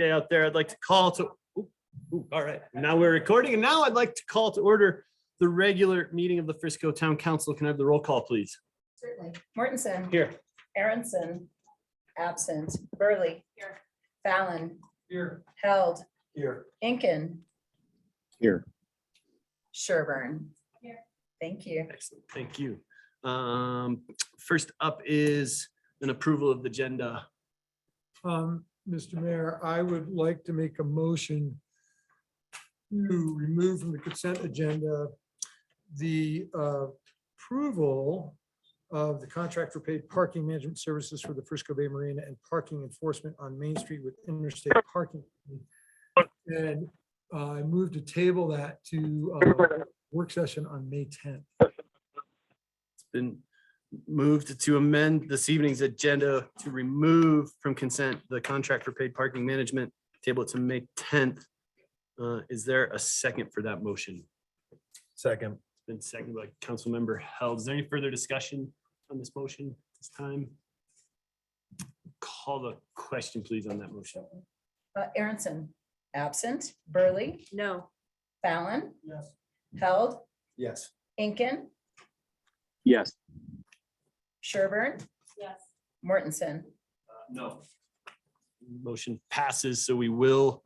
Okay, out there, I'd like to call to, all right, now we're recording, and now I'd like to call to order the regular meeting of the Frisco Town Council. Can I have the roll call, please? Certainly. Mortensen. Here. Aronson. Absent. Burley. Here. Fallon. Here. Held. Here. Incan. Here. Sherburne. Here. Thank you. Excellent, thank you. First up is an approval of the agenda. Mr. Mayor, I would like to make a motion to remove from the consent agenda the approval of the contract for paid parking management services for the Frisco Bay Marina and parking enforcement on Main Street with interstate parking. And I moved to table that to work session on May 10th. It's been moved to amend this evening's agenda to remove from consent the contract for paid parking management, table it to May 10th. Is there a second for that motion? Second. It's been seconded by Councilmember Held. Is there any further discussion on this motion at this time? Call the question, please, on that motion. Aronson. Absent. Burley. No. Fallon. Yes. Held. Yes. Incan. Yes. Sherburne. Yes. Mortensen. No. Motion passes, so we will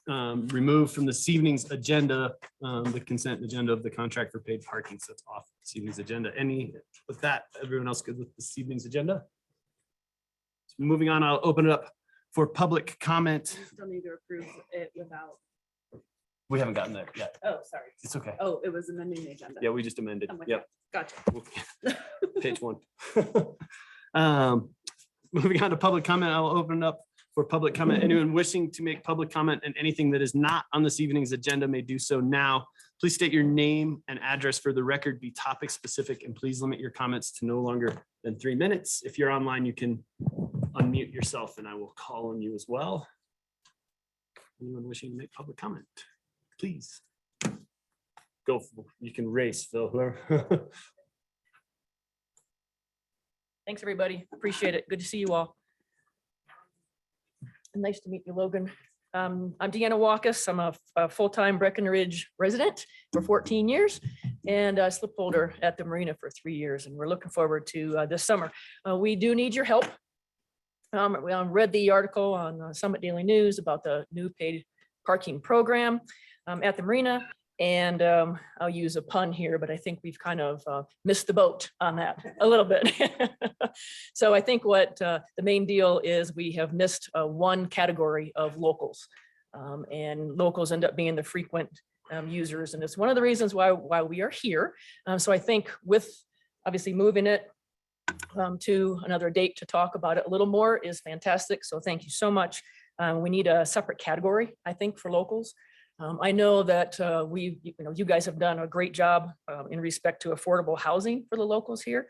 remove from this evening's agenda, the consent agenda of the contract for paid parking. So it's off this evening's agenda. With that, everyone else good with this evening's agenda? So moving on, I'll open it up for public comment. We still need to approve it without, We haven't gotten there yet. oh, sorry. It's okay. Oh, it was amending the agenda. Yeah, we just amended. I'm with Yep. Gotcha. Page one. Moving on to public comment, I'll open it up for public comment. Anyone wishing to make public comment and anything that is not on this evening's agenda may do so now. Please state your name and address for the record, be topic specific, and please limit your comments to no longer than 3 minutes. If you're online, you can unmute yourself and I will call on you as well. Anyone wishing to make public comment, please. Go, you can race, Phil. Whoever. Thanks, everybody. Appreciate it. Good to see you all. And nice to meet you, Logan. I'm Deanna Walkus. I'm a full-time Breckenridge resident for 14 years and a slip holder at the marina for 3 years. And we're looking forward to this summer. We do need your help. We read the article on Summit Daily News about the new paid parking program at the marina. And I'll use a pun here, but I think we've kind of missed the boat on that a little bit. So I think what the main deal is we have missed one category of locals. And locals end up being the frequent users. And it's one of the reasons why we are here. So I think with obviously moving it to another date to talk about it a little more is fantastic. So thank you so much. We need a separate category, I think, for locals. I know that you guys have done a great job in respect to affordable housing for the locals here.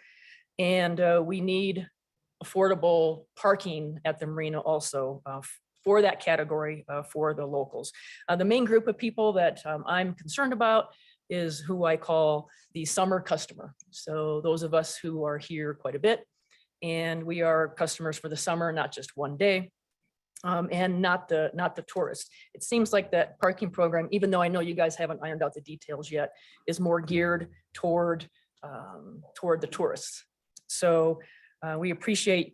And we need affordable parking at the marina also for that category for the locals. The main group of people that I'm concerned about is who I call the summer customer. So those of us who are here quite a bit and we are customers for the summer, not just one day. And not the tourists. It seems like that parking program, even though I know you guys haven't ironed out the details yet, is more geared toward the tourists. So we appreciate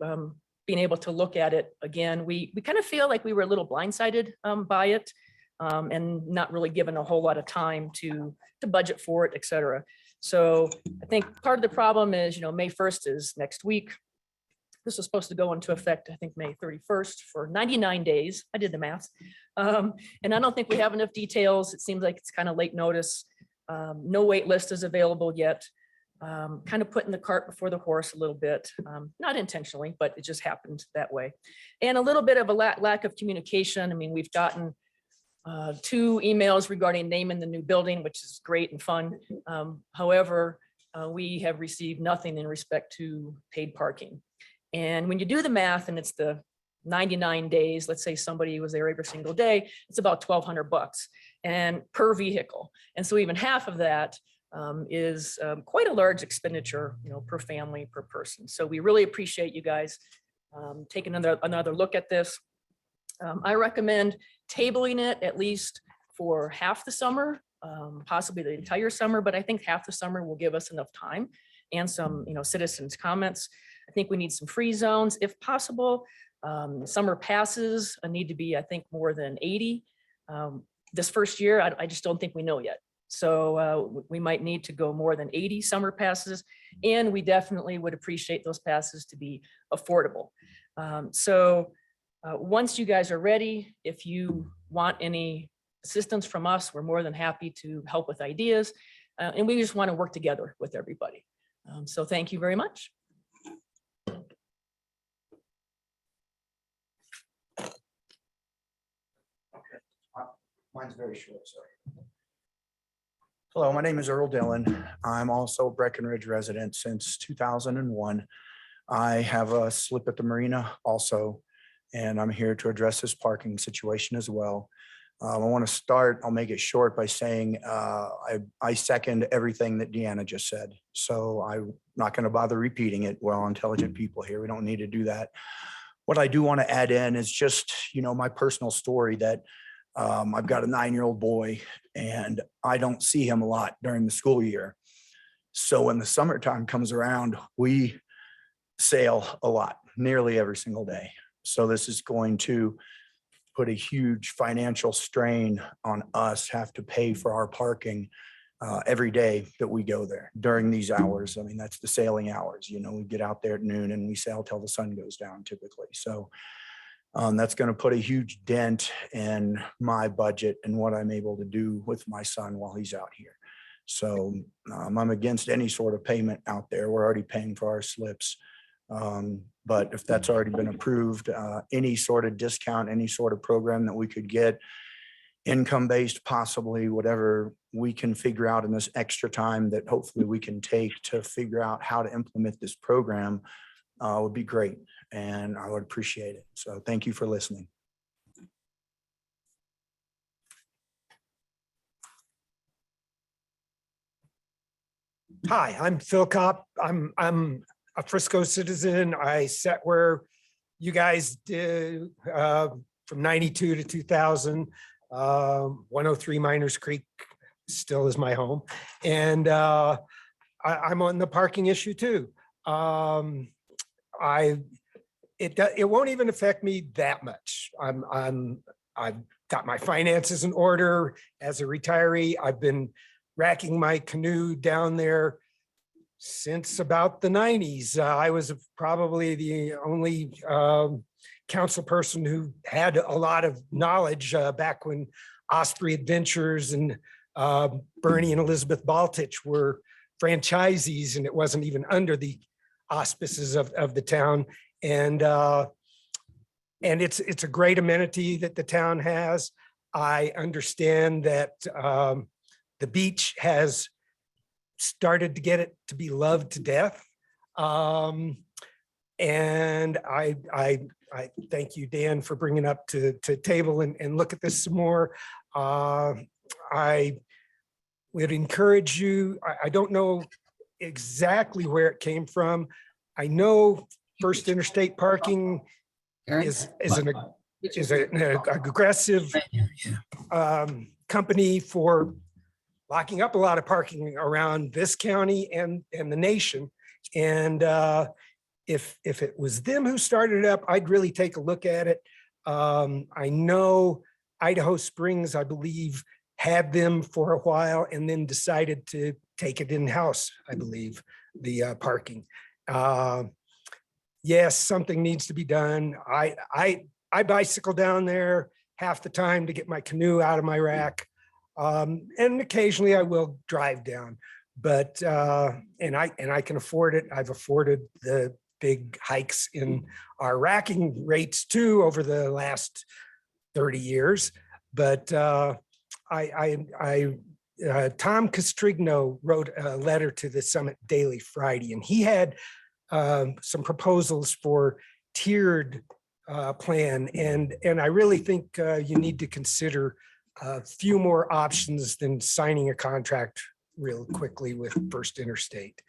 being able to look at it again. We kind of feel like we were a little blindsided by it and not really given a whole lot of time to budget for it, et cetera. So I think part of the problem is, May 1st is next week. This was supposed to go into effect, I think, May 31st for 99 days. I did the math. And I don't think we have enough details. It seems like it's kind of late notice. No wait list is available yet. Kind of putting the cart before the horse a little bit, not intentionally, but it just happened that way. And a little bit of a lack of communication. I mean, we've gotten 2 emails regarding naming the new building, which is great and fun. However, we have received nothing in respect to paid parking. And when you do the math and it's the 99 days, let's say somebody was there every single day, it's about $1,200 and per vehicle. And so even half of that is quite a large expenditure, per family, per person. So we really appreciate you guys taking another look at this. I recommend tabling it at least for half the summer, possibly the entire summer, but I think half the summer will give us enough time and some, citizens' comments. I think we need some free zones if possible. Summer passes need to be, I think, more than 80. This first year, I just don't think we know yet. So we might need to go more than 80 summer passes, and we definitely would appreciate those passes to be affordable. Once you guys are ready, if you want any assistance from us, we're more than happy to help with ideas. And we just want to work together with everybody. So thank you very much. Mine's very short, sorry. Hello, my name is Earl Dillon. I'm also a Breckenridge resident since 2001. I have a slip at the marina also, and I'm here to address this parking situation as well. I want to start, I'll make it short by saying I second everything that Deanna just said. So I'm not going to bother repeating it. We're all intelligent people here. We don't need to do that. What I do want to add in is just, my personal story that I've got a 9-year-old boy and I don't see him a lot during the school year. So when the summertime comes around, we sail a lot, nearly every single day. So this is going to put a huge financial strain on us, have to pay for our parking every day that we go there during these hours. I mean, that's the sailing hours. We get out there at noon and we sail till the sun goes down typically. So that's going to put a huge dent in my budget and what I'm able to do with my son while he's out here. So I'm against any sort of payment out there. We're already paying for our slips. But if that's already been approved, any sort of discount, any sort of program that we could get, income-based possibly, whatever we can figure out in this extra time that hopefully we can take to figure out how to implement this program would be great. And I would appreciate it. So thank you for listening. Hi, I'm Phil Kopp. I'm a Frisco citizen. I sat where you guys did from 92 to 2000. 103 Miners Creek still is my home. And I'm on the parking issue too. It won't even affect me that much. I've got my finances in order as a retiree. I've been racking my canoe down there since about the 90s. I was probably the only council person who had a lot of knowledge back when Osprey Adventures and Bernie and Elizabeth Baltich were franchisees, and it wasn't even under the auspices of the town. And it's a great amenity that the town has. I understand that the beach has started to get it to be loved to death. And I thank you, Dan, for bringing up to table and look at this some more. I would encourage you, I don't know exactly where it came from. I know First Interstate Parking is an aggressive company for locking up a lot of parking around this county and the nation. And if it was them who started it up, I'd really take a look at it. I know Idaho Springs, I believe, had them for a while and then decided to take it in-house, I believe, the parking. Yes, something needs to be done. I bicycle down there half the time to get my canoe out of my rack. And occasionally I will drive down, but and I can afford it. I've afforded the big hikes in our racking rates too over the last 30 years. But Tom Castrigno wrote a letter to the Summit Daily Friday, and he had some proposals for tiered plan, and I really think you need to consider a few more options than signing a contract real quickly with First Interstate.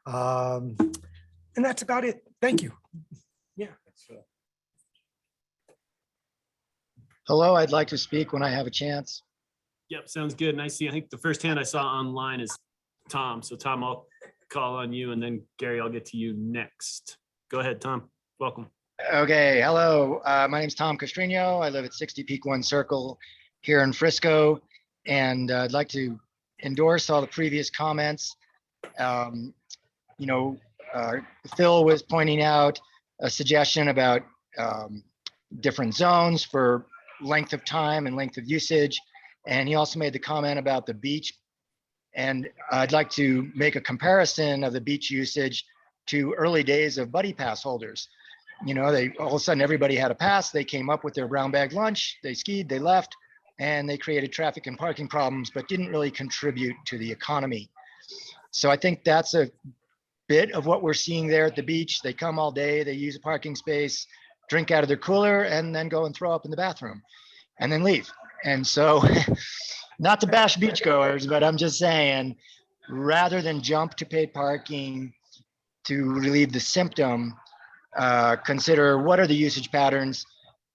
And that's about it. Thank you. Yeah. Hello, I'd like to speak when I have a chance. Yep, sounds good. And I think the first hand I saw online is Tom. So Tom, I'll call on you, and then Gary, I'll get to you next. Go ahead, Tom. Welcome. Okay, hello. My name's Tom Castrino. I live at 60 Peak One Circle here in Frisco, and I'd like to endorse all the previous comments. You know, Phil was pointing out a suggestion about different zones for length of time and length of usage. And he also made the comment about the beach. And I'd like to make a comparison of the beach usage to early days of buddy pass holders. You know, they all of a sudden everybody had a pass. They came up with their brown bag lunch, they skied, they left, and they created traffic and parking problems, but didn't really contribute to the economy. So I think that's a bit of what we're seeing there at the beach. They come all day, they use a parking space, drink out of their cooler, and then go and throw up in the bathroom and then leave. And so, not to bash beachgoers, but I'm just saying, rather than jump to paid parking to relieve the symptom, consider what are the usage patterns,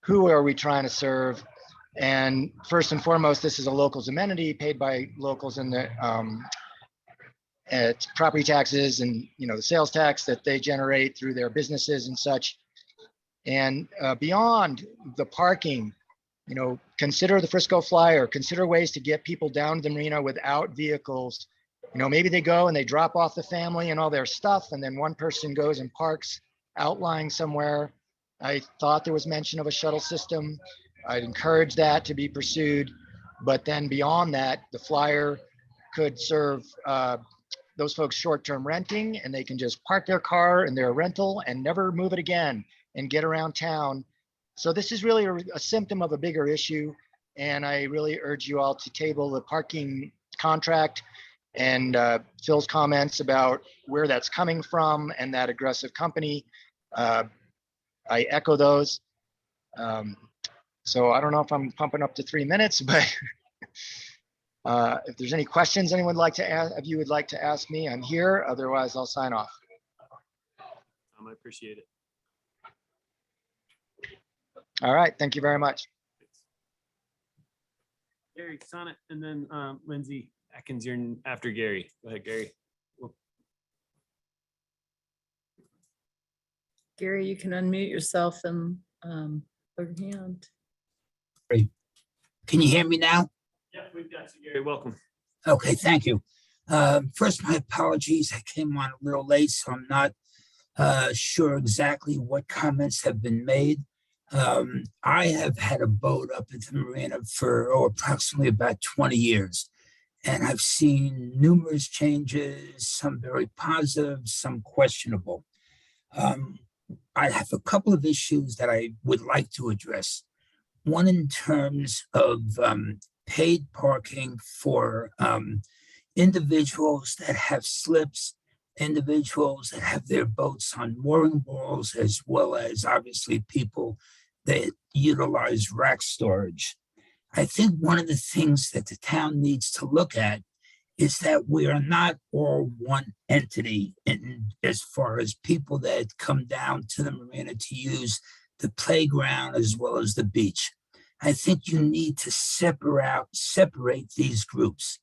who are we trying to serve, and first and foremost, this is a locals amenity paid by locals in the property taxes and the sales tax that they generate through their businesses and such. And beyond the parking, consider the Frisco Flyer, consider ways to get people down to the marina without vehicles. Maybe they go and they drop off the family and all their stuff, and then one person goes and parks outlying somewhere. I thought there was mention of a shuttle system. I'd encourage that to be pursued. But then beyond that, the Flyer could serve those folks short-term renting, and they can just park their car in their rental and never move it again and get around town. So this is really a symptom of a bigger issue. And I really urge you all to table the parking contract and Phil's comments about where that's coming from and that aggressive company. I echo those. So I don't know if I'm pumping up to 3 minutes, but if there's any questions anyone would like to ask, if you would like to ask me, I'm here. Otherwise, I'll sign off. I appreciate it. All right, thank you very much. Gary Sonnet, and then Lindsay Atkins, you're after Gary. Go ahead, Gary. Gary, you can unmute yourself and put your hand. Can you hear me now? Yeah, we've got you, Gary. Welcome. Okay, thank you. First, my apologies. I came on a little late, so I'm not sure exactly what comments have been made. I have had a boat up at the marina for approximately about 20 years, and I've seen numerous changes, some very positive, some questionable. I have a couple of issues that I would like to address. One in terms of paid parking for individuals that have slips, individuals that have their boats on mooring balls, as well as obviously people that utilize rack storage. I think one of the things that the town needs to look at is that we are not all one entity in as far as people that come down to the marina to use the playground as well as the beach. I think you need to separate these groups.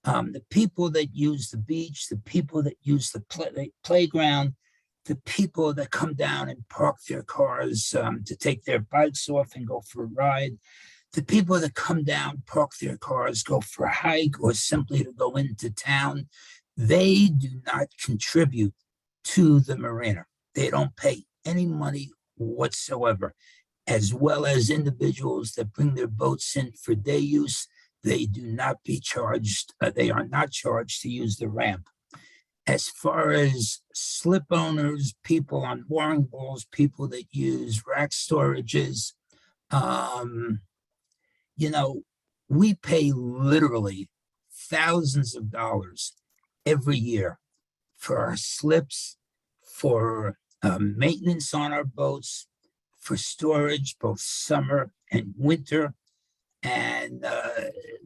The people that use the beach, the people that use the playground, the people that come down and park their cars to take their bikes off and go for a ride, the people that come down, park their cars, go for a hike, or simply to go into town, they do not contribute to the marina. They don't pay any money whatsoever, as well as individuals that bring their boats in for day use. They do not be charged, they are not charged to use the ramp. As far as slip owners, people on mooring balls, people that use rack storages, we pay literally thousands of dollars every year for our slips, for maintenance on our boats, for storage, both summer and winter. And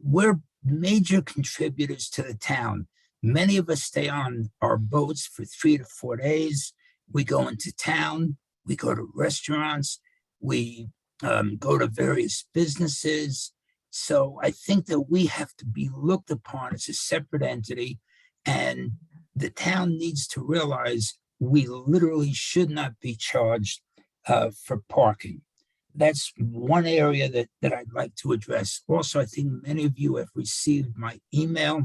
we're major contributors to the town. Many of us stay on our boats for 3 to 4 days. We go into town, we go to restaurants, we go to various businesses. So I think that we have to be looked upon as a separate entity, and the town needs to realize we literally should not be charged for parking. That's one area that I'd like to address. Also, I think many of you have received my email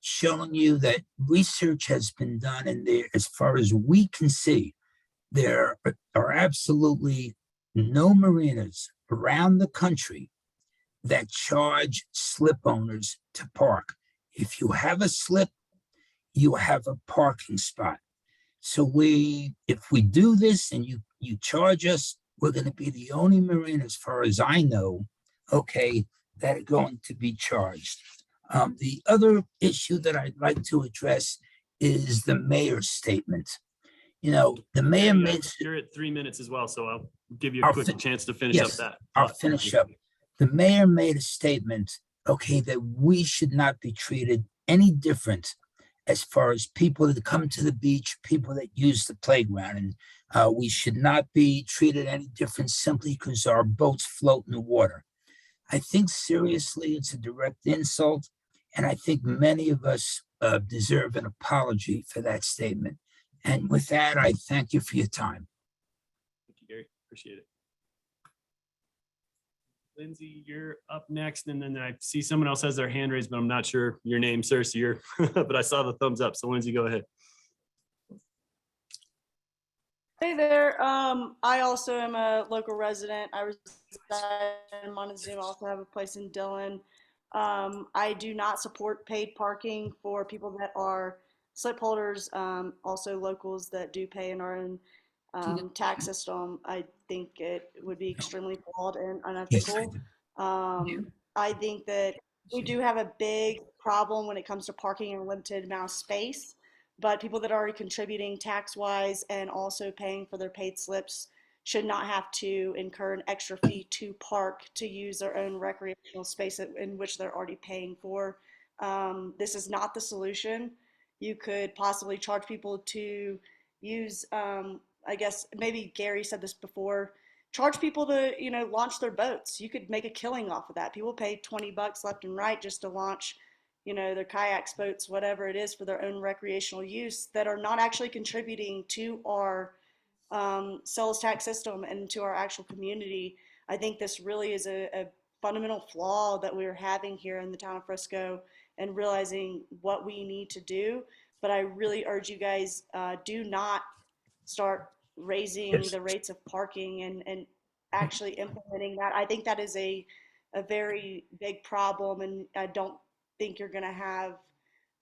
showing you that research has been done, and there, as far as we can see, there are absolutely no marinas around the country that charge slip owners to park. If you have a slip, you have a parking spot. So if we do this and you charge us, we're going to be the only marina, as far as I know, okay, that are going to be charged. The other issue that I'd like to address is the mayor's statement. You know, the mayor made. You're at 3 minutes as well, so I'll give you a I'll quick chance to finish up yes, that. I'll finish up. The mayor made a statement, okay, that we should not be treated any different as far as people that come to the beach, people that use the playground. And we should not be treated any different simply because our boats float in the water. I think seriously, it's a direct insult. And I think many of us deserve an apology for that statement. And with that, I thank you for your time. Thank you, Gary. Appreciate it. Lindsay, you're up next, and then I see someone else has their hand raised, but I'm not sure your name, sir. So you're, but I saw the thumbs up. So Lindsay, go ahead. Hey there. I also am a local resident. I reside in Montezuma. I also have a place in Dillon. I do not support paid parking for people that are slip holders, also locals that do pay in our own tax system. I think it would be extremely flawed and unethical. I think that we do have a big problem when it comes to parking in a limited amount of space, but people that are already contributing tax-wise and also paying for their paid slips should not have to incur an extra fee to park to use their own recreational space in which they're already paying for. This is not the solution. You could possibly charge people to use, I guess maybe Gary said this before, charge people to, launch their boats. You could make a killing off of that. People pay $20 left and right just to launch, their kayaks, boats, whatever it is for their own recreational use that are not actually contributing to our sales tax system and to our actual community. I think this really is a fundamental flaw that we're having here in the town of Frisco and realizing what we need to do. But I really urge you guys, do not start raising the rates of parking and actually implementing that. I think that is a very big problem, and I don't think you're going to have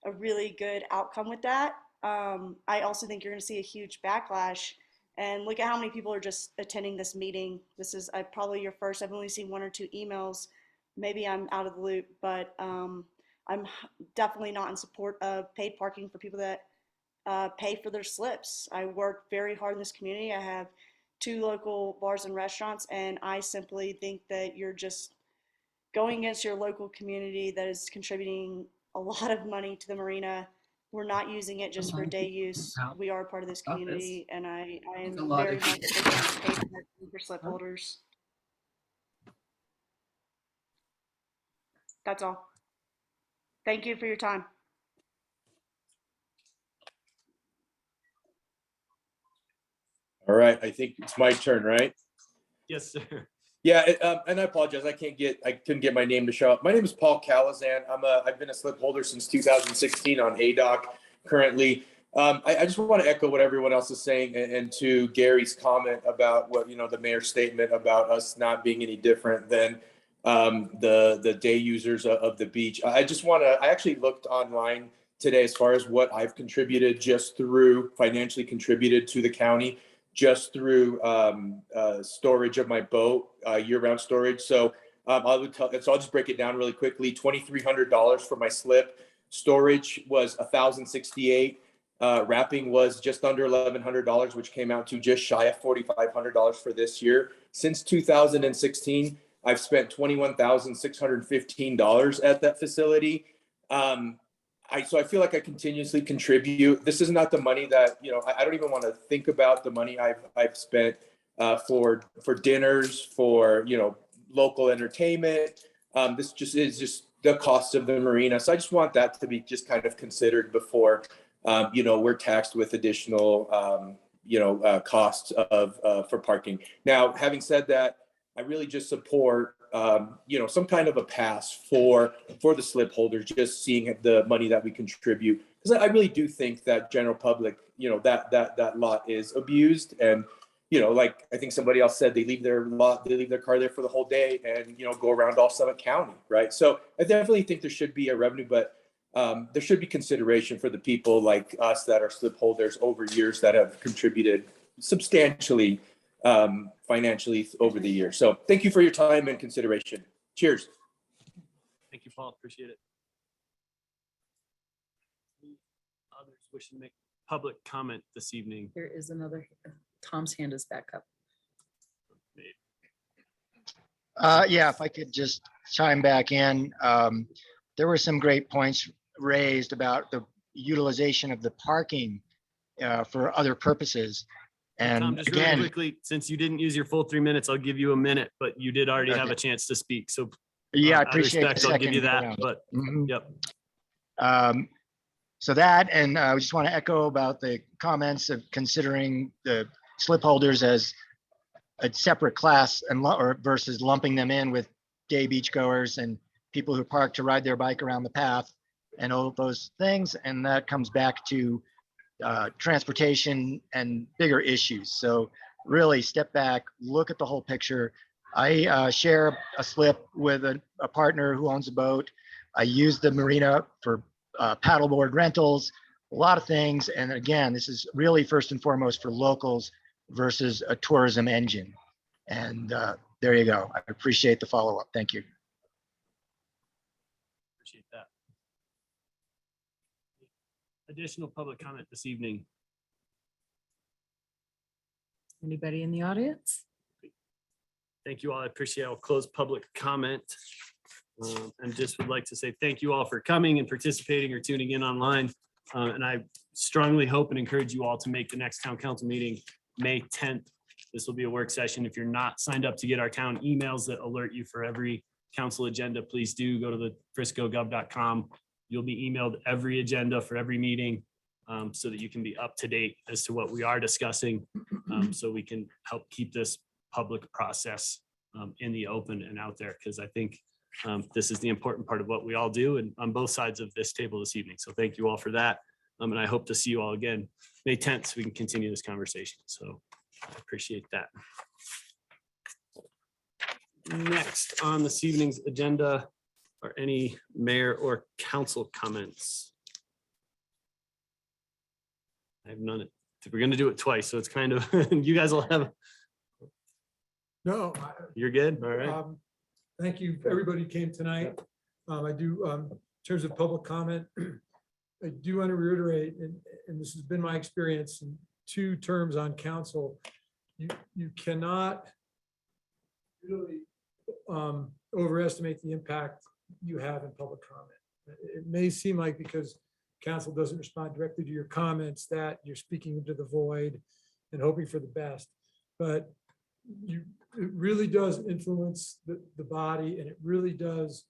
a really good outcome with that. I also think you're going to see a huge backlash. And look at how many people are just attending this meeting. This is probably your first. I've only seen 1 or 2 emails. Maybe I'm out of the loop, but I'm definitely not in support of paid parking for people that pay for their slips. I work very hard in this community. I have 2 local bars and restaurants, and I simply think that you're just going against your local community that is contributing a lot of money to the marina. We're not using it just for day use. We are a part of this community, and I am very much against paid parking for slip holders. That's all. Thank you for your time. All right, I think it's my turn, right? Yes, sir. Yeah, and I apologize. I couldn't get my name to show up. My name is Paul Calazan. I've been a slip holder since 2016 on ADOC currently. I just want to echo what everyone else is saying, and to Gary's comment about what, the mayor's statement about us not being any different than the day users of the beach. I actually looked online today as far as what I've contributed financially contributed to the county, just through storage of my boat, year-round storage. So I'll just break it down really quickly. $2,300 for my slip. Storage was $1,068. Wrapping was just under $1,100, which came out to just shy of $4,500 for this year. Since 2016, I've spent $21,615 at that facility. So I feel like I continuously contribute. This is not the money that, I don't even want to think about the money I've spent for dinners, for, you know, local entertainment. This just is just the cost of the marina. So I just want that to be just kind of considered before, you know, we're taxed with additional, costs for parking. Now, having said that, I really just support, some kind of a pass for the slip holders, just seeing the money that we contribute. Because I really do think that general public, you know, that lot is abused. And, you know, like I think somebody else said, they leave their car there for the whole day and, you know, go around all Summit County, right? So I definitely think there should be a revenue, but there should be consideration for the people like us that are slip holders over years that have contributed substantially financially over the years. So thank you for your time and consideration. Cheers. Thank you, Paul. Appreciate it. Others wishing to make public comment this evening? There is another, Tom's hand is back up. Yeah, if I could just chime back in. There were some great points raised about the utilization of the parking for other purposes. Tom, And just really again, quickly, since you didn't use your full 3 minutes, I'll give you a minute, but you did already have Okay. a chance to speak. So yeah, I out of appreciate the respect, I'll give you second that, round. but Mhm. yep. So that, and I just want to echo about the comments of considering the slip holders as a separate class and or versus lumping them in with day beachgoers and people who park to ride their bike around the path and all of those things. And that comes back to transportation and bigger issues. So really step back, look at the whole picture. I share a slip with a partner who owns a boat. I use the marina for paddleboard rentals, a lot of things. And again, this is really first and foremost for locals versus a tourism engine. And there you go. I appreciate the follow-up. Thank you. Appreciate that. Additional public comment this evening. Anybody in the audience? Thank you all. I appreciate it. I'll close public comment. And just would like to say thank you all for coming and participating or tuning in online. And I strongly hope and encourage you all to make the next town council meeting May 10th. This will be a work session. If you're not signed up to get our town emails that alert you for every council agenda, please do go to the friscogov.com. You'll be emailed every agenda for every meeting so that you can be up to date as to what we are discussing. So we can help keep this public process in the open and out there, because I think this is the important part of what we all do and on both sides of this table this evening. So thank you all for that. And I hope to see you all again May 10th so we can continue this conversation. So I appreciate that. Next on this evening's agenda are any mayor or council comments? I have none. We're going to do it twice, so it's kind of, you guys will have, No, you're good? All right. thank you. Everybody came tonight. I do, in terms of public comment, I do want to reiterate, and this has been my experience in 2 terms on council. You cannot really overestimate the impact you have in public comment. It may seem like because council doesn't respond directly to your comments that you're speaking into the void and hoping for the best, but it really does influence the body, and it really does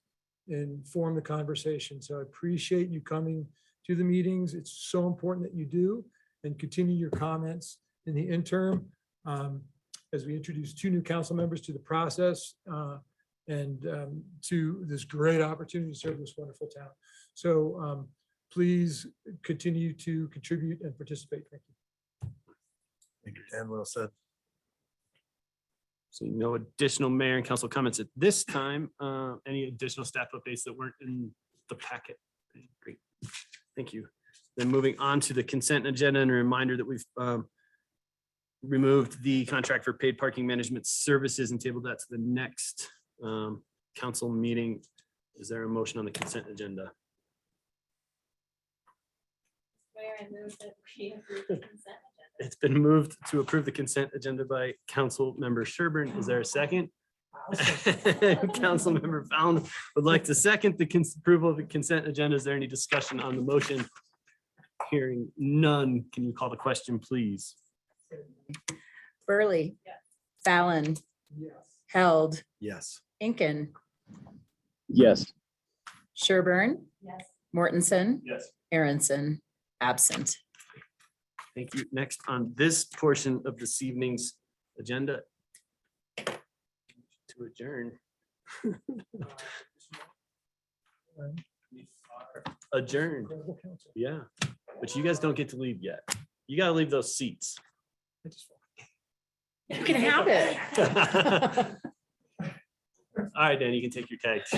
inform the conversation. So I appreciate you coming to the meetings. It's so important that you do, and continue your comments in the interim as we introduce 2 new council members to the process and to this great opportunity to serve this wonderful town. So please continue to contribute and participate. Thank you. Thank you, Dan. Well said. So no additional mayor and council comments at this time. Any additional staff updates that weren't in the packet? Great, thank you. Then moving on to the consent agenda, and a reminder that we've removed the contract for paid parking management services and tabled that to the next council meeting. Is there a motion on the consent agenda? It's been moved to approve the consent agenda by Council Member Sherburne. Is there a second? Council Member Fallon would like to second the approval of the consent agenda. Is there any discussion on the motion? Hearing none, can you call the question, please? Burley. Fallon, Yes. Held, Yes. Incan, Yes. Sherburne, Yes. Mortensen, Yes. Aronson, absent. Thank you. Next on this portion of this evening's agenda. To adjourn. Adjourn. Incredible council. Yeah, but you guys don't get to leave yet. You gotta leave those seats. I just- You can have it. All right, Dan, you can take your tags.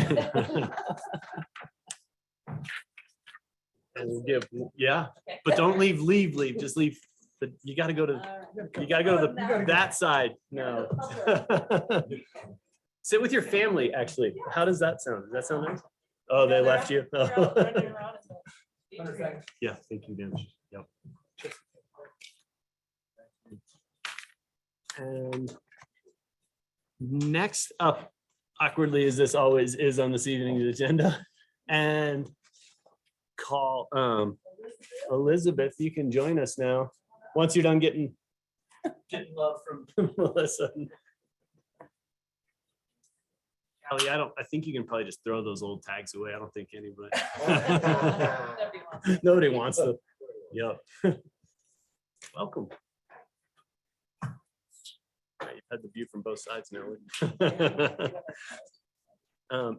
And we'll give, yeah, but don't leave, just leave, but you gotta go to, you gotta go to that side, no. Sit with your family, actually. How does that sound? Does that sound nice? Oh, they left you? Yeah, thank you, Dan. Yep. And next up, awkwardly as this always is on this evening's agenda, and call Elizabeth, you can join us now, once you're done getting love from Melissa. Callie, I think you can probably just throw those old tags away. I don't think anybody. Nobody wants them. Yep. Welcome. You've had the view from both sides now.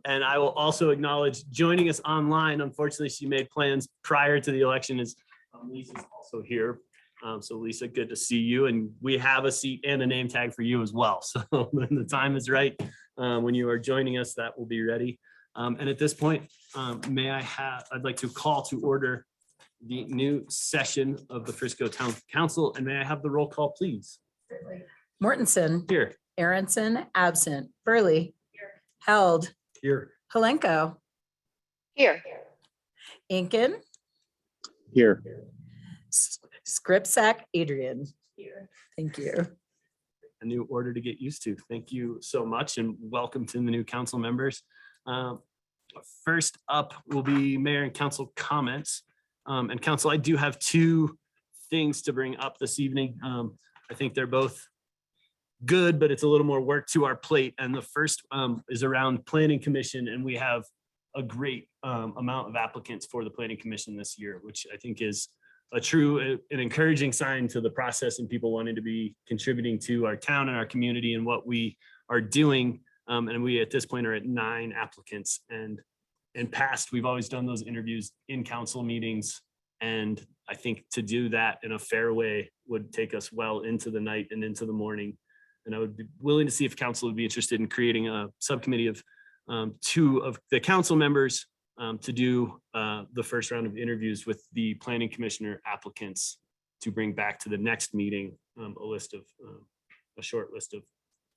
And I will also acknowledge joining us online. Unfortunately, she made plans prior to the election. Is Lisa's also here. So Lisa, good to see you. And we have a seat and a name tag for you as well. So when the time is right, when you are joining us, that will be ready. And at this point, I'd like to call to order the new session of the Frisco Town Council. And may I have the roll call, please? Mortensen, Here. Aronson, absent. Burley, Held, Here. Palenko, Here. Incan, Here. Scripsack, Adrian. Thank you. A new order to get used to. Thank you so much and welcome to the new council members. First up will be mayor and council comments. And council, I do have two things to bring up this evening. I think they're both good, but it's a little more work to our plate. And the first is around planning commission, and we have a great amount of applicants for the planning commission this year, which I think is a true, an encouraging sign to the process and people wanting to be contributing to our town and our community and what we are doing. And we at this point are at 9 applicants. And in past, we've always done those interviews in council meetings. And I think to do that in a fair way would take us well into the night and into the morning. And I would be willing to see if council would be interested in creating a subcommittee of 2 of the council members to do the first round of interviews with the planning commissioner applicants to bring back to the next meeting a short list of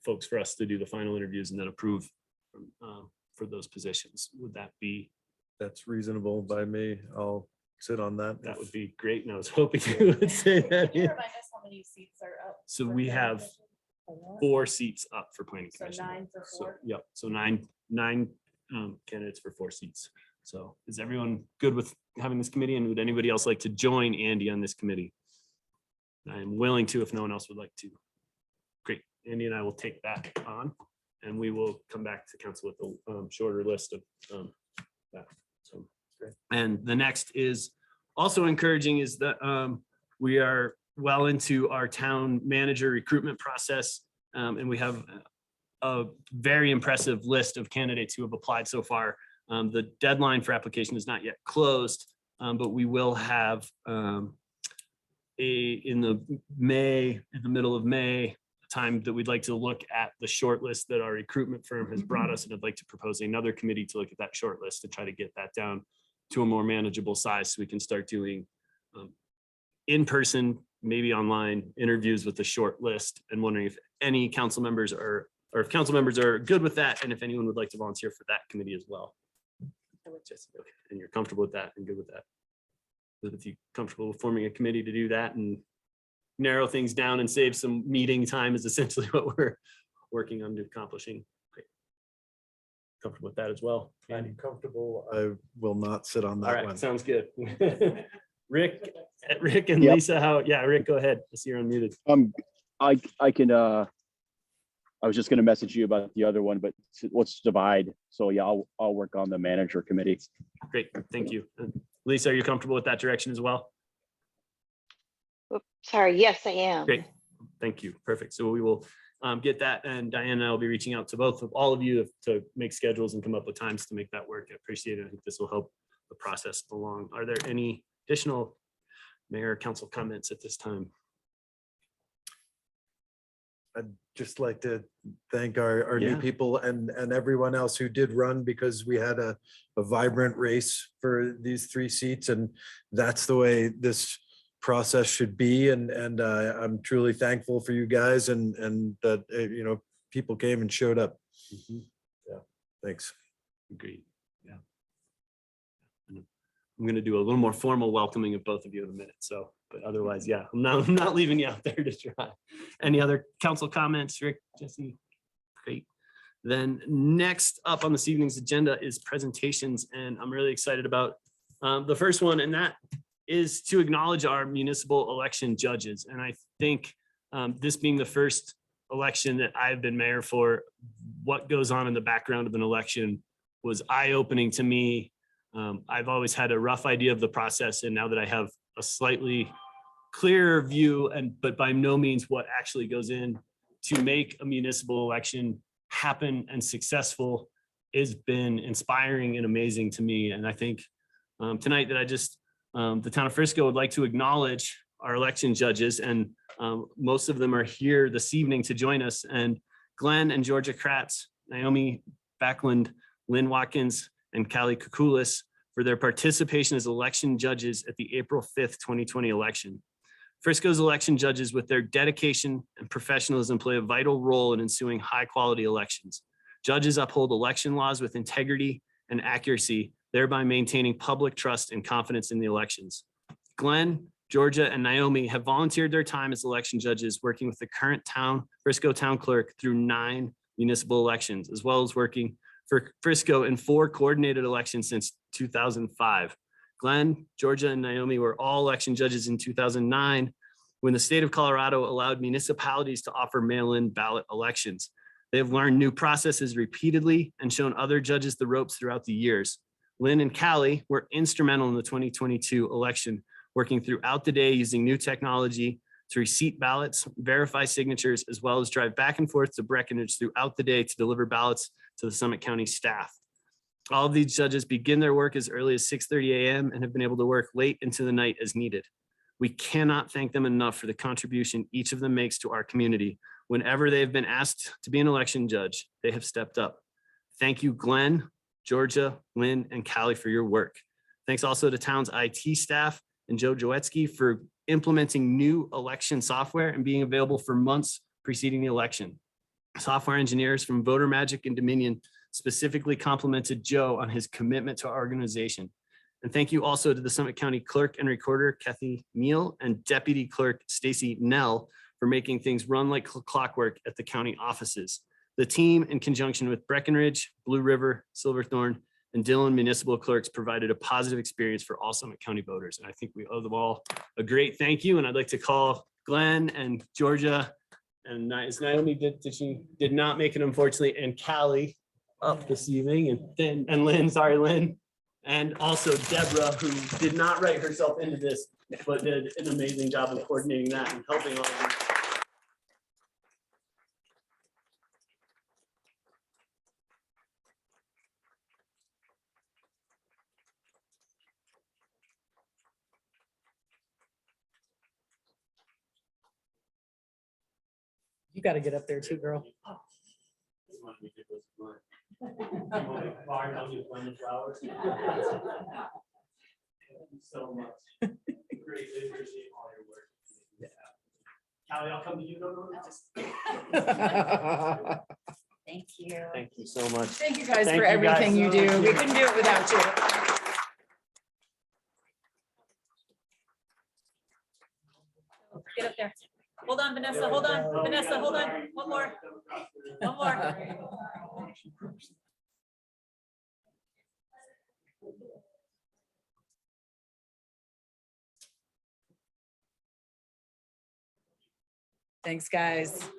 folks for us to do the final interviews and then approve for those positions. Would that be? That's reasonable by me. I'll sit on that. That would be great. And I was hoping you would say that. Can you remind us how many seats are up? So for we planning have commission? 4 seats up for planning So commission. 9 for So, 4. yep, so nine candidates for 4 seats. So is everyone good with having this committee, and would anybody else like to join Andy on this committee? I am willing to if no one else would like to. Great, Andy and I will take that on and we will come back to council with a shorter list of that. So, great. And the next is also encouraging is that we are well into our town manager recruitment process. And we have a very impressive list of candidates who have applied so far. The deadline for application is not yet closed, but we will have in the middle of May, time that we'd like to look at the short list that our recruitment firm has brought us. And I'd like to propose another committee to look at that short list to try to get that down to a more manageable size so we can start doing in-person, maybe online interviews with the short list, and wondering if any council members are, or if council members are good with that, and if anyone would like to volunteer for that committee as well. Okay, and you're comfortable with that and good with that? If you comfortable with forming a committee to do that and narrow things down and save some meeting time is essentially what we're working on to accomplishing. Great. Comfortable with that as well? I'm comfortable. I will not sit on All that right, one. sounds good. Rick and Yep. Lisa, how, yeah, Rick, go ahead. I see you're unmuted. I can I was just gonna message you about the other one, but let's divide. So yeah, I'll work on the manager committee. Great, thank you. Lisa, are you comfortable with that direction as well? Sorry, yes, I am. Great, thank you. Perfect. So we will get that, and Diane and I will be reaching out to all of you to make schedules and come up with times to make that work. I appreciate it. I think this will help the process along. Are there any additional mayor or council comments at this time? I'd just like to thank our new Yeah. people and everyone else who did run, because we had a vibrant race for these 3 seats, and that's the way this process should be. And I'm truly thankful for you guys and that, you know, people came and showed up. Yeah, thanks. Agreed. Yeah. I'm going to do a little more formal welcoming of both of you in a minute. So, but otherwise, yeah, I'm not leaving you out there to try. Any other council comments, Rick, Jesse? Great. Then next up on this evening's agenda is presentations, and I'm really excited about the first one, and that is to acknowledge our municipal election judges. And I think this being the first election that I've been mayor for, what goes on in the background of an election was eye-opening to me. I've always had a rough idea of the process, and now that I have a slightly clearer view, but by no means what actually goes in to make a municipal election happen and successful, has been inspiring and amazing to me. And I think tonight that the town of Frisco would like to acknowledge our election judges, and most of them are here this evening to join us. And Glenn and Georgia Kratz, Naomi Backlund, Lynn Watkins, and Callie Kukulis for their participation as election judges at the April 5th, 2020 election. Frisco's election judges, with their dedication and professionalism, play a vital role in ensuing high-quality elections. Judges uphold election laws with integrity and accuracy, thereby maintaining public trust and confidence in the elections. Glenn, Georgia, and Naomi have volunteered their time as election judges, working with the current Frisco town clerk through 9 municipal elections, as well as working for Frisco in 4 coordinated elections since 2005. Glenn, Georgia, and Naomi were all election judges in 2009 when the state of Colorado allowed municipalities to offer mail-in ballot elections. They have learned new processes repeatedly and shown other judges the ropes throughout the years. Lynn and Callie were instrumental in the 2022 election, working throughout the day using new technology to receipt ballots, verify signatures, as well as drive back and forth to Breckenridge throughout the day to deliver ballots to the Summit County staff. All of these judges begin their work as early as 6:30 a.m. and have been able to work late into the night as needed. We cannot thank them enough for the contribution each of them makes to our community. Whenever they have been asked to be an election judge, they have stepped up. Thank you, Glenn, Georgia, Lynn, and Callie, for your work. Thanks also to town's IT staff and Joe Joetsky for implementing new election software and being available for months preceding the election. Software engineers from Voter Magic and Dominion specifically complimented Joe on his commitment to our organization. And thank you also to the Summit County Clerk and Recorder, Kathy Neal, and Deputy Clerk, Stacy Nell, for making things run like clockwork at the county offices. The team, in conjunction with Breckenridge, Blue River, Silverthorne, and Dillon municipal clerks, provided a positive experience for all Summit County voters. And I think we owe them all a great thank you. And I'd like to call Glenn and Georgia, and Naomi did not make it, unfortunately, and Callie up this evening, and Lynn, sorry, Lynn, and also Deborah, who did not write herself into this, but did an amazing job of coordinating that and helping all of you. You got to get up there too, girl. So much. Greatly appreciate all your work. Yeah. Callie, I'll come to you. Thank you. Thank you so much. Thank you guys Thank for you everything guys. you do. We couldn't do it without you. Get up there. Hold on, Vanessa, hold on. Vanessa, hold on. One more. One more. Thanks, guys.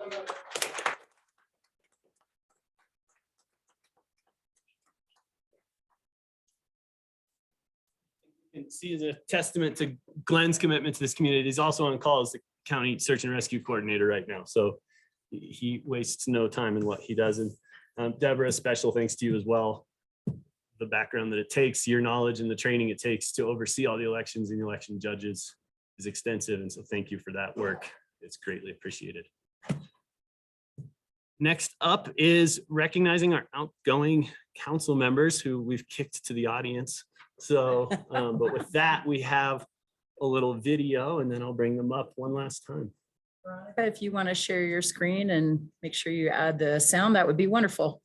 And see, as a testament to Glenn's commitment to this community, he's also on call as the county search and rescue coordinator right now. So he wastes no time in what he does. And Deborah, special thanks to you as well. The background that it takes, your knowledge and the training it takes to oversee all the elections and election judges is extensive. And so thank you for that work. It's greatly appreciated. Next up is recognizing our outgoing council members who we've kicked to the audience. So, but with that, we have a little video and then I'll bring them up one last time. Veronica, if you want to share your screen and make sure you add the sound, that would be wonderful.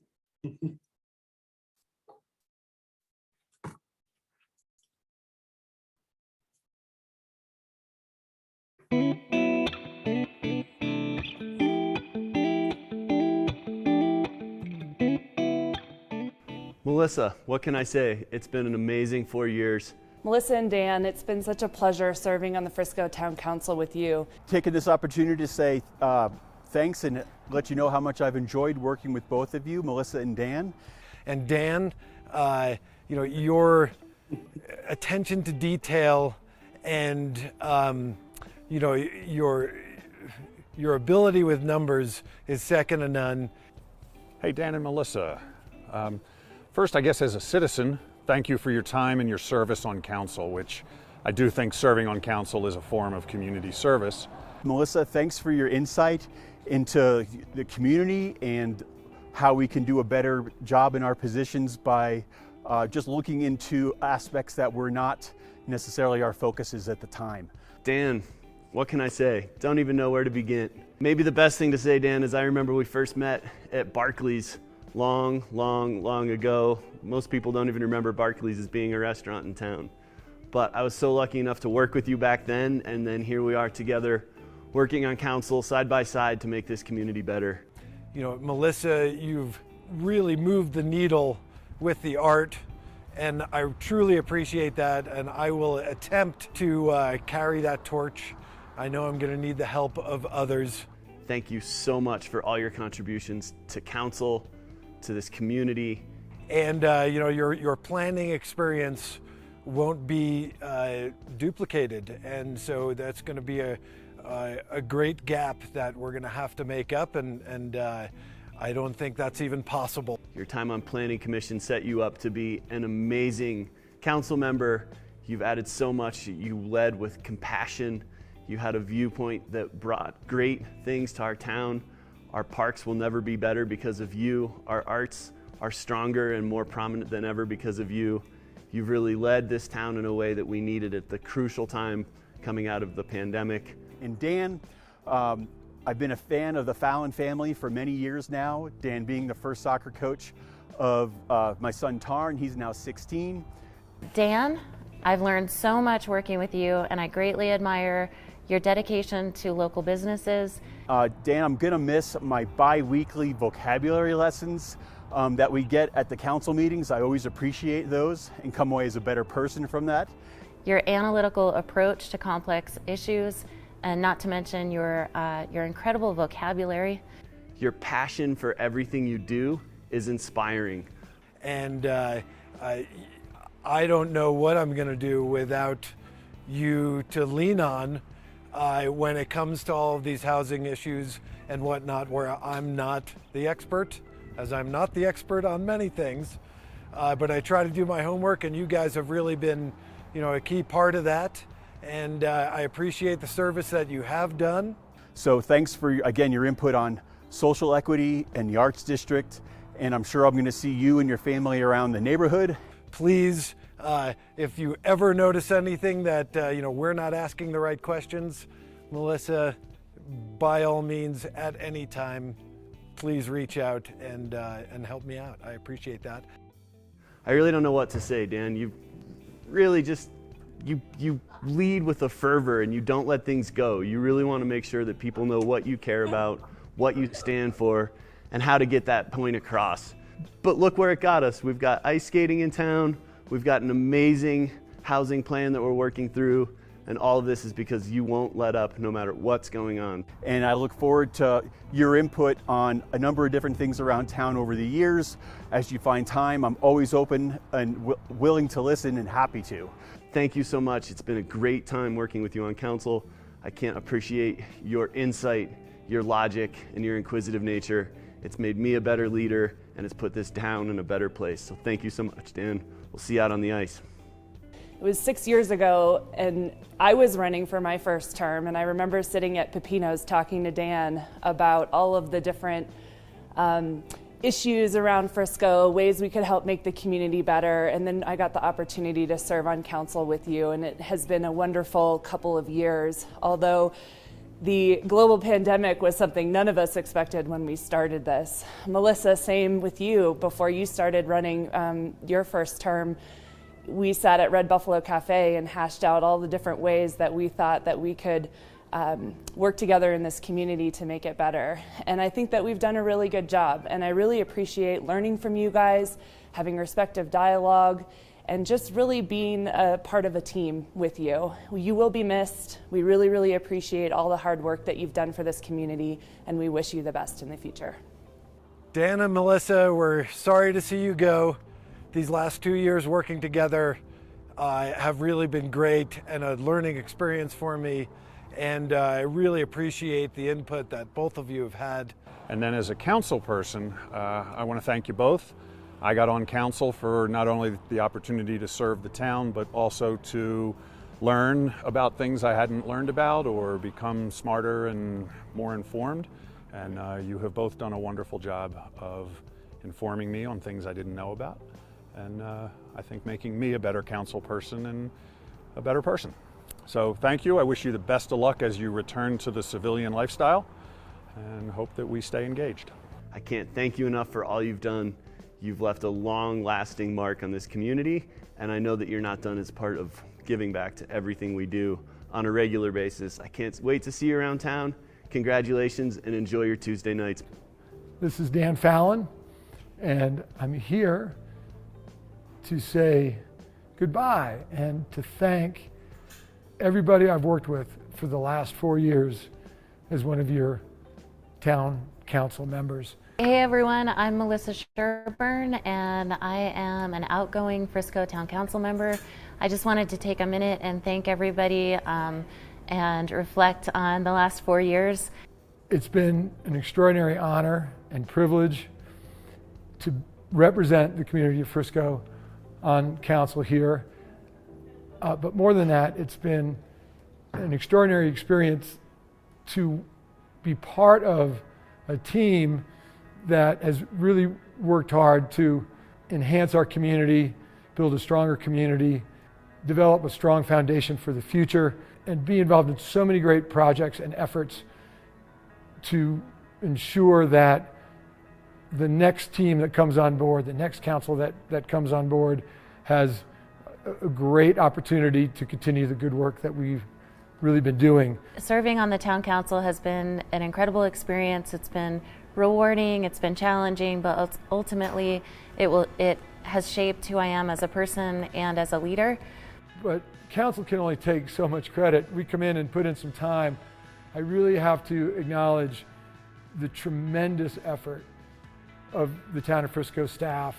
Melissa, what can I say? It's been an amazing 4 years. Melissa and Dan, it's been such a pleasure serving on the Frisco Town Council with you. Taking this opportunity to say thanks and let you know how much I've enjoyed working with both of you, Melissa and Dan. And Dan, your attention to detail and, your ability with numbers is second to none. Hey, Dan and Melissa. First, I guess as a citizen, thank you for your time and your service on council, which I do think serving on council is a form of community service. Melissa, thanks for your insight into the community and how we can do a better job in our positions by just looking into aspects that were not necessarily our focuses at the time. Dan, what can I say? Don't even know where to begin. Maybe the best thing to say, Dan, is I remember we first met at Barclays long ago. Most people don't even remember Barclays as being a restaurant in town. But I was so lucky enough to work with you back then, and then here we are together working on council side by side to make this community better. Melissa, you've really moved the needle with the art, and I truly appreciate that, and I will attempt to carry that torch. I know I'm going to need the help of others. Thank you so much for all your contributions to council, to this community. And your planning experience won't be duplicated, and so that's going to be a great gap that we're going to have to make up, and I don't think that's even possible. Your time on Planning Commission set you up to be an amazing council member. You've added so much. You led with compassion. You had a viewpoint that brought great things to our town. Our parks will never be better because of you. Our arts are stronger and more prominent than ever because of you. You've really led this town in a way that we needed at the crucial time coming out of the pandemic. And Dan, I've been a fan of the Fallon family for many years now, Dan being the first soccer coach of my son Tarn. He's now 16. Dan, I've learned so much working with you, and I greatly admire your dedication to local businesses. Dan, I'm gonna miss my bi-weekly vocabulary lessons that we get at the council meetings. I always appreciate those and come away as a better person from that. Your analytical approach to complex issues, and not to mention your incredible vocabulary. Your passion for everything you do is inspiring. And I don't know what I'm going to do without you to lean on when it comes to all of these housing issues and whatnot, where I'm not the expert, as I'm not the expert on many things, but I try to do my homework, and you guys have really been, a key part of that. And I appreciate the service that you have done. So thanks for, again, your input on social equity and the Arts District. And I'm sure I'm going to see you and your family around the neighborhood. Please, if you ever notice anything that, we're not asking the right questions, Melissa, by all means, at any time, please reach out and help me out. I appreciate that. I really don't know what to say, Dan. You really just, you lead with a fervor and you don't let things go. You really want to make sure that people know what you care about, what you stand for, and how to get that point across. But look where it got us. We've got ice skating in town. We've got an amazing housing plan that we're working through. And all of this is because you won't let up no matter what's going on. And I look forward to your input on a number of different things around town over the years. As you find time, I'm always open and willing to listen and happy to. thank you so much. It's been a great time working with you on council. I can't appreciate your insight, your logic, and your inquisitive nature. It's made me a better leader, and it's put this town in a better place. So thank you so much, Dan. We'll see you out on the ice. It was 6 years ago, and I was running for my first term, and I remember sitting at Pepino's talking to Dan about all of the different issues around Frisco, ways we could help make the community better, and then I got the opportunity to serve on council with you, and it has been a wonderful couple of years. Although the global pandemic was something none of us expected when we started this. Melissa, same with you. Before you started running your first term, we sat at Red Buffalo Cafe and hashed out all the different ways that we thought that we could work together in this community to make it better. And I think that we've done a really good job. And I really appreciate learning from you guys, having respectful dialogue, and just really being a part of a team with you. You will be missed. We really, really appreciate all the hard work that you've done for this community, and we wish you the best in the future. Dan and Melissa, we're sorry to see you go. These last 2 years working together have really been great and a learning experience for me. And I really appreciate the input that both of you have had. And then as a council person, I want to thank you both. I got on council for not only the opportunity to serve the town, but also to learn about things I hadn't learned about or become smarter and more informed. And you have both done a wonderful job of informing me on things I didn't know about. And I think making me a better council person and a better person. So thank you. I wish you the best of luck as you return to the civilian lifestyle and hope that we stay engaged. I can't thank you enough for all you've done. You've left a long-lasting mark on this community, and I know that you're not done as part of giving back to everything we do on a regular basis. I can't wait to see you around town. Congratulations and enjoy your Tuesday nights. This is Dan Fallon, and I'm here to say goodbye and to thank everybody I've worked with for the last 4 years as one of your town council members. Hey everyone, I'm Melissa Sherburne and I am an outgoing Frisco Town Council member. I just wanted to take a minute and thank everybody and reflect on the last 4 years. It's been an extraordinary honor and privilege to represent the community of Frisco on council here. But more than that, it's been an extraordinary experience to be part of a team that has really worked hard to enhance our community, build a stronger community, develop a strong foundation for the future, and be involved in so many great projects and efforts to ensure that the next team that comes on board, the next council that comes on board, has a great opportunity to continue the good work that we've really been doing. Serving on the town council has been an incredible experience. It's been rewarding, it's been challenging, but ultimately it has shaped who I am as a person and as a leader. But council can only take so much credit. We come in and put in some time. I really have to acknowledge the tremendous effort of the town of Frisco staff,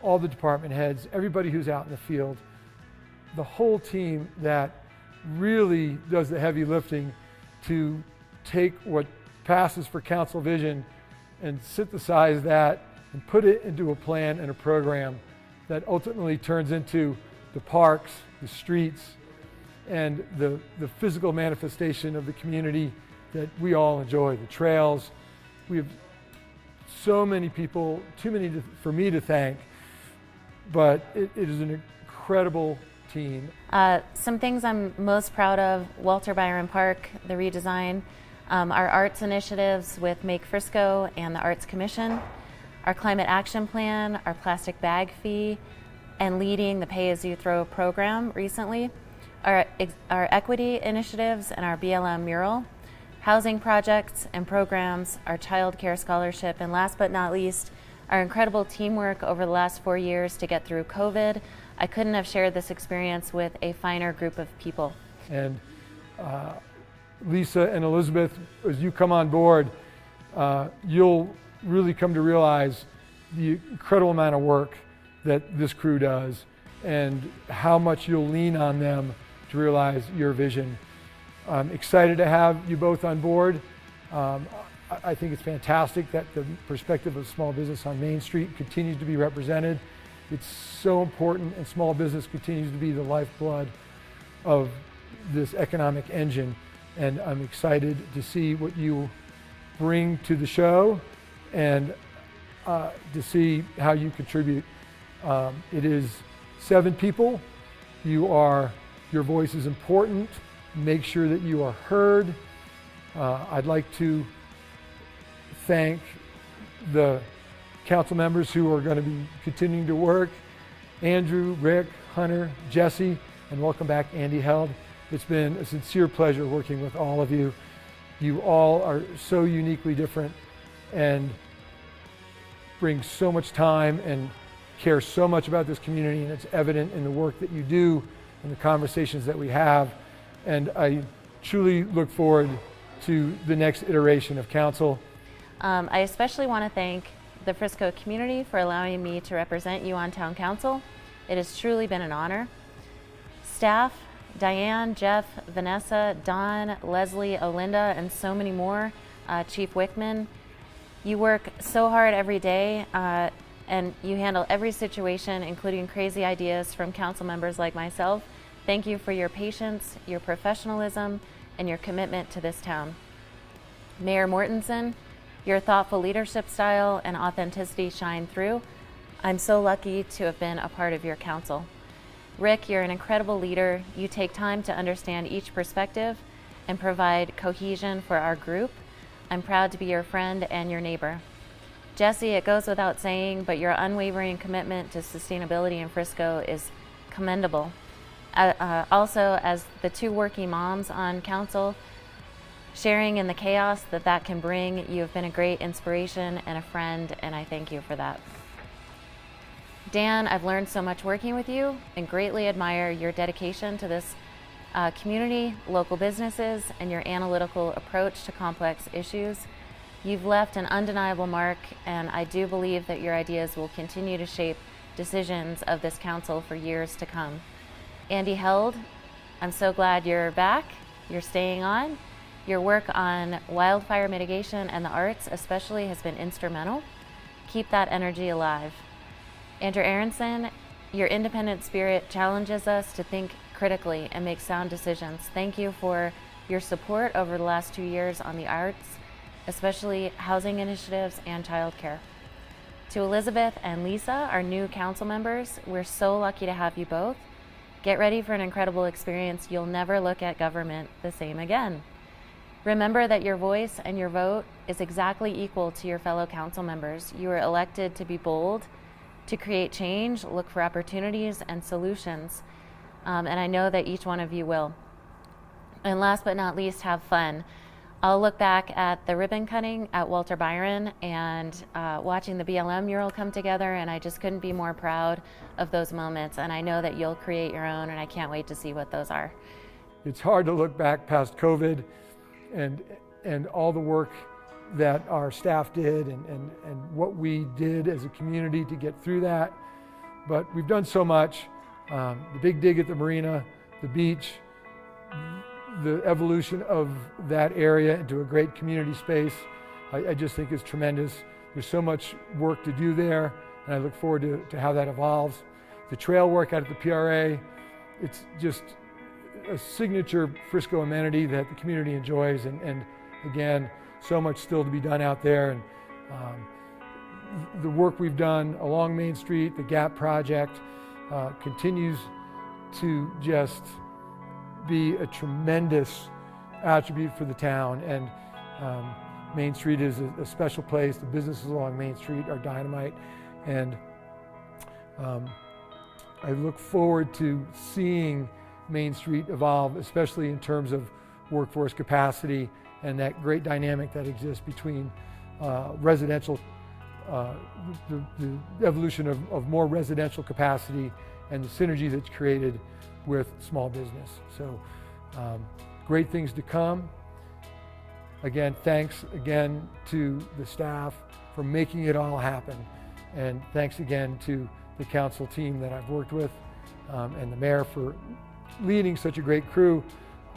all the department heads, everybody who's out in the field, the whole team that really does the heavy lifting to take what passes for council vision and synthesize that and put it into a plan and a program that ultimately turns into the parks, the streets, and the physical manifestation of the community that we all enjoy, the trails. We have so many people, too many for me to thank, but it is an incredible team. Some things I'm most proud of: Walter Byron Park, the redesign, our arts initiatives with Make Frisco and the Arts Commission, our climate action plan, our plastic bag fee, and leading the Pay As You Throw program recently, our equity initiatives and our BLM mural, housing projects and programs, our child care scholarship, and last but not least, our incredible teamwork over the last 4 years to get through COVID. I couldn't have shared this experience with a finer group of people. And Lisa and Elizabeth, as you come on board, you'll really come to realize the incredible amount of work that this crew does. and how much you'll lean on them to realize your vision. I'm excited to have you both on board. I think it's fantastic that the perspective of small business on Main Street continues to be represented. It's so important, and small business continues to be the lifeblood of this economic engine. And I'm excited to see what you bring to the show and to see how you contribute. It is 7 people. Your voice is important. Make sure that you are heard. I'd like to thank the council members who are going to be continuing to work. Andrew, Rick, Hunter, Jesse, and welcome back, Andy Held. It's been a sincere pleasure working with all of you. You all are so uniquely different and bring so much time and care so much about this community, and it's evident in the work that you do and the conversations that we have. And I truly look forward to the next iteration of council. I especially want to thank the Frisco community for allowing me to represent you on town council. It has truly been an honor. Staff, Diane, Jeff, Vanessa, Don, Leslie, Olinda, and so many more, Chief Wickman. You work so hard every day and you handle every situation, including crazy ideas from council members like myself. Thank you for your patience, your professionalism, and your commitment to this town. Mayor Mortensen, your thoughtful leadership style and authenticity shine through. I'm so lucky to have been a part of your council. Rick, you're an incredible leader. You take time to understand each perspective and provide cohesion for our group. I'm proud to be your friend and your neighbor. Jesse, it goes without saying, but your unwavering commitment to sustainability in Frisco is commendable. Also, as the 2 working moms on council, sharing in the chaos that can bring, you have been a great inspiration and a friend, and I thank you for that. Dan, I've learned so much working with you and greatly admire your dedication to this community, local businesses, and your analytical approach to complex issues. You've left an undeniable mark, and I do believe that your ideas will continue to shape decisions of this council for years to come. Andy Held, I'm so glad you're back. You're staying on. Your work on wildfire mitigation and the arts especially has been instrumental. Keep that energy alive. Andrew Aronson, your independent spirit challenges us to think critically and make sound decisions. Thank you for your support over the last 2 years on the arts, especially housing initiatives and childcare. To Elizabeth and Lisa, our new council members, we're so lucky to have you both. Get ready for an incredible experience. You'll never look at government the same again. Remember that your voice and your vote is exactly equal to your fellow council members. You are elected to be bold, to create change, look for opportunities and solutions. And I know that each one of you will. And last but not least, have fun. I'll look back at the ribbon cutting at Walter Byron and watching the BLM mural come together, and I just couldn't be more proud of those moments. And I know that you'll create your own, and I can't wait to see what those are. It's hard to look back past COVID and all the work that our staff did and what we did as a community to get through that. But we've done so much. The big dig at the marina, the beach, the evolution of that area into a great community space, I just think is tremendous. There's so much work to do there, and I look forward to how that evolves. The trail work out at the PRA, it's just a signature Frisco amenity that the community enjoys, and again, so much still to be done out there. And the work we've done along Main Street, the GAP project, continues to just be a tremendous attribute for the town. And Main Street is a special place. The businesses along Main Street are dynamite. And I look forward to seeing Main Street evolve, especially in terms of workforce capacity and that great dynamic that exists between residential, the evolution of more residential capacity and the synergy that's created with small business. So great things to come. Again, thanks again to the staff for making it all happen. And thanks again to the council team that I've worked with. and the mayor for leading such a great crew.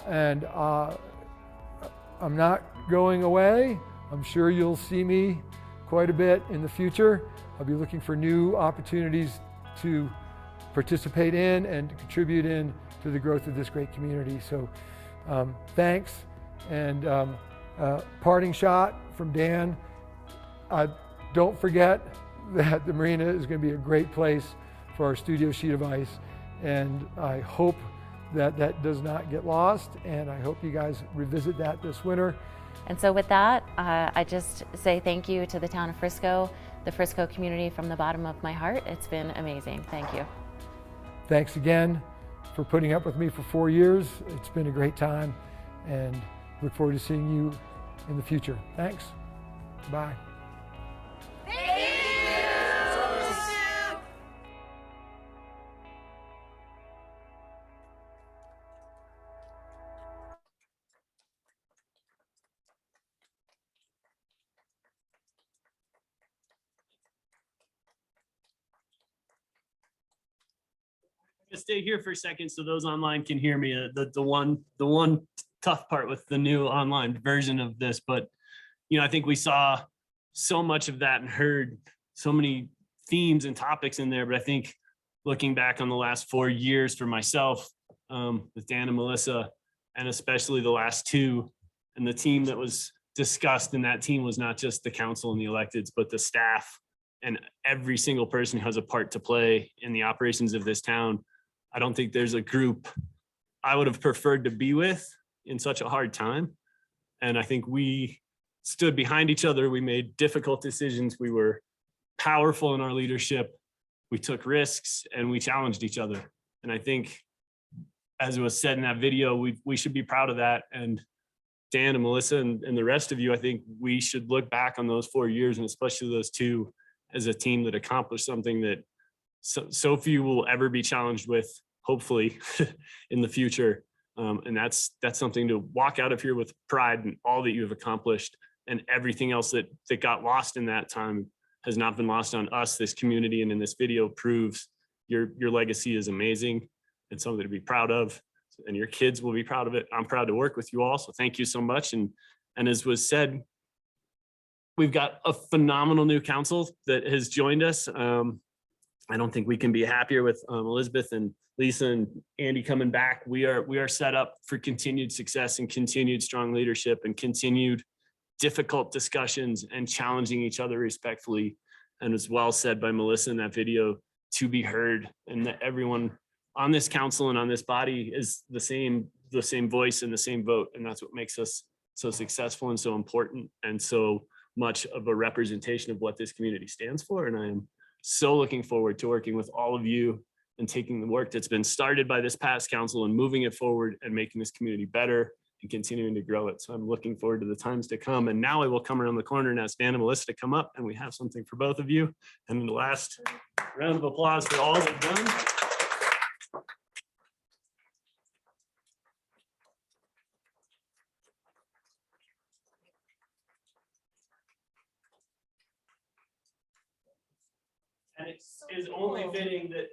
And I'm not going away. I'm sure you'll see me quite a bit in the future. I'll be looking for new opportunities to participate in and to contribute in to the growth of this great community. So thanks. And parting shot from Dan. Don't forget that the marina is going to be a great place for our studio Sheet of Ice. And I hope that that does not get lost. And I hope you guys revisit that this winter. And so with that, I just say thank you to the town of Frisco, the Frisco community from the bottom of my heart. It's been amazing. Thank you. Thanks again for putting up with me for 4 years. It's been a great time and look forward to seeing you in the future. Thanks. Bye. Stay here for a second so those online can hear me. The one tough part with the new online version of this, but I think we saw so much of that and heard so many themes and topics in there. But I think looking back on the last 4 years for myself, with Dan and Melissa, and especially the last two, and the team that was discussed, and that team was not just the council and the electeds, but the staff and every single person who has a part to play in the operations of this town. I don't think there's a group I would have preferred to be with in such a hard time. And I think we stood behind each other. We made difficult decisions. We were powerful in our leadership. We took risks and we challenged each other. And I think, as was said in that video, we should be proud of that. And Dan and Melissa and the rest of you, I think we should look back on those 4 years, and especially those two, as a team that accomplished something that so few will ever be challenged with, hopefully, in the future. And that's something to walk out of here with pride in all that you have accomplished, and everything else that got lost in that time has not been lost on us. This community and in this video proves your legacy is amazing and something to be proud of, and your kids will be proud of it. I'm proud to work with you all. So thank you so much. And as was said, we've got a phenomenal new council that has joined us. I don't think we can be happier with Elizabeth and Lisa and Andy coming back. We are set up for continued success and continued strong leadership and continued difficult discussions and challenging each other respectfully. And as well said by Melissa in that video, to be heard, and that everyone on this council and on this body is the same voice and the same vote. And that's what makes us so successful and so important and so much of a representation of what this community stands for. And I am so looking forward to working with all of you and taking the work that's been started by this past council and moving it forward and making this community better and continuing to grow it. So I'm looking forward to the times to come. And now I will come around the corner and ask Dan and Melissa to come up, and we have something for both of you. And then the last round of applause for all they've done. And it is only fitting that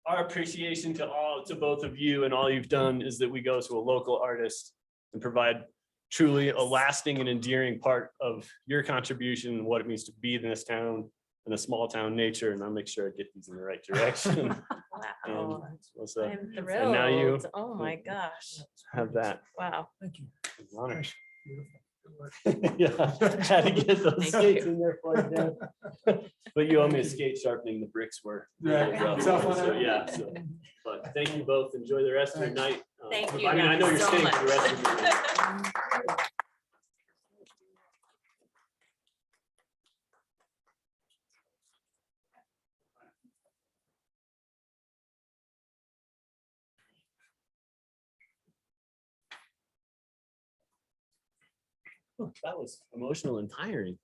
our appreciation to both of you and all you've done is that we go to a local artist and provide truly a lasting and endearing part of your contribution and what it means to be in this town and a small town nature. And I'll make sure I get these in the right direction. Wow. I'm I'm and now you thrilled. Oh my gosh. have that. Wow. Thank you. Honor. Beautiful. Yeah, had to get those Thank skates you. in there for you, Dan. But you owe me a skate sharpening. The bricks were. Right. really rough. Tough one. So yeah, but thank you both. Enjoy the rest of your night. Thank you I mean, I know you're so staying for the rest of your much. night. That was emotional and tiring.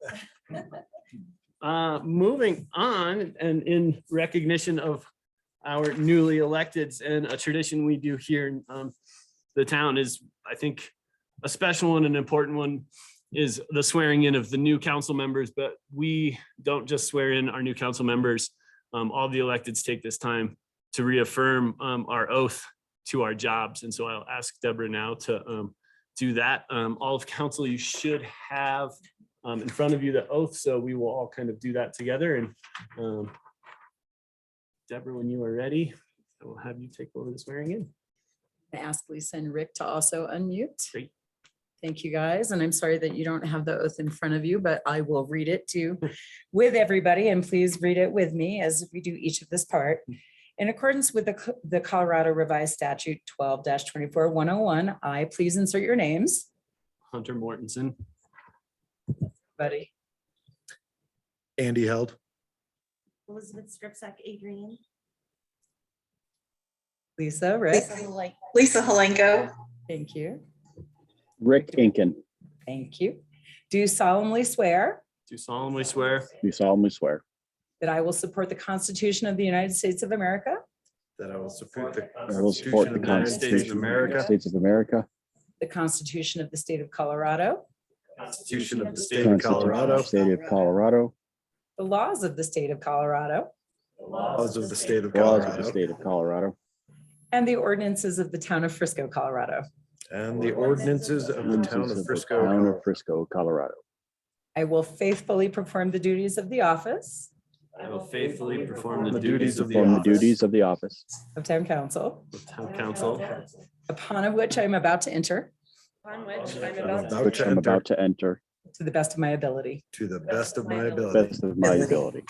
Moving on, and in recognition of our newly electeds, and a tradition we do here in the town is, I think, a special one, an important one, is the swearing in of the new council members. But we don't just swear in our new council members. All the electeds take this time to reaffirm our oath to our jobs. And so I'll ask Deborah now to do that. All of council, you should have in front of you the oath, so we will all kind of do that together. And Deborah, when you are ready, I will have you take over the swearing in. I ask Lisa and Rick to also unmute. Great. Thank you, guys. And I'm sorry that you don't have the oath in front of you, but I will read it too with everybody. And please read it with me as we do each of this part. In accordance with the Colorado Revised Statute 12-24-101, I please insert your names. Hunter Mortensen. Buddy. Andy Held. Elizabeth Skripczak, Adrian. Lisa, Rick. Lisa Halenko. Thank you. Rick Inkin. Thank you. Do solemnly swear Do solemnly swear Do solemnly swear that I will support the Constitution of the United States of America, That I will support the I will support the Constitution of the United States of Constitution of the United America, States of America, the Constitution of the State of Colorado, Constitution of the the State of Constitution of Colorado, the State of Colorado, the laws of the State of Colorado, laws of the State of laws of the Colorado, State of Colorado, and the ordinances of the town of Frisco, Colorado. and the ordinances of the town ordinances of the Frisco, Town Colorado. of Frisco, Colorado. I will faithfully perform the duties of the office I will faithfully perform the The duties of the Perform the office duties of the office of town council, of town council, upon which I am about to enter, On which I'm about about which to I'm enter about to enter to the best of my ability. to the best of my ability. best of my ability.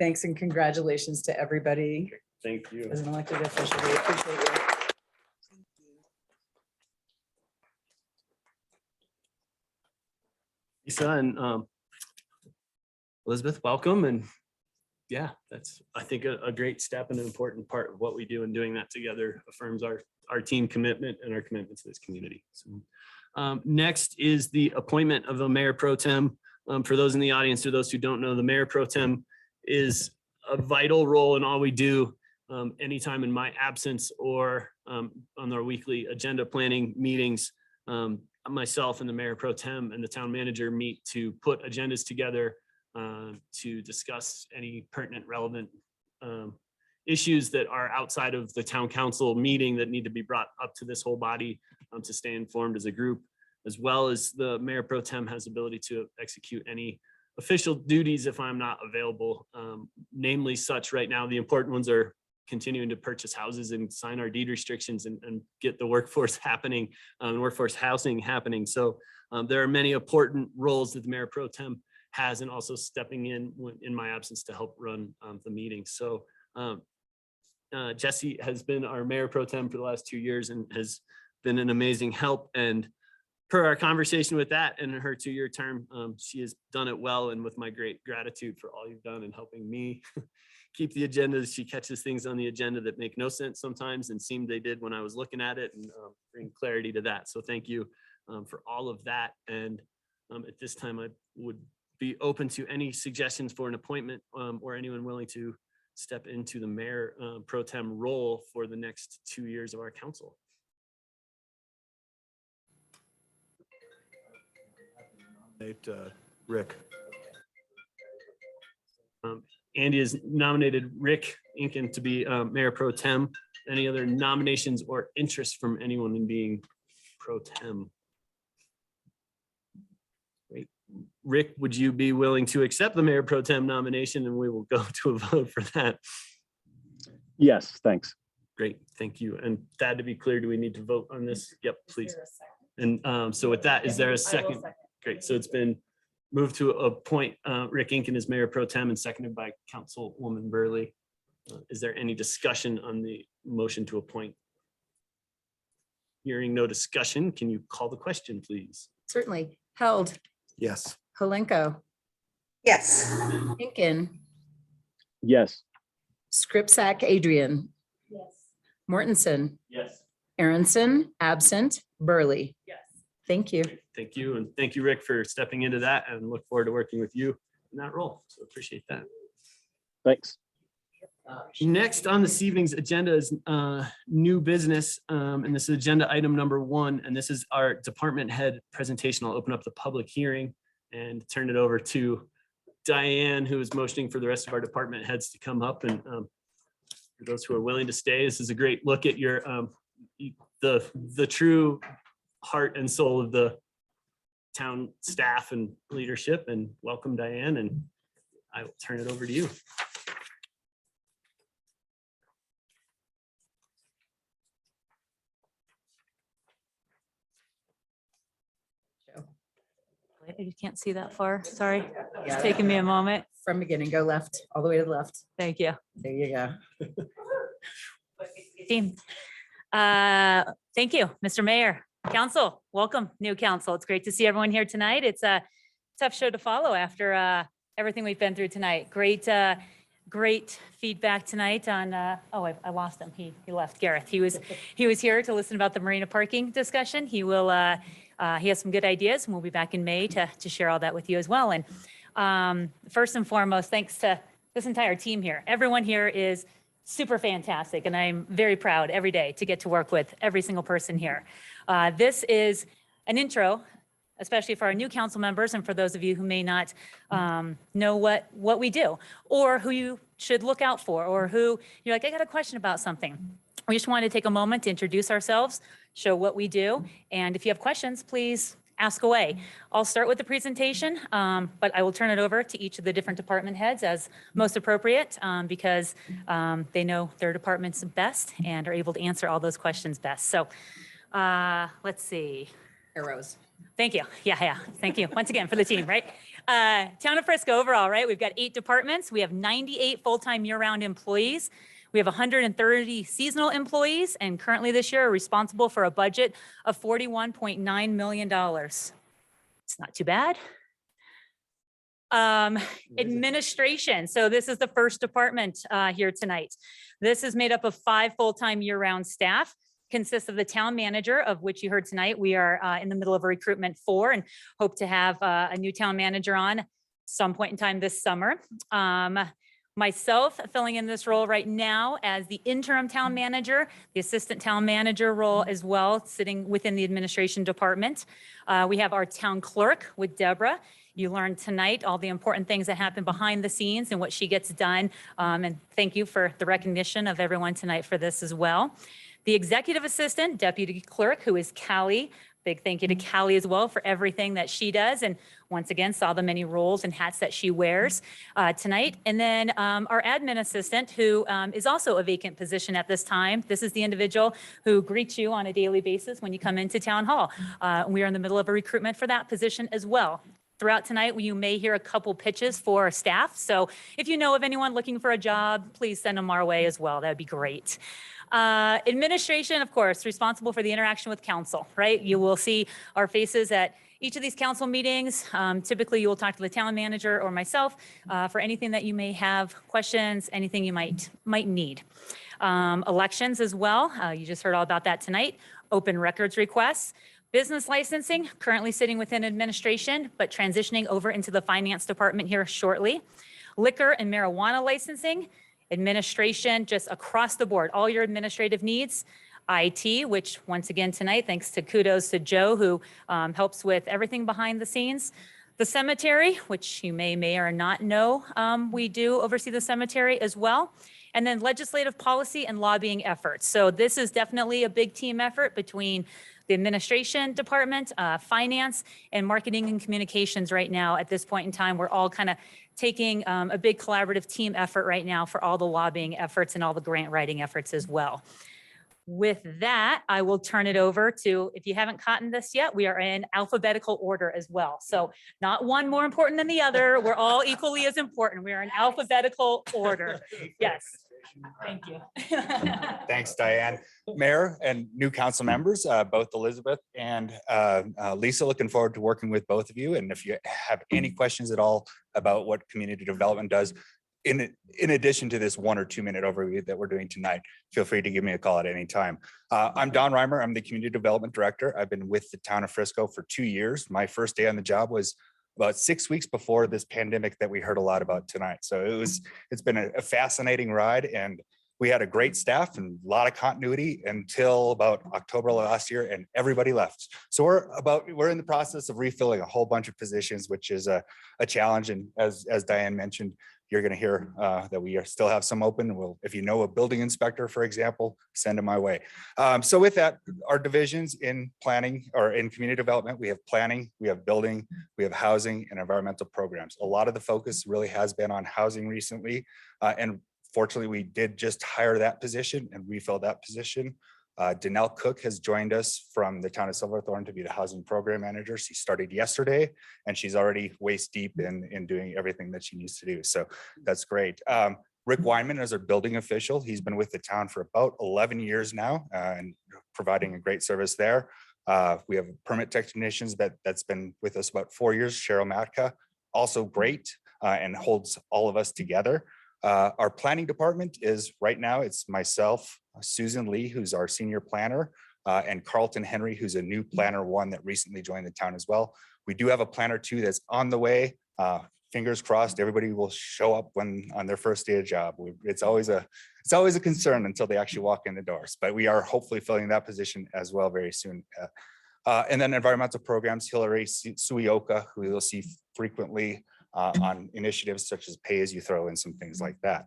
Thanks and congratulations to everybody thank you. as an elected official. We appreciate you. Lisa and Elizabeth, welcome. And yeah, that's, I think, a great step and an important part of what we do, and doing that together affirms our team commitment and our commitment to this community. So next is the appointment of the mayor pro tem. For those in the audience or those who don't know, the mayor pro tem is a vital role in all we do. Anytime in my absence or on our weekly agenda planning meetings, myself and the mayor pro tem and the town manager meet to put agendas together to discuss any pertinent, relevant issues that are outside of the town council meeting that need to be brought up to this whole body to stay informed as a group, as well as the mayor pro tem has ability to execute any official duties if I'm not available. Namely such right now, the important ones are continuing to purchase houses and sign our deed restrictions and get the workforce happening, workforce housing happening. So there are many important roles that the mayor pro tem has, and also stepping in my absence to help run the meeting. So Jesse has been our mayor pro tem for the last 2 years and has been an amazing help. And per our conversation with that and her 2-year term, she has done it well. And with my great gratitude for all you've done in helping me keep the agendas, she catches things on the agenda that make no sense sometimes and seemed they did when I was looking at it, and bring clarity to that. So thank you for all of that. And at this time, I would be open to any suggestions for an appointment or anyone willing to step into the mayor pro tem role for the next 2 years of our council. Rick. Andy has nominated Rick Inkin to be mayor pro tem. Any other nominations or interest from anyone in being pro tem? Great. Rick, would you be willing to accept the mayor pro tem nomination, and we will go to a vote for that? Yes, thanks. Great, thank you. And Thad, to be clear, do we need to vote on this? Yep, please. And so with that, is there a second? Great, so it's been moved to appoint Rick Inkin as mayor pro tem and seconded by Councilwoman Burley. Is there any discussion on the motion to appoint? Hearing no discussion, can you call the question, please? Certainly. Held. Yes. Halenko. Yes. Inkin. Yes. Skripczak, Adrian. Yes. Mortensen. Yes. Aronson, absent. Burley. Yes. Thank you. Thank you. And thank you, Rick, for stepping into that, and look forward to working with you in that role. So appreciate that. Thanks. Next on this evening's agenda is new business, and this is agenda item number 1, and this is our department head presentation. I'll open up the public hearing and turn it over to Diane, who is motioning for the rest of our department heads to come up and For those who are willing to stay, this is a great look at your the true heart and soul of the town staff and leadership. And welcome, Diane, and I will turn it over to you. You can't see that far. Sorry. Yeah. It's taking me a moment. From beginning, go left, all the way to the left. Thank you. There you go. Team. Thank you, Mr. Mayor. Council, welcome, new council. It's great to see everyone here tonight. It's a tough show to follow after everything we've been through tonight. Great feedback tonight on, oh, I lost him. He left. Gareth. He was here to listen about the marina parking discussion. He will, he has some good ideas, and we'll be back in May to share all that with you as well. And first and foremost, thanks to this entire team here. Everyone here is super fantastic, and I'm very proud every day to get to work with every single person here. This is an intro, especially for our new council members and for those of you who may not know what we do, or who you should look out for, or who you're like, I got a question about something. We just wanted to take a moment to introduce ourselves, show what we do, and if you have questions, please ask away. I'll start with the presentation, but I will turn it over to each of the different department heads as most appropriate, because they know their departments best and are able to answer all those questions best. So let's see. Arrows. Thank you. Yeah. Thank you once again for the team, right? Town of Frisco overall, right? We've got 8 departments. We have 98 full-time year-round employees. We have 130 seasonal employees, and currently this year are responsible for a budget of $41.9 million. It's not too bad. Administration. So this is the first department here tonight. This is made up of 5 full-time year-round staff. Consists of the town manager, of which you heard tonight. We are in the middle of a recruitment for and hope to have a new town manager on some point in time this summer. Myself filling in this role right now as the interim town manager, the assistant town manager role as well, sitting within the administration department. We have our town clerk with Deborah. You learned tonight all the important things that happen behind the scenes and what she gets done. And thank you for the recognition of everyone tonight for this as well. The executive assistant, deputy clerk, who is Callie. Big thank you to Callie as well for everything that she does. And once again, saw the many roles and hats that she wears tonight. And then our admin assistant, who is also a vacant position at this time. This is the individual who greets you on a daily basis when you come into town hall. We are in the middle of a recruitment for that position as well. Throughout tonight, you may hear a couple pitches for staff. So if you know of anyone looking for a job, please send them our way as well. That'd be great. Administration, of course, responsible for the interaction with council, right? You will see our faces at each of these council meetings. Typically, you will talk to the town manager or myself for anything that you may have questions, anything you might need. Elections as well. You just heard all about that tonight. Open records requests. Business licensing, currently sitting within administration, but transitioning over into the finance department here shortly. Liquor and marijuana licensing. Administration, just across the board, all your administrative needs. IT, which once again tonight, thanks to kudos to Joe, who helps with everything behind the scenes. The cemetery, which you may or not know, we do oversee the cemetery as well. And then legislative policy and lobbying efforts. So this is definitely a big team effort between the administration department, finance, and marketing and communications right now. At this point in time, we're all kind of taking a big collaborative team effort right now for all the lobbying efforts and all the grant writing efforts as well. With that, I will turn it over to, if you haven't gotten this yet, we are in alphabetical order as well. So not one more important than the other. We're all equally as important. We are in alphabetical order. Yes. Thank you. Thanks, Diane. Mayor and new council members, both Elizabeth and Lisa, looking forward to working with both of you. And if you have any questions at all about what community development does, in addition to this 1 or 2 minute overview that we're doing tonight, feel free to give me a call at any time. I'm Don Reimer. I'm the Community Development Director. I've been with the town of Frisco for 2 years. My first day on the job was about 6 weeks before this pandemic that we heard a lot about tonight. So it's been a fascinating ride, and we had a great staff and a lot of continuity until about October of last year, and everybody left. So we're in the process of refilling a whole bunch of positions, which is a challenge. And as Diane mentioned, you're going to hear that we still have some open. Well, if you know a building inspector, for example, send them my way. So with that, our divisions in planning or in community development, we have planning, we have building, we have housing and environmental programs. A lot of the focus really has been on housing recently. And fortunately, we did just hire that position and refill that position. Danelle Cook has joined us from the town of Silverthorne to be the housing program manager. She started yesterday and she's already waist deep in doing everything that she needs to do. So that's great. Rick Weinman is our building official. He's been with the town for about 11 years now and providing a great service there. We have permit technicians that's been with us about 4 years. Cheryl Matka, also great and holds all of us together. Our planning department is right now, it's myself, Susan Lee, who's our senior planner, and Carlton Henry, who's a new planner one that recently joined the town as well. We do have a planner two that's on the way. Fingers crossed, everybody will show up when on their first day of job. It's always a concern until they actually walk in the doors, but we are hopefully filling that position as well very soon. And then environmental programs, Hillary Suioka, who you'll see frequently on initiatives such as pay as you throw and some things like that.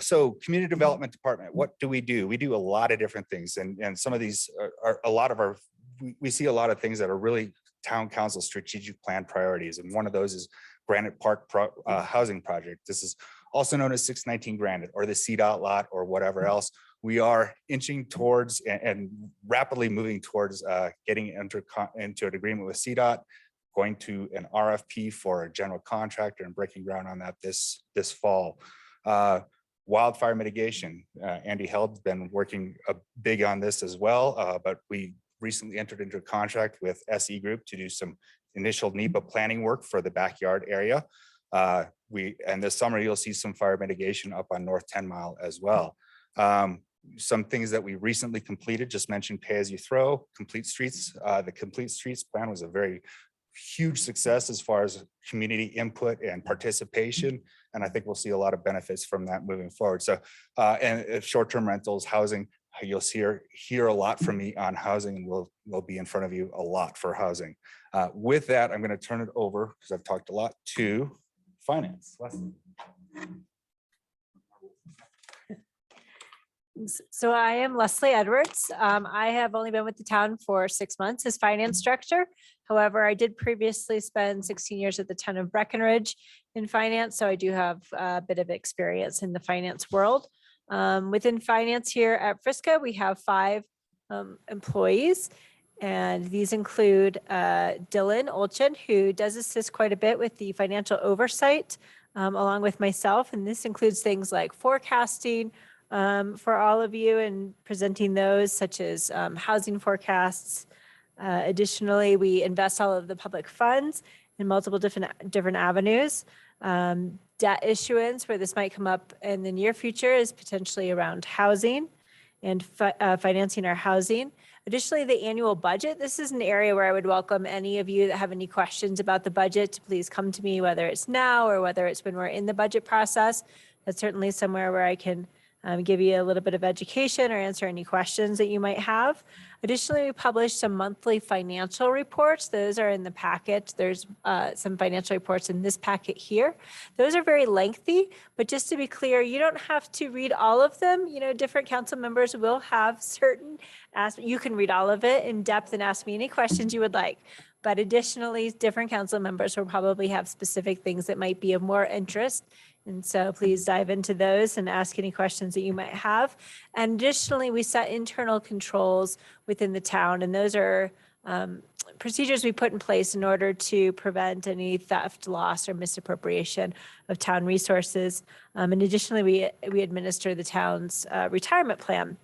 So community development department, what do? We do a lot of different things. And some of these are a lot of our, we see a lot of things that are really town council strategic plan priorities. And one of those is Granite Park housing project. This is also known as 619 Granite or the CDOT lot or whatever else. We are inching towards and rapidly moving towards getting into an agreement with CDOT, going to an RFP for a general contractor and breaking ground on that this fall. Wildfire mitigation, Andy Held's been working big on this as well, but we recently entered into a contract with SE Group to do some initial NEPA planning work for the backyard area. And this summer you'll see some fire mitigation up on North 10 Mile as well. Some things that we recently completed, just mentioned pay as you throw, complete streets. The complete streets plan was a very huge success as far as community input and participation. And I think we'll see a lot of benefits from that moving forward. So, and short-term rentals, housing, you'll hear a lot from me on housing, and we'll be in front of you a lot for housing. With that, I'm going to turn it over, because I've talked a lot, to finance. Leslie. So I am Leslie Edwards. I have only been with the town for 6 months as finance director. However, I did previously spend 16 years at the town of Breckenridge in finance, so I do have a bit of experience in the finance world. Within finance here at Frisco, we have 5 employees, and these include Dylan Olchen, who does assist quite a bit with the financial oversight, along with myself. And this includes things like forecasting for all of you and presenting those, such as housing forecasts. Additionally, we invest all of the public funds in multiple different avenues. Debt issuance, where this might come up in the near future, is potentially around housing and financing our housing. Additionally, the annual budget. This is an area where I would welcome any of you that have any questions about the budget to please come to me, whether it's now or whether it's when we're in the budget process. That's certainly somewhere where I can give you a little bit of education or answer any questions that you might have. Additionally, we publish some monthly financial reports. Those are in the packet. There's some financial reports in this packet here. Those are very lengthy, but just to be clear, you don't have to read all of them. You know, different council members will have certain aspects. You can read all of it in depth and ask me any questions you would like. But additionally, different council members will probably have specific things that might be of more interest. And so please dive into those and ask any questions that you might have. And additionally, we set internal controls within the town, and those are procedures we put in place in order to prevent any theft, loss, or misappropriation of town resources. And additionally, we administer the town's retirement plan.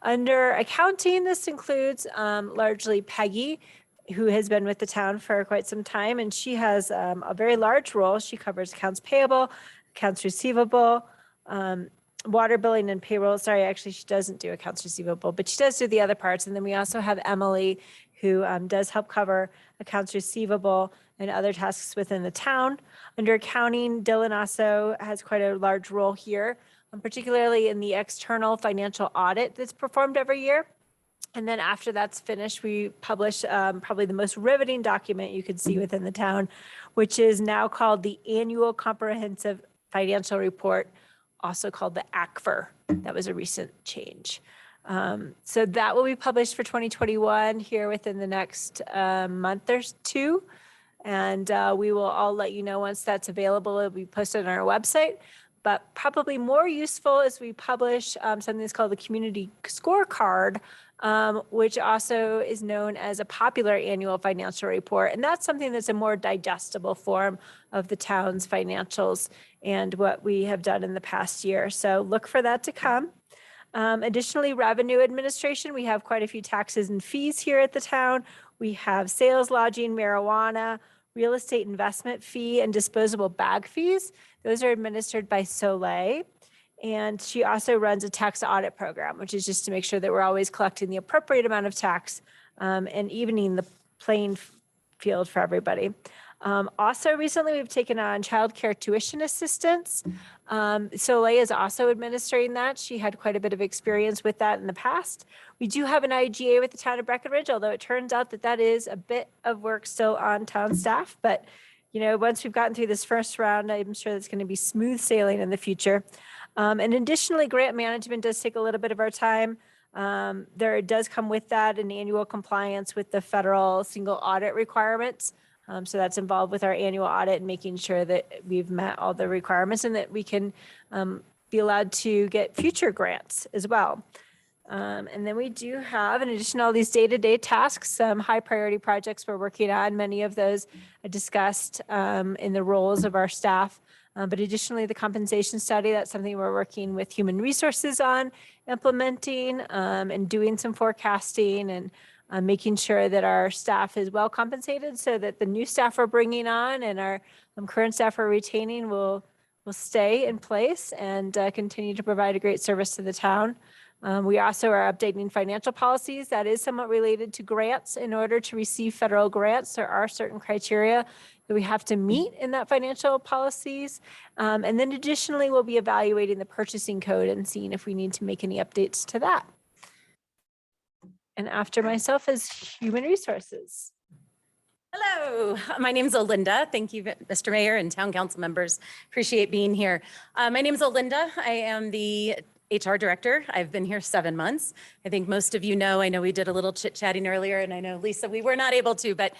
Under accounting, this includes largely Peggy, who has been with the town for quite some time, and she has a very large role. She covers accounts payable, accounts receivable, water billing and payroll. Sorry, actually, she doesn't do accounts receivable, but she does do the other parts. And then we also have Emily, who does help cover accounts receivable and other tasks within the town. Under accounting, Dylan also has quite a large role here, particularly in the external financial audit that's performed every year. And then after that's finished, we publish probably the most riveting document you could see within the town, which is now called the Annual Comprehensive Financial Report, also called the ACFR. That was a recent change. So that will be published for 2021 here within the next month or two. And we will all let you know once that's available. It'll be posted on our website. But probably more useful is we publish something that's called the Community Scorecard, which also is known as a popular annual financial report. And that's something that's a more digestible form of the town's financials and what we have done in the past year. So look for that to come. Additionally, revenue administration, we have quite a few taxes and fees here at the town. We have sales, lodging, marijuana, real estate investment fee, and disposable bag fees. Those are administered by Soleil. And she also runs a tax audit program, which is just to make sure that we're always collecting the appropriate amount of tax and evening the playing field for everybody. Also recently, we've taken on childcare tuition assistance. Soleil is also administering that. She had quite a bit of experience with that in the past. We do have an IGA with the town of Breckenridge, although it turns out that that is a bit of work still on town staff. But, you know, once we've gotten through this first round, I'm sure it's going to be smooth sailing in the future. And additionally, grant management does take a little bit of our time. There does come with that an annual compliance with the federal single audit requirements. So that's involved with our annual audit and making sure that we've met all the requirements and that we can be allowed to get future grants as well. And then we do have, in addition to all these day-to-day tasks, some high priority projects we're working on. Many of those are discussed in the roles of our staff. But additionally, the compensation study, that's something we're working with human resources on implementing and doing some forecasting and making sure that our staff is well compensated so that the new staff we're bringing on and our current staff we're retaining will stay in place and continue to provide a great service to the town. We also are updating financial policies. That is somewhat related to grants. In order to receive federal grants, there are certain criteria that we have to meet in that financial policies. And then additionally, we'll be evaluating the purchasing code and seeing if we need to make any updates to that. And after myself is human resources. Hello, my name is Olinda. Thank you, Mr. Mayor and town council members. Appreciate being here. My name is Olinda. I am the HR director. I've been here 7 months. I think most of you know, I know we did a little chit chatting earlier and I know Lisa, we were not able to, but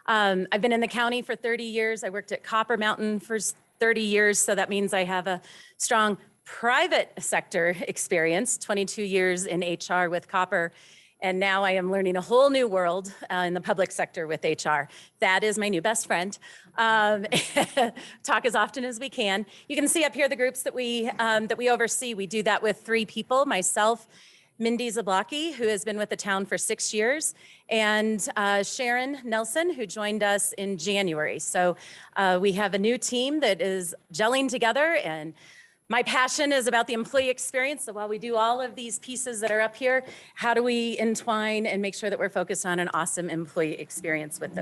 I've been in the county for 30 years. I worked at Copper Mountain for 30 years. So that means I have a strong private sector experience, 22 years in HR with Copper. And now I am learning a whole new world in the public sector with HR. That is my new best friend. Talk as often as we can. You can see up here the groups that we oversee. We do that with 3 people, myself, Mindy Zablocki, who has been with the town for 6 years, and Sharon Nelson, who joined us in January. So we have a new team that is gelling together, and my passion is about the employee experience. So while we do all of these pieces that are up here, how do we entwine and make sure that we're focused on an awesome employee experience with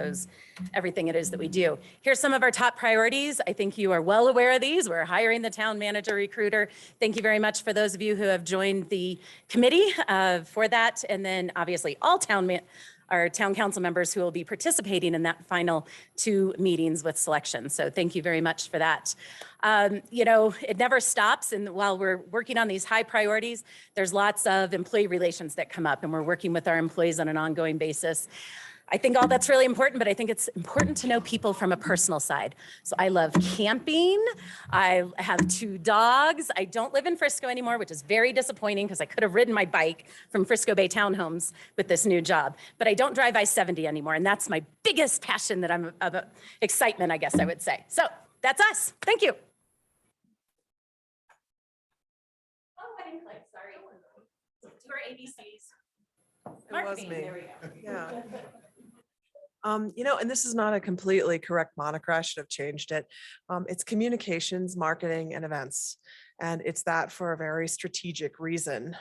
everything it is that we do? Here's some of our top priorities. I think you are well aware of these. We're hiring the town manager recruiter. Thank you very much for those of you who have joined the committee for that. And then obviously all our town council members who will be participating in that final 2 meetings with selection. So thank you very much for that. You know, it never stops. And while we're working on these high priorities, there's lots of employee relations that come up and we're working with our employees on an ongoing basis. I think all that's really important, but I think it's important to know people from a personal side. So I love camping. I have 2 dogs. I don't live in Frisco anymore, which is very disappointing because I could have ridden my bike from Frisco Bay Townhomes with this new job. But I don't drive I-70 anymore, and that's my biggest passion that I'm of excitement, I guess I would say. So that's us. Thank you. Oh, I didn't click. Sorry. Do our ABCs. It was Marketing, me. there we go. Yeah. You know, and this is not a completely correct moniker. I should have changed it. It's communications, marketing, and events. And it's that for a very strategic reason.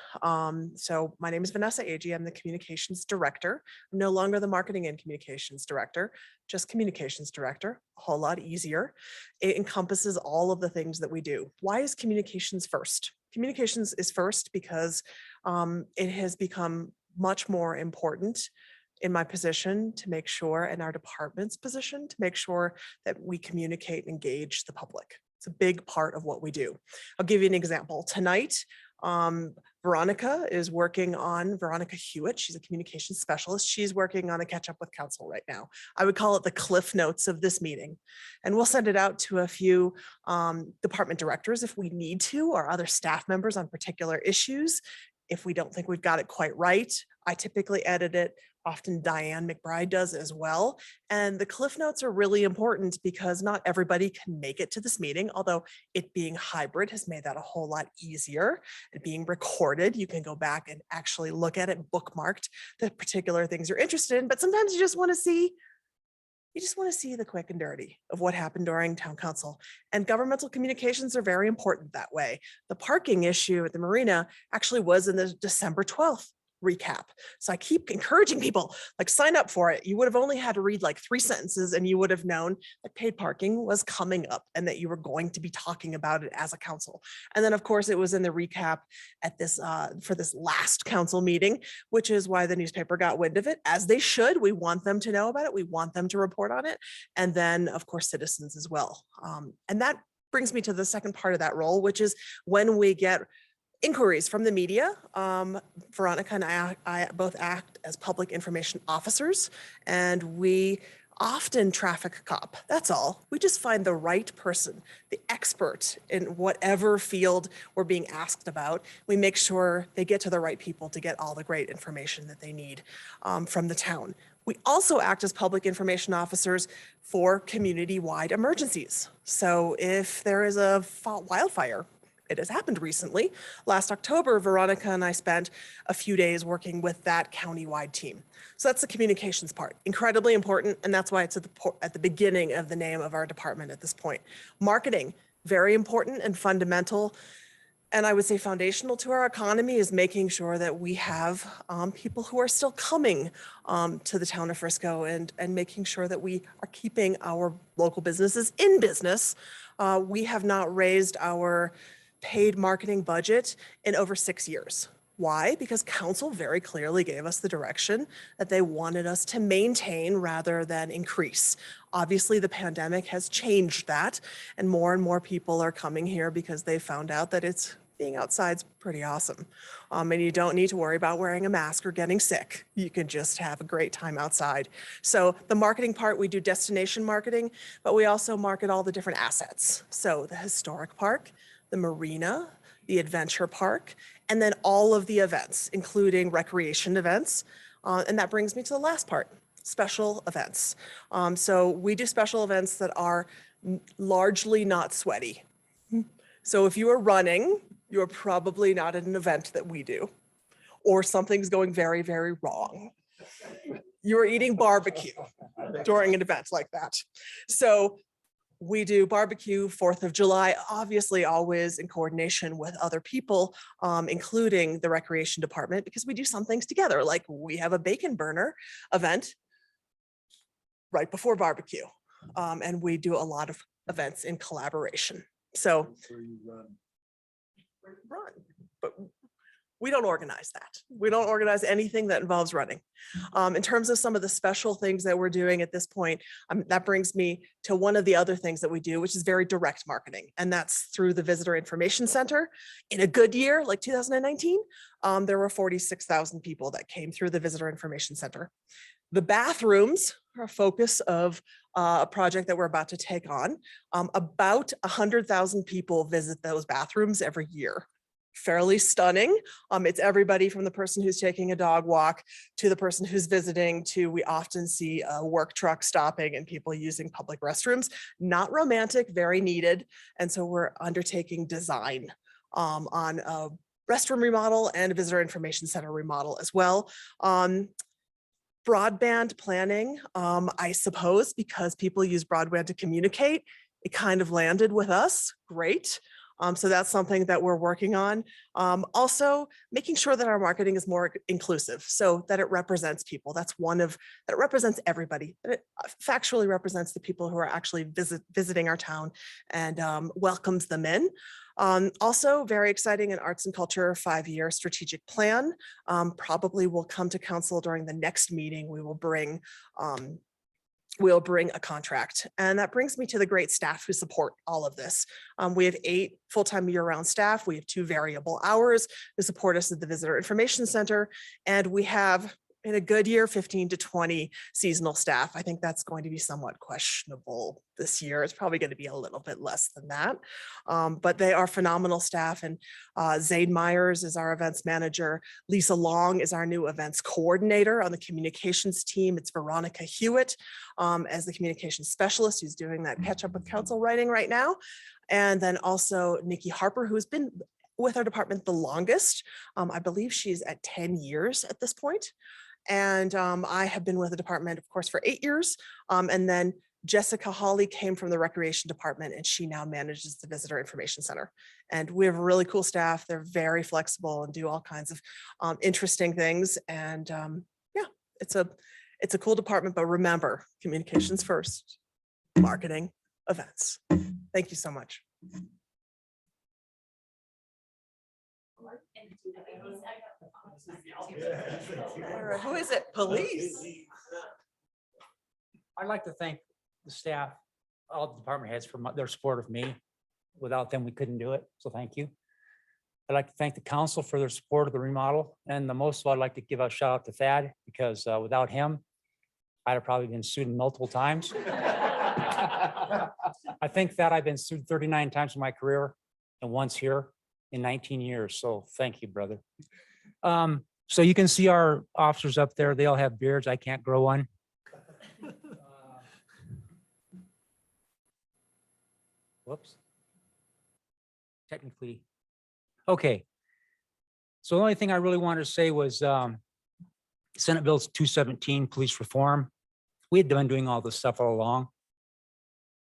So my name is Vanessa Agee. I'm the communications director. I'm no longer the marketing and communications director, just communications director, a whole lot easier. It encompasses all of the things that we do. Why is communications first? Communications is first because it has become much more important in my position to make sure, and our department's position to make sure that we communicate and engage the public. It's a big part of what we do. I'll give you an example. Tonight, Veronica Hewitt, she's a communications specialist. She's working on a catch up with council right now. I would call it the cliff notes of this meeting. And we'll send it out to a few department directors if we need to, or other staff members on particular issues. If we don't think we've got it quite right, I typically edit it. Often Diane McBride does as well. And the cliff notes are really important because not everybody can make it to this meeting, although it being hybrid has made that a whole lot easier. And being recorded, you can go back and actually look at it bookmarked, the particular things you're interested in. But sometimes you just want to see the quick and dirty of what happened during town council. And governmental communications are very important that way. The parking issue at the marina actually was in the December 12th recap. So I keep encouraging people, like, sign up for it. You would have only had to read like 3 sentences and you would have known that paid parking was coming up and that you were going to be talking about it as a council. And then of course it was in the recap at this for this last council meeting, which is why the newspaper got wind of it, as they should. We want them to know about it. We want them to report on it. And then of course citizens as well. And that brings me to the second part of that role, which is when we get inquiries from the media. Veronica and I both act as public information officers, and we often traffic cop. That's all. We just find the right person, the expert in whatever field we're being asked about. We make sure they get to the right people to get all the great information that they need from the town. We also act as public information officers for community-wide emergencies. So if there is a wildfire, it has happened recently. Last October, Veronica and I spent a few days working with that countywide team. So that's the communications part, incredibly important, and that's why it's at the beginning of the name of our department at this point. Marketing, very important and fundamental, and I would say foundational to our economy, is making sure that we have people who are still coming to the town of Frisco, and making sure that we are keeping our local businesses in business. We have not raised our paid marketing budget in over 6 years. Why? Because council very clearly gave us the direction that they wanted us to maintain rather than increase. Obviously, the pandemic has changed that, and more people are coming here because they found out that being outside's pretty awesome. And you don't need to worry about wearing a mask or getting sick. You can just have a great time outside. So the marketing part, we do destination marketing, but we also market all the different assets. So the historic park, the marina, the adventure park, and then all of the events, including recreation events. And that brings me to the last part, special events. So we do special events that are largely not sweaty. So if you are running, you're probably not at an event that we do, or something's going very, very wrong. You're eating barbecue during an event like that. So we do barbecue, 4th of July, obviously always in coordination with other people, including the recreation department, because we do some things together. Like we have a bacon burner event right before barbecue. And we do a lot of events in collaboration. So run, but we don't organize that. We don't organize anything that involves running. In terms of some of the special things that we're doing at this point, that brings me to one of the other things that we do, which is very direct marketing. And that's through the Visitor Information Center. In a good year, like 2019, there were 46,000 people that came through the Visitor Information Center. The bathrooms are a focus of a project that we're about to take on. About 100,000 people visit those bathrooms every year. Fairly stunning. It's everybody from the person who's taking a dog walk to the person who's visiting to, we often see a work truck stopping and people using public restrooms. Not romantic, very needed. And so we're undertaking design on a restroom remodel and a visitor information center remodel as well. Broadband planning, I suppose, because people use broadband to communicate, it kind of landed with us. Great. So that's something that we're working on. Also, making sure that our marketing is more inclusive so that it represents people. That it represents everybody. That it factually represents the people who are actually visiting our town and welcomes them in. Also very exciting, an arts and culture 5-year strategic plan. Probably will come to council during the next meeting. We'll bring a contract. And that brings me to the great staff who support all of this. We have 8 full-time year-round staff. We have 2 variable hours who support us at the Visitor Information Center. And we have, in a good year, 15 to 20 seasonal staff. I think that's going to be somewhat questionable this year. It's probably going to be a little bit less than that. But they are phenomenal staff. And Zaid Myers is our events manager. Lisa Long is our new events coordinator on the communications team. It's Veronica Hewitt as the communications specialist who's doing that catch up with council writing right now. And then also Nikki Harper, who's been with our department the longest. I believe she's at 10 years at this point. And I have been with the department, of course, for 8 years. And then Jessica Hawley came from the recreation department and she now manages the Visitor Information Center. And we have really cool staff. They're very flexible and do all kinds of interesting things. And yeah, it's a cool department, but remember, communications first, marketing, events. Thank you so much. All right, who is it? Police. I'd like to thank the staff, all the department heads for their support of me. Without them, we couldn't do it. So thank you. I'd like to thank the council for their support of the remodel. And the most of all, I'd like to give a shout out to Thad because without him, I'd have probably been sued multiple times. I think that I've been sued 39 times in my career and once here in 19 years. So thank you, brother. So you can see our officers up there. They all have beards. I can't grow one. Whoops. Technically. Okay. So the only thing I really wanted to say was Senate Bill 217, police reform. We had been doing all this stuff all along.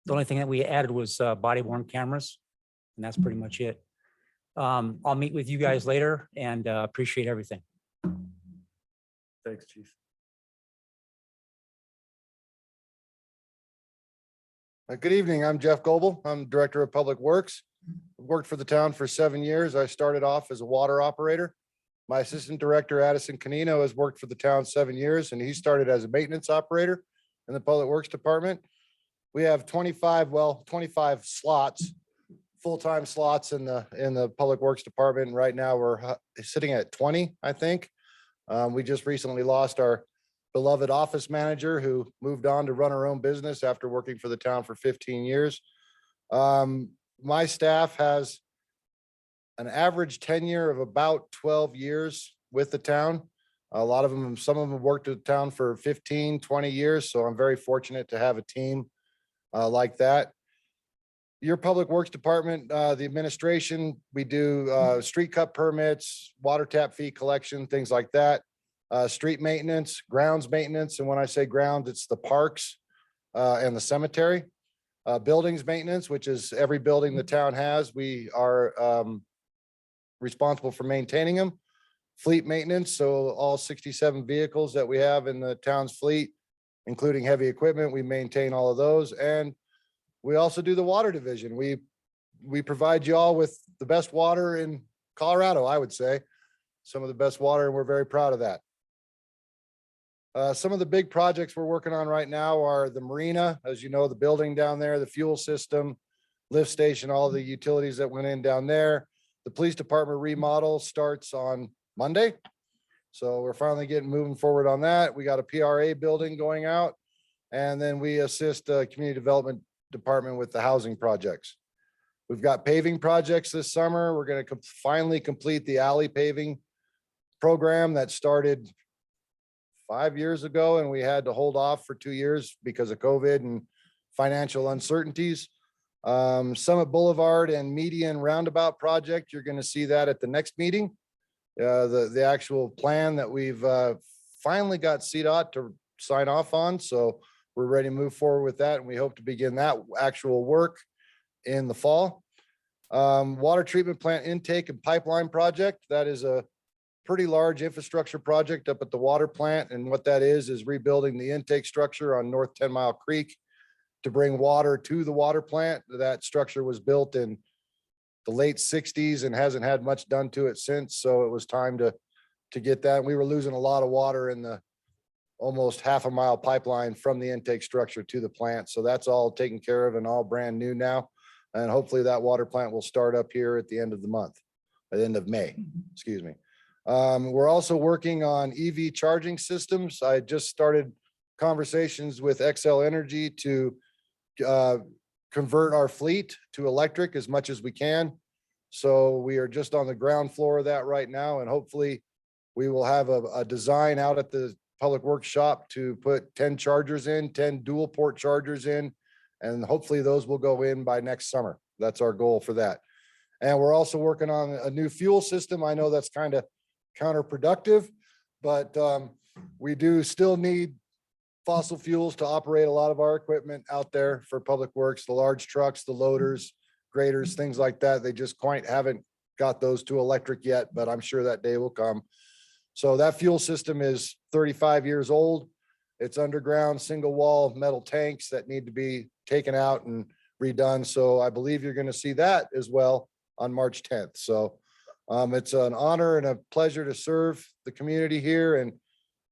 The only thing that we added was body-worn cameras, and that's pretty much it. I'll meet with you guys later and appreciate everything. Thanks, Chief. Good evening. I'm Jeff Goebel. I'm Director of Public Works. I've worked for the town for 7 years. I started off as a water operator. My Assistant Director, Addison Canino, has worked for the town 7 years, and he started as a maintenance operator in the Public Works Department. We have 25 slots, full-time slots in the Public Works Department. Right now, we're sitting at 20, I think. We just recently lost our beloved office manager who moved on to run her own business after working for the town for 15 years. My staff has an average tenure of about 12 years with the town. A lot of them, some of them have worked at the town for 15, 20 years. So I'm very fortunate to have a team like that. Your Public Works Department, the administration, we do street cut permits, water tap fee collection, things like that. Street maintenance, grounds maintenance. And when I say grounds, it's the parks and the cemetery. Buildings maintenance, which is every building the town has. We are responsible for maintaining them. Fleet maintenance, so all 67 vehicles that we have in the town's fleet, including heavy equipment, we maintain all of those. And we also do the water division. We provide you all with the best water in Colorado, I would say. Some of the best water, and we're very proud of that. Some of the big projects we're working on right now are the marina, as you know, the building down there, the fuel system, lift station, all the utilities that went in down there. The police department remodel starts on Monday. So we're finally moving forward on that. We got a PRA building going out, and then we assist community development department with the housing projects. We've got paving projects this summer. We're going to finally complete the alley paving program that started 5 years ago, and we had to hold off for 2 years because of COVID and financial uncertainties. Summit Boulevard and Median Roundabout project, you're going to see that at the next meeting. The actual plan that we've finally got CDOT to sign off on. So we're ready to move forward with that, and we hope to begin that actual work in the fall. Water treatment plant intake and pipeline project. That is a pretty large infrastructure project up at the water plant. And what that is rebuilding the intake structure on North 10 Mile Creek to bring water to the water plant. That structure was built in the late 60s and hasn't had much done to it since. So it was time to get that. We were losing a lot of water in the almost half a mile pipeline from the intake structure to the plant. So that's all taken care of and all brand new now. And hopefully that water plant will start up here at the end of the month, at the end of May, excuse me. We're also working on EV charging systems. I just started conversations with XL Energy to convert our fleet to electric as much as we can. So we are just on the ground floor of that right now, and hopefully we will have a design out at the Public Works shop to put 10 chargers in, 10 dual port chargers in, and hopefully those will go in by next summer. That's our goal for that. And we're also working on a new fuel system. I know that's kind of counterproductive, but we do still need fossil fuels to operate a lot of our equipment out there for Public Works, the large trucks, the loaders, graders, things like that. They just quite haven't got those to electric yet, but I'm sure that day will come. So that fuel system is 35 years old. It's underground, single wall metal tanks that need to be taken out and redone. So I believe you're going to see that as well on March 10th. So it's an honor and a pleasure to serve the community here. And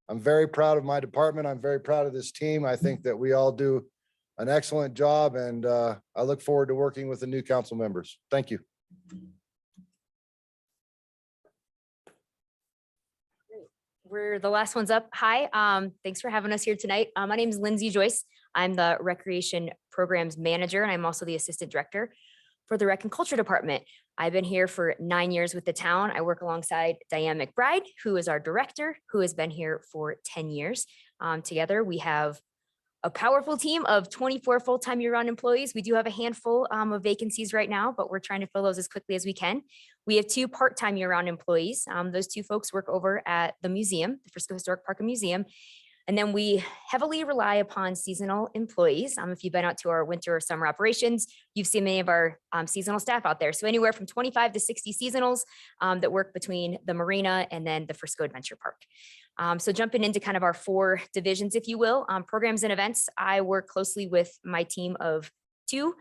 I'm very proud of my department. I'm very proud of this team. I think that we all do an excellent job, and I look forward to working with the new council members. Thank you. We're the last ones up. Hi, thanks for having us here tonight. My name is Lindsay Joyce. I'm the Recreation Programs Manager, and I'm also the Assistant Director for the Rec and Culture Department. I've been here for 9 years with the town. I work alongside Diane McBride, who is our director, who has been here for 10 years. Together, we have a powerful team of 24 full-time year-round employees. We do have a handful of vacancies right now, but we're trying to fill those as quickly as we can. We have 2 part-time year-round employees. Those 2 folks work over at the museum, the Frisco Historic Park and Museum. And then we heavily rely upon seasonal employees. If you've been out to our winter or summer operations, you've seen many of our seasonal staff out there. So anywhere from 25 to 60 seasonals that work between the marina and then the Frisco Adventure Park. So jumping into kind of our 4 divisions, if you will, programs and events, I work closely with my team of 2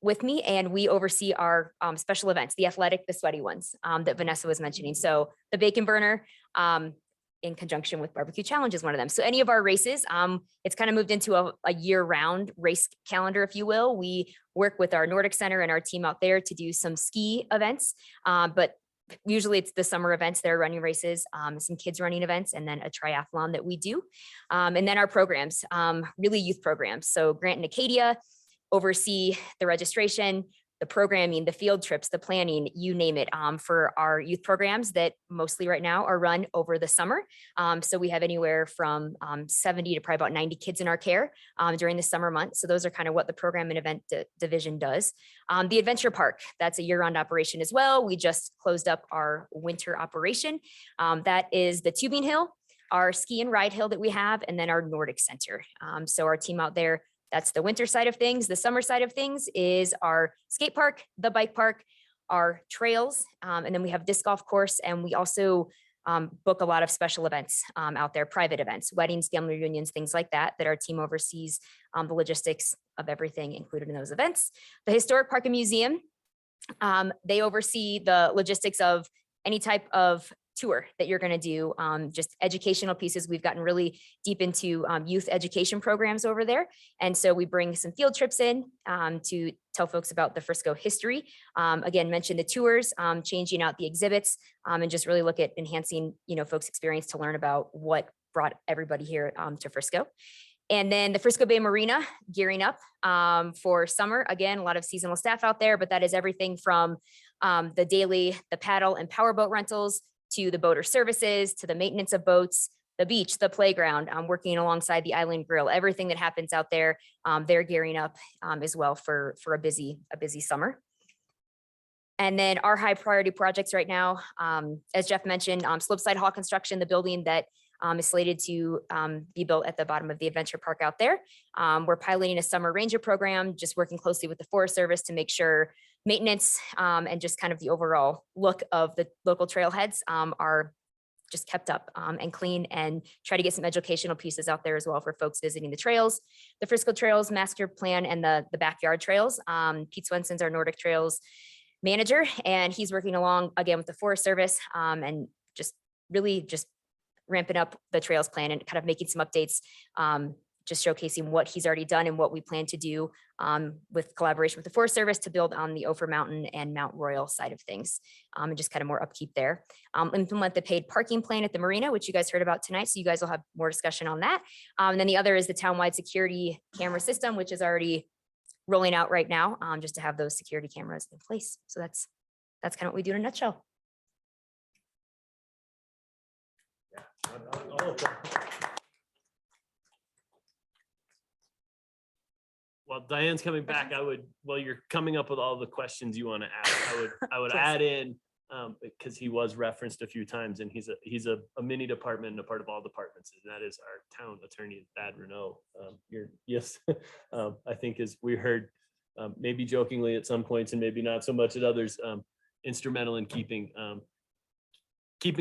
with me, and we oversee our special events, the athletic, the sweaty ones that Vanessa was mentioning. So the Bacon Burner, in conjunction with Barbecue Challenge is one of them. So any of our races, it's kind of moved into a year-round race calendar, if you will. We work with our Nordic Center and our team out there to do some ski events, but usually it's the summer events, they're running races, some kids running events, and then a triathlon that we do. And then our programs, really youth programs. So Grant and Acadia oversee the registration, the programming, the field trips, the planning, you name it, for our youth programs that mostly right now are run over the summer. So we have anywhere from 70 to probably about 90 kids in our care during the summer months. So those are kind of what the program and event division does. The Adventure Park, that's a year-round operation as well. We just closed up our winter operation. That is the Tubing Hill, our ski and ride hill that we have, and then our Nordic Center. So our team out there, that's the winter side of things. The summer side of things is our skate park, the bike park, our trails, and then we have disc golf course. And we also book a lot of special events out there, private events, weddings, family reunions, things like that, that our team oversees the logistics of everything included in those events. The Historic Park and Museum, they oversee the logistics of any type of tour that you're going to do, just educational pieces. We've gotten really deep into youth education programs over there. And so we bring some field trips in to tell folks about the Frisco history. Again, mention the tours, changing out the exhibits, and just really look at enhancing, folks' experience to learn about what brought everybody here to Frisco. And then the Frisco Bay Marina gearing up for summer. Again, a lot of seasonal staff out there, but that is everything from the paddle and powerboat rentals, to the boater services, to the maintenance of boats, the beach, the playground, working alongside the Island Grill, everything that happens out there, they're gearing up as well for a busy summer. And then our high priority projects right now, as Jeff mentioned, Slopeside Hall construction, the building that is slated to be built at the bottom of the Adventure Park out there. We're piloting a summer ranger program, just working closely with the Forest Service to make sure maintenance and just kind of the overall look of the local trailheads are just kept up and clean, and try to get some educational pieces out there as well for folks visiting the trails, the Frisco Trails Master Plan and the backyard trails. Pete Swenson's our Nordic Trails manager, and he's working along again with the Forest Service and just really just ramping up the trails plan and kind of making some updates, just showcasing what he's already done and what we plan to do with collaboration with the Forest Service to build on the Ophir Mountain and Mount Royal side of things, and just kind of more upkeep there. Implement the paid parking plan at the marina, which you guys heard about tonight. So you guys will have more discussion on that. And then the other is the townwide security camera system, which is already rolling out right now, just to have those security cameras in place. So that's kind of what we do in a nutshell. While Diane's coming back, while you're coming up with all the questions you want to ask, I would add in, because he was referenced a few times, and he's a mini department and a part of all departments, and that is our town attorney, Thad Renault. Yes, I think as we heard, maybe jokingly at some points and maybe not so much at others, instrumental in keeping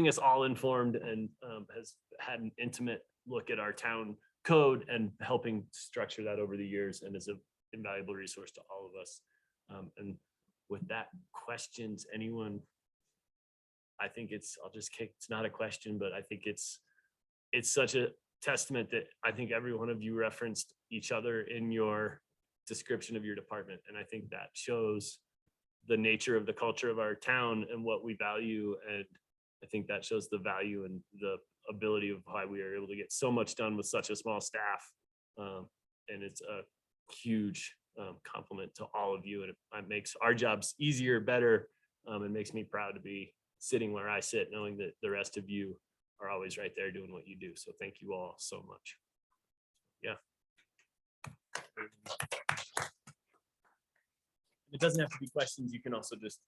us all informed, and has had an intimate look at our town code and helping structure that over the years, and is an invaluable resource to all of us. And with that, questions, anyone? I think it's not a question, but I think it's such a testament that I think every one of you referenced each other in your description of your department. And I think that shows the nature of the culture of our town and what we value. And I think that shows the value and the ability of why we are able to get so much done with such a small staff. And it's a huge compliment to all of you. And it makes our jobs easier, better. It makes me proud to be sitting where I sit, knowing that the rest of you are always right there doing what you do. So thank you all so much. Yeah. It doesn't have to be questions. You can also just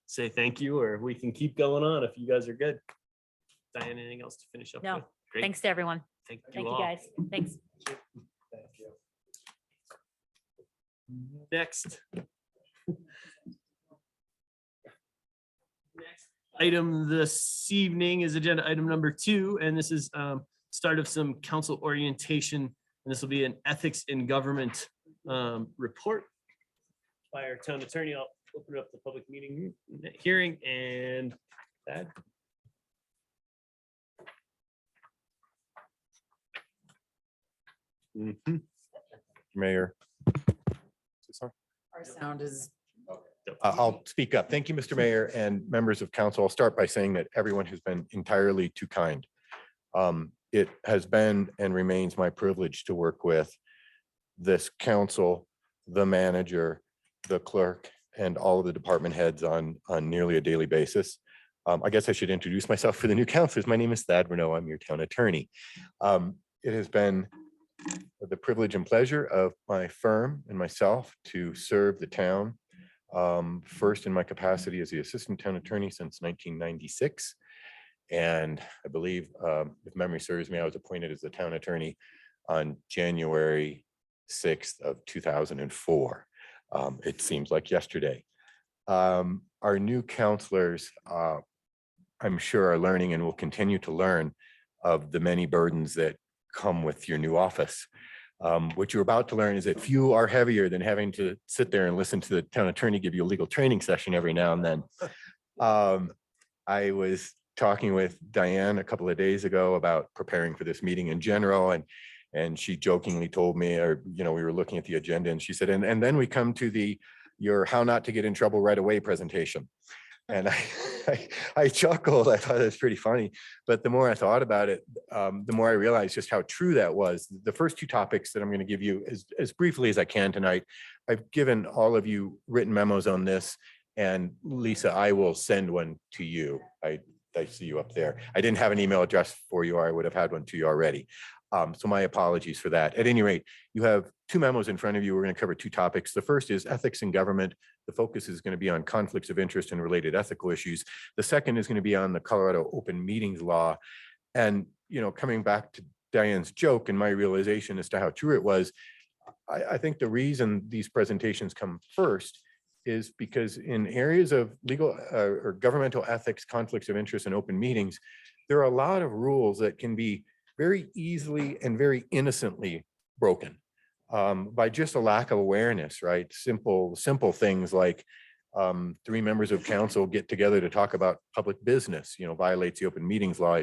say thank you, or we can keep going on if you guys are good. Diane, anything else to finish up No, with? Great. thanks to everyone. Thank you Thank you all. guys. Thanks. Next. Next item this evening is agenda item number 2, and this is start of some council orientation, and this will be an ethics in government report by our town attorney. I'll open up the public meeting hearing, and that. Mayor. Our sound is. I'll speak up. Thank you, Mr. Mayor and members of council. I'll start by saying that everyone has been entirely too kind. It has been and remains my privilege to work with this council, the manager, the clerk, and all of the department heads on nearly a daily basis. I guess I should introduce myself for the new councilors. My name is Thad Renault. I'm your town attorney. It has been the privilege and pleasure of my firm and myself to serve the town, first in my capacity as the assistant town attorney since 1996. And I believe, if memory serves me, I was appointed as the town attorney on January 6th of 2004. It seems like yesterday. Our new counselors, I'm sure, are learning and will continue to learn of the many burdens that come with your new office. What you're about to learn is that few are heavier than having to sit there and listen to the town attorney give you a legal training session every now and then. I was talking with Diane a couple of days ago about preparing for this meeting in general, and she jokingly told me, or we were looking at the agenda, and she said, and then we come to your how not to get in trouble right away presentation. And I chuckled. I thought it was pretty funny. But the more I thought about it, the more I realized just how true that was. The first 2 topics that I'm going to give you as briefly as I can tonight, I've given all of you written memos on this. And Lisa, I will send one to you. I see you up there. I didn't have an email address for you, or I would have had one to you already. So my apologies for that. At any rate, you have 2 memos in front of you. We're going to cover 2 topics. The first is ethics in government. The focus is going to be on conflicts of interest and related ethical issues. The second is going to be on the Colorado Open Meetings Law. And, coming back to Diane's joke and my realization as to how true it was, I think the reason these presentations come first is because in areas of legal or governmental ethics, conflicts of interest, and open meetings, there are a lot of rules that can be very easily and very innocently broken by just a lack of awareness, right? Simple things like 3 members of council get together to talk about public business, violates the open meetings law.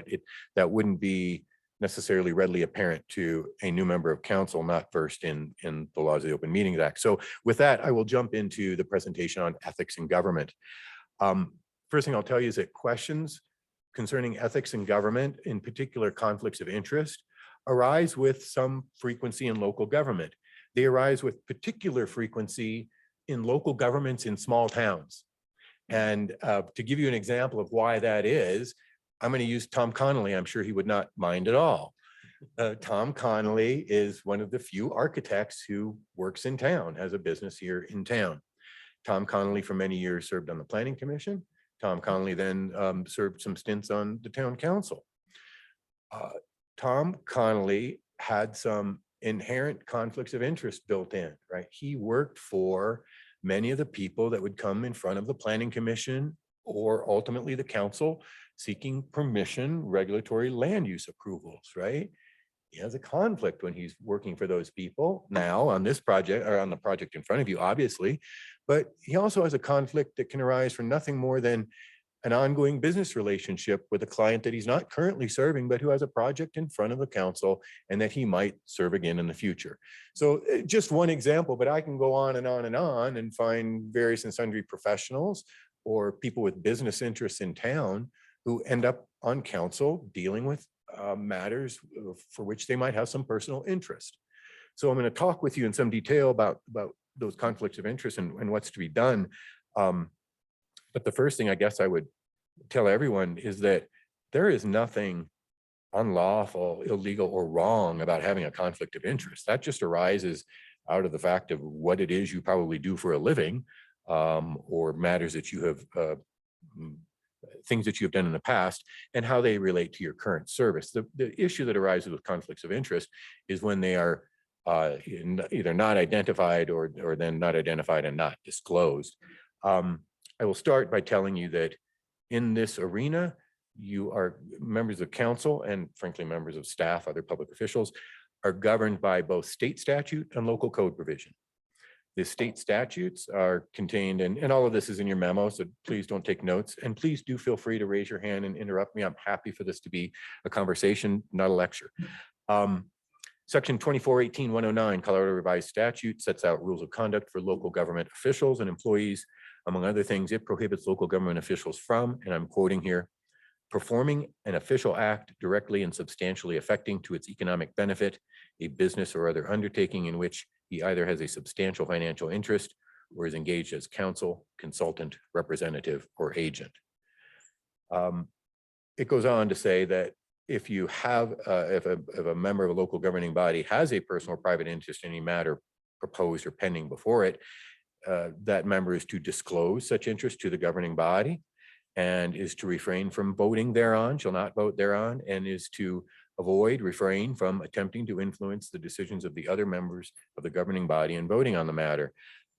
That wouldn't be necessarily readily apparent to a new member of council not versed in the laws of the Open Meetings Act. So with that, I will jump into the presentation on ethics in government. First thing I'll tell you is that questions concerning ethics in government, in particular conflicts of interest, arise with some frequency in local government. They arise with particular frequency in local governments in small towns. And to give you an example of why that is, I'm going to use Tom Connolly. I'm sure he would not mind at all. Tom Connolly is one of the few architects who works in town, has a business here in town. Tom Connolly for many years served on the Planning Commission. Tom Connolly then served some stints on the town council. Tom Connolly had some inherent conflicts of interest built in, right? He worked for many of the people that would come in front of the Planning Commission or ultimately the council seeking permission, regulatory land use approvals, right? He has a conflict when he's working for those people now on this project or on the project in front of you, obviously, but he also has a conflict that can arise from nothing more than an ongoing business relationship with a client that he's not currently serving, but who has a project in front of the council and that he might serve again in the future. So just one example, but I can go on and on and on and find various and sundry professionals or people with business interests in town who end up on council dealing with matters for which they might have some personal interest. So I'm going to talk with you in some detail about those conflicts of interest and what's to be done. But the first thing I guess I would tell everyone is that there is nothing unlawful, illegal, or wrong about having a conflict of interest. That just arises out of the fact of what it is you probably do for a living, or matters that you have, things that you've done in the past, and how they relate to your current service. The issue that arises with conflicts of interest is when they are either not identified or then not identified and not disclosed. I will start by telling you that in this arena, you are members of council and frankly, members of staff, other public officials are governed by both state statute and local code provision. The state statutes are contained, and all of this is in your memo, so please don't take notes. And please do feel free to raise your hand and interrupt me. I'm happy for this to be a conversation, not a lecture. Section 2418-109 Colorado Revised Statute sets out rules of conduct for local government officials and employees. Among other things, it prohibits local government officials from, and I'm quoting here, performing an official act directly and substantially affecting to its economic benefit a business or other undertaking in which he either has a substantial financial interest or is engaged as counsel, consultant, representative, or agent. It goes on to say that if you have, if a member of a local governing body has a personal or private interest in any matter proposed or pending before it, that member is to disclose such interest to the governing body and is to refrain from voting thereon, shall not vote thereon, and is to refrain from attempting to influence the decisions of the other members of the governing body in voting on the matter.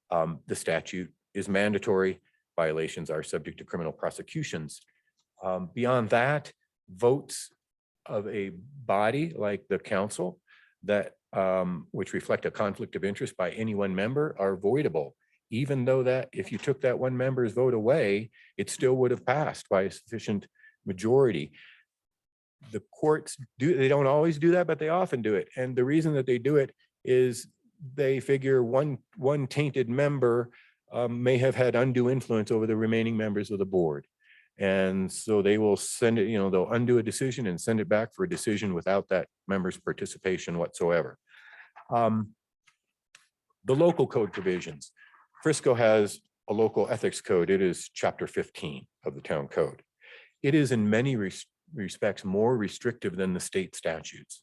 The statute is mandatory. Violations are subject to criminal prosecutions. Beyond that, votes of a body like the council that which reflect a conflict of interest by any one member are voidable, even though that if you took that one member's vote away, it still would have passed by a sufficient majority. The courts they don't always do that, but they often do it. And the reason that they do it is they figure one tainted member may have had undue influence over the remaining members of the board. And so they will send it, they'll undo a decision and send it back for a decision without that member's participation whatsoever. The local code provisions. Frisco has a local ethics code. It is chapter 15 of the town code. It is in many respects more restrictive than the state statutes.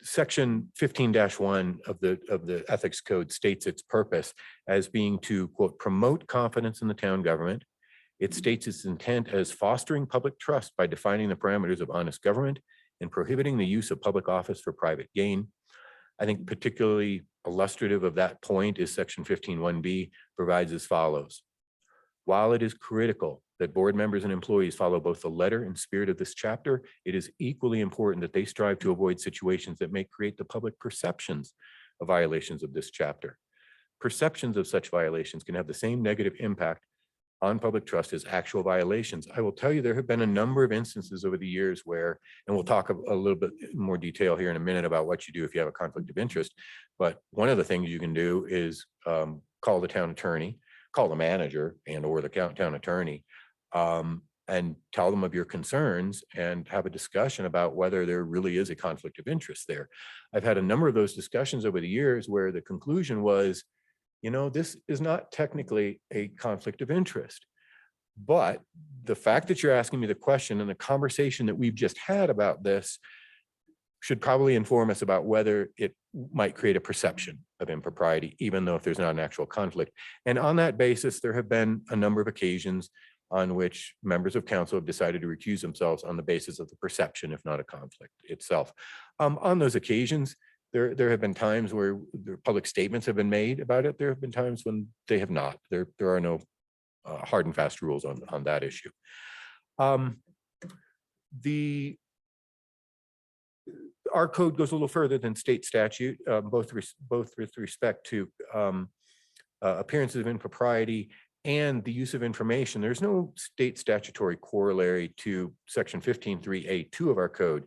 Section 15-1 of the ethics code states its purpose as being to, quote, promote confidence in the town government. It states its intent as fostering public trust by defining the parameters of honest government and prohibiting the use of public office for private gain. I think particularly illustrative of that point is section 15(1)(b) provides as follows. While it is critical that board members and employees follow both the letter and spirit of this chapter, it is equally important that they strive to avoid situations that may create the public perceptions of violations of this chapter. Perceptions of such violations can have the same negative impact on public trust as actual violations. I will tell you, there have been a number of instances over the years where, and we'll talk a little bit more detail here in a minute about what you do if you have a conflict of interest. But one of the things you can do is call the town attorney, call the manager and or the town attorney, and tell them of your concerns and have a discussion about whether there really is a conflict of interest there. I've had a number of those discussions over the years where the conclusion was, you know, this is not technically a conflict of interest. But the fact that you're asking me the question and the conversation that we've just had about this should probably inform us about whether it might create a perception of impropriety, even though if there's not an actual conflict. And on that basis, there have been a number of occasions on which members of council have decided to recuse themselves on the basis of the perception, if not a conflict itself. On those occasions, there have been times where the public statements have been made about it. There have been times when they have not. There are no hard and fast rules on that issue. Our code goes a little further than state statute, both with respect to appearances of impropriety and the use of information. There's no state statutory corollary to section 15(3)(a)(2) of our code.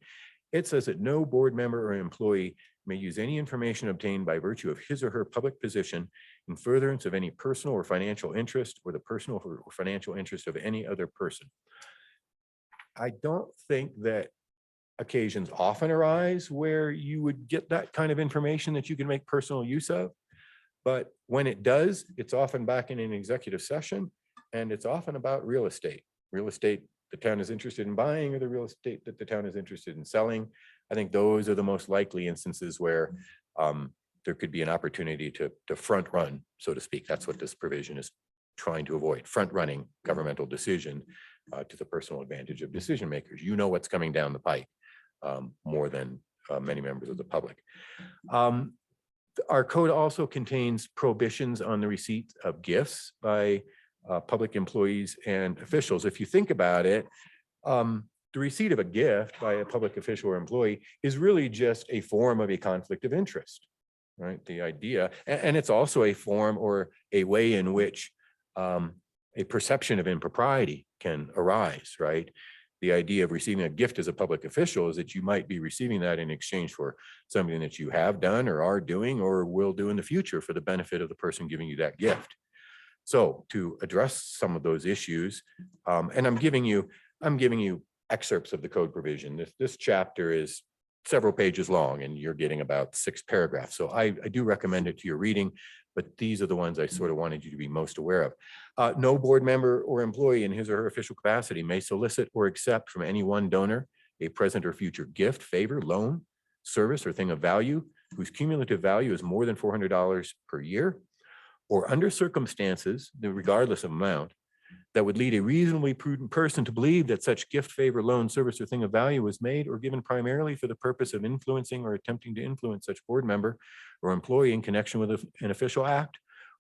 It says that no board member or employee may use any information obtained by virtue of his or her public position in furtherance of any personal or financial interest or the personal or financial interest of any other person. I don't think that occasions often arise where you would get that kind of information that you can make personal use of. But when it does, it's often back in an executive session, and it's often about real estate the town is interested in buying or the real estate that the town is interested in selling. I think those are the most likely instances where there could be an opportunity to front run, so to speak. That's what this provision is trying to avoid, front running governmental decision to the personal advantage of decision makers. You know what's coming down the pike more than many members of the public. Our code also contains prohibitions on the receipt of gifts by public employees and officials. If you think about it, the receipt of a gift by a public official or employee is really just a form of a conflict of interest, right? The idea, and it's also a form or a way in which a perception of impropriety can arise, right? The idea of receiving a gift as a public official is that you might be receiving that in exchange for something that you have done or are doing or will do in the future for the benefit of the person giving you that gift. So to address some of those issues, and I'm giving you excerpts of the code provision. This chapter is several pages long and you're getting about 6 paragraphs. So I do recommend it to your reading, but these are the ones I sort of wanted you to be most aware of. No board member or employee in his or her official capacity may solicit or accept from any one donor a present or future gift, favor, loan, service, or thing of value whose cumulative value is more than $400 per year, or under circumstances, regardless of amount, that would lead a reasonably prudent person to believe that such gift, favor, loan, service, or thing of value was made or given primarily for the purpose of influencing or attempting to influence such board member or employee in connection with an official act,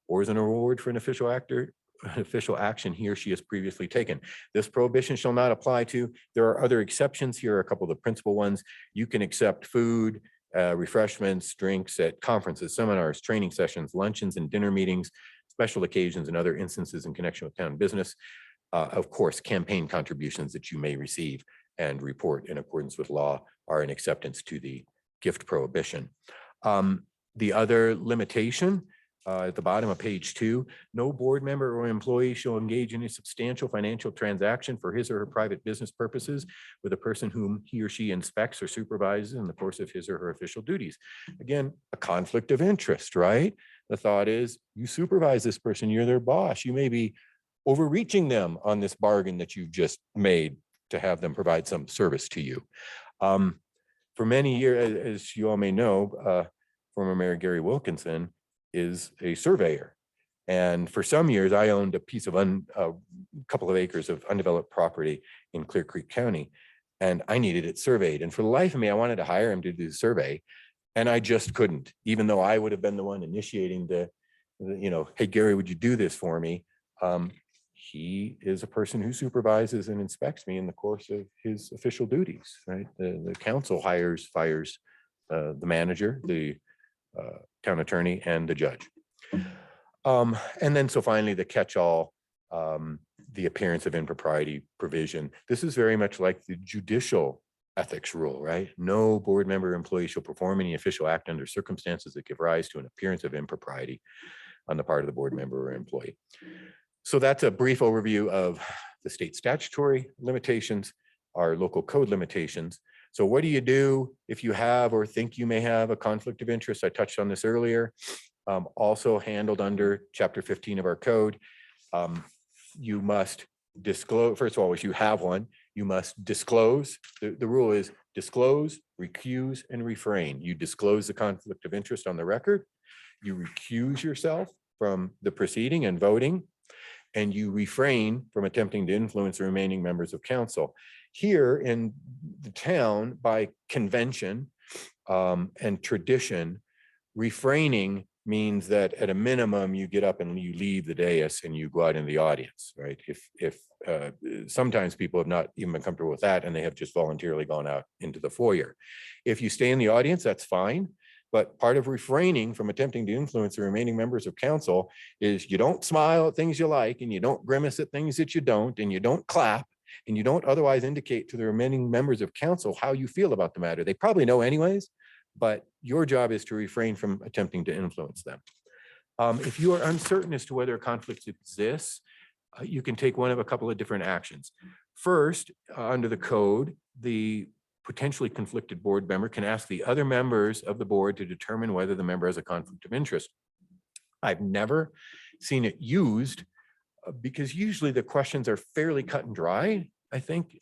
or as an reward for an official action he or she has previously taken. This prohibition shall not apply to. There are other exceptions. Here are a couple of the principal ones. You can accept food, refreshments, drinks at conferences, seminars, training sessions, luncheons and dinner meetings, special occasions and other instances in connection with town business. Of course, campaign contributions that you may receive and report in accordance with law are an acceptance to the gift prohibition. The other limitation at the bottom of page 2, no board member or employee shall engage in a substantial financial transaction for his or her private business purposes with a person whom he or she inspects or supervises in the course of his or her official duties. Again, a conflict of interest, right? The thought is you supervise this person, you're their boss. You may be overreaching them on this bargain that you've just made to have them provide some service to you. For many years, as you all may know, former Mayor Gary Wilkinson is a surveyor. And for some years, I owned a piece of a couple of acres of undeveloped property in Clear Creek County, and I needed it surveyed. And for the life of me, I wanted to hire him to do the survey. And I just couldn't, even though I would have been the one initiating hey, Gary, would you do this for me? He is a person who supervises and inspects me in the course of his official duties, right? The council fires the manager, the town attorney, and the judge. And then so finally the catch-all, the appearance of impropriety provision. This is very much like the judicial ethics rule, right? No board member or employee shall perform any official act under circumstances that give rise to an appearance of impropriety on the part of the board member or employee. So that's a brief overview of the state statutory limitations, our local code limitations. So what do you do if you have or think you may have a conflict of interest? I touched on this earlier. Also handled under Chapter 15 of our code. You must disclose, first of all, if you have one, you must disclose. The rule is disclose, recuse, and refrain. You disclose the conflict of interest on the record. You recuse yourself from the proceeding and voting, and you refrain from attempting to influence the remaining members of council. Here in the town, by convention and tradition, refraining means that at a minimum, you get up and you leave the dais and you go out in the audience, right? If sometimes people have not even been comfortable with that and they have just voluntarily gone out into the foyer. If you stay in the audience, that's fine. But part of refraining from attempting to influence the remaining members of council is you don't smile at things you like, and you don't grimace at things that you don't, and you don't clap, and you don't otherwise indicate to the remaining members of council how you feel about the matter. They probably know anyways, but your job is to refrain from attempting to influence them. If you are uncertain as to whether a conflict exists, you can take one of a couple of different actions. First, under the code, the potentially conflicted board member can ask the other members of the board to determine whether the member has a conflict of interest. I've never seen it used because usually the questions are fairly cut and dry, I think,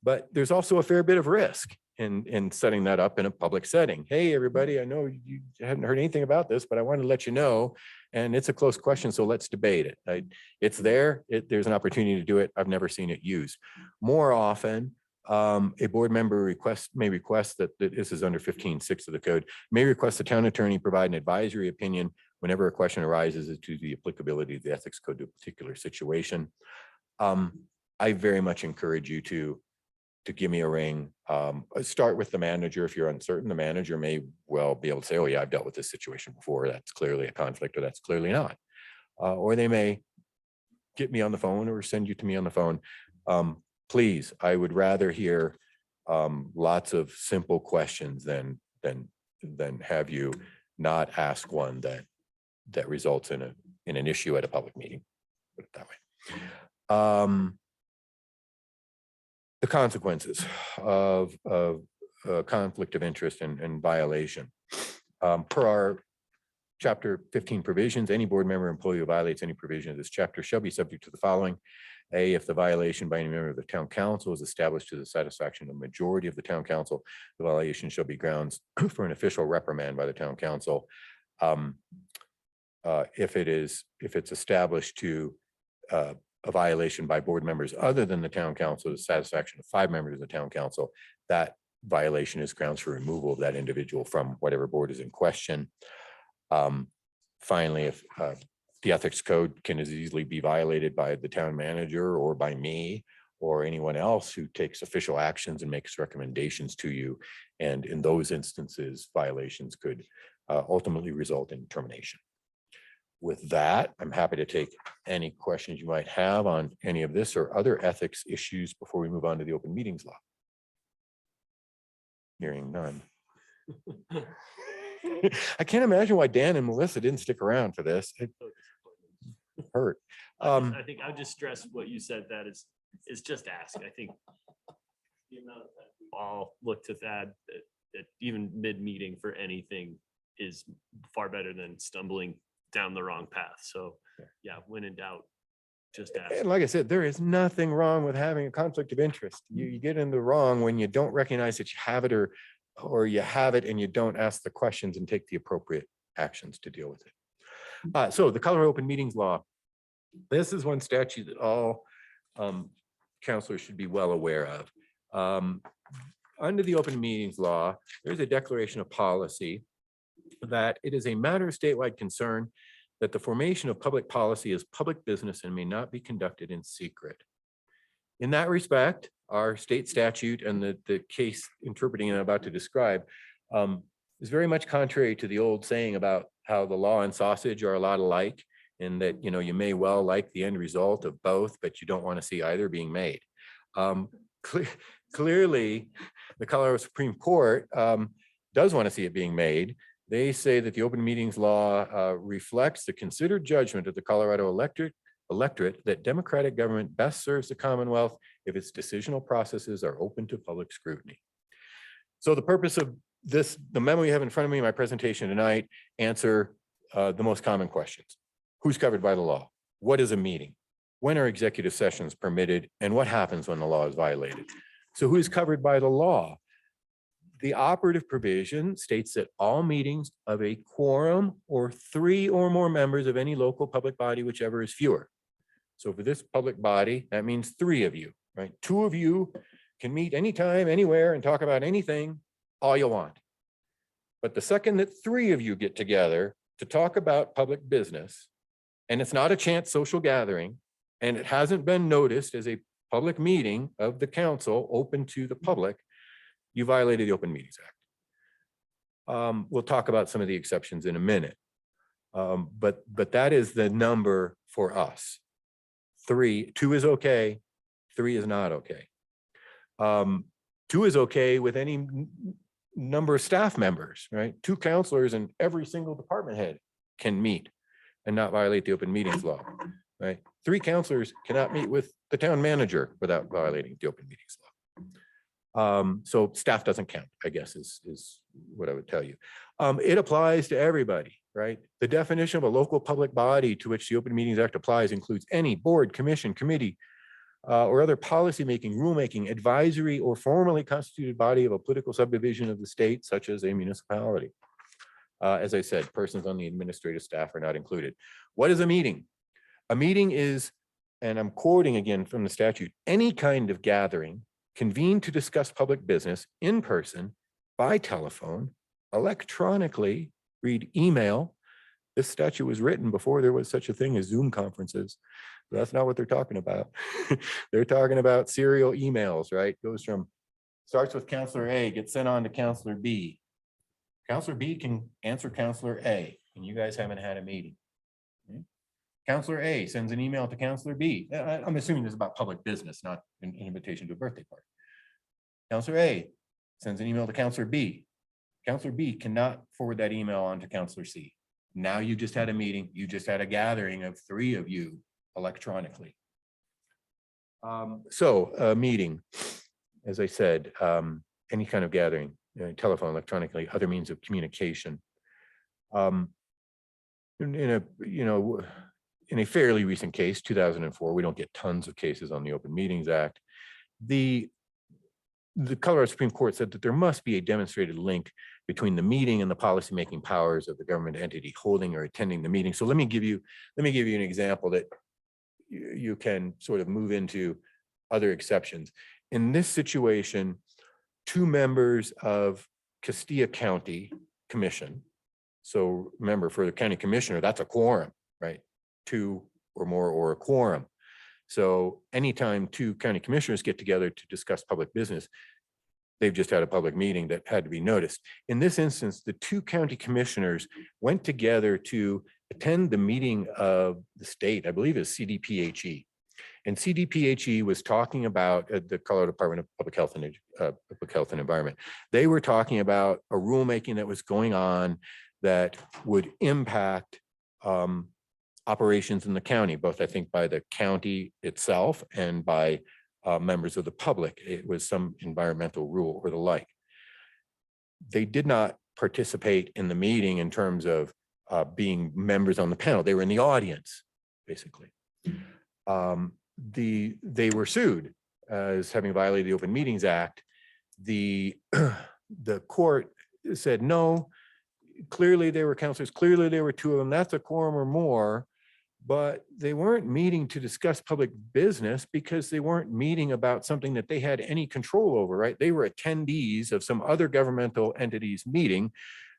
but there's also a fair bit of risk in setting that up in a public setting. Hey, everybody, I know you haven't heard anything about this, but I wanted to let you know, and it's a close question, so let's debate it. It's there, there's an opportunity to do it. I've never seen it used. More often, a board member may request that this is under 15(6) of the code, may request the town attorney provide an advisory opinion whenever a question arises as to the applicability of the ethics code to a particular situation. I very much encourage you to give me a ring. Start with the manager. If you're uncertain, the manager may well be able to say, oh yeah, I've dealt with this situation before. That's clearly a conflict, or that's clearly not. Or they may get me on the phone or send you to me on the phone. Please, I would rather hear lots of simple questions than have you not ask one that results in an issue at a public meeting. Put it that way. The consequences of conflict of interest and violation. Per our Chapter 15 provisions, any board member or employee who violates any provision of this chapter shall be subject to the following. A, if the violation by any member of the town council is established to the satisfaction of the majority of the town council, the violation shall be grounds for an official reprimand by the town council. If it's established to a violation by board members other than the town council, the satisfaction of 5 members of the town council, that violation is grounds for removal of that individual from whatever board is in question. Finally, if the ethics code can as easily be violated by the town manager or by me or anyone else who takes official actions and makes recommendations to you. And in those instances, violations could ultimately result in termination. With that, I'm happy to take any questions you might have on any of this or other ethics issues before we move on to the open meetings law. Hearing none. I can't imagine why Dan and Melissa didn't stick around for this. It hurt. I think I would just stress what you said, that is just ask. I think the amount of time we all looked at that even mid-meeting for anything is far better than stumbling down the wrong path. So yeah, when in doubt, just ask. And like I said, there is nothing wrong with having a conflict of interest. You get in the wrong when you don't recognize that you have it, or you have it and you don't ask the questions and take the appropriate actions to deal with it. So the Colorado Open Meetings Law, this is one statute that all counselors should be well aware of. under the open meetings law, there's a declaration of policy that it is a matter of statewide concern that the formation of public policy is public business and may not be conducted in secret. In that respect, our state statute and the case interpreting I'm about to describe is very much contrary to the old saying about how the law and sausage are a lot alike, and that, you know, you may well like the end result of both, but you don't want to see either being made. Clearly, the Colorado Supreme Court does want to see it being made. They say that the open meetings law reflects the considered judgment of the Colorado electorate that democratic government best serves the Commonwealth if its decisional processes are open to public scrutiny. So the purpose of this, the memo you have in front of me, my presentation tonight, answer the most common questions. Who's covered by the law? What is a meeting? When are executive sessions permitted? And what happens when the law is violated? So who's covered by the law? The operative provision states that all meetings of a quorum or 3 or more members of any local public body, whichever is fewer. So for this public body, that means 3 of you, right? 2 of you can meet anytime, anywhere, and talk about anything, all you want. But the second that 3 of you get together to talk about public business, and it's not a chance social gathering, and it hasn't been noticed as a public meeting of the council open to the public, you violated the Open Meetings Act. We'll talk about some of the exceptions in a minute. But that is the number for us. 2 is okay, 3 is not okay. 2 is okay with any number of staff members, right? 2 counselors and every single department head can meet and not violate the open meetings law, right? 3 counselors cannot meet with the town manager without violating the open meetings law. So staff doesn't count, I guess, is what I would tell you. It applies to everybody, right? The definition of a local public body to which the Open Meetings Act applies includes any board, commission, committee, or other policymaking, rulemaking, advisory, or formally constituted body of a political subdivision of the state, such as a municipality. As I said, persons on the administrative staff are not included. What is a meeting? A meeting is, and I'm quoting again from the statute, any kind of gathering convened to discuss public business in person, by telephone, electronically, read email. This statute was written before there was such a thing as Zoom conferences. That's not what they're talking about. They're talking about serial emails, right? Starts with Counselor A, gets sent on to Counselor B. Counselor B can answer Counselor A, and you guys haven't had a meeting. Okay? Counselor A sends an email to Counselor B. I'm assuming this is about public business, not an invitation to a birthday party. Counselor A sends an email to Counselor B. Counselor B cannot forward that email on to Counselor C. Now you just had a meeting, you just had a gathering of 3 of you electronically. So a meeting, as I said, any kind of gathering, telephone, electronically, other means of communication. In a fairly recent case, 2004, we don't get tons of cases on the Open Meetings Act. The Colorado Supreme Court said that there must be a demonstrated link between the meeting and the policymaking powers of the government entity holding or attending the meeting. So let me give you an example that you can sort of move into other exceptions. In this situation, 2 members of Castilla County Commission. So remember, for the county commissioner, that's a quorum, right? 2 or more, or a quorum. So anytime 2 county commissioners get together to discuss public business, they've just had a public meeting that had to be noticed. In this instance, the 2 county commissioners went together to attend the meeting of the state, I believe is CDPHE. And CDPHE was talking about the Colorado Department of Public Health and Environment. They were talking about a rulemaking that was going on that would impact operations in the county, both I think by the county itself and by members of the public. It was some environmental rule or the like. They did not participate in the meeting in terms of being members on the panel. They were in the audience, basically. They were sued as having violated the Open Meetings Act. The court said, no, clearly they were counselors, clearly there were 2 of them, that's a quorum or more. but they weren't meeting to discuss public business because they weren't meeting about something that they had any control over, right? They were attendees of some other governmental entity's meeting,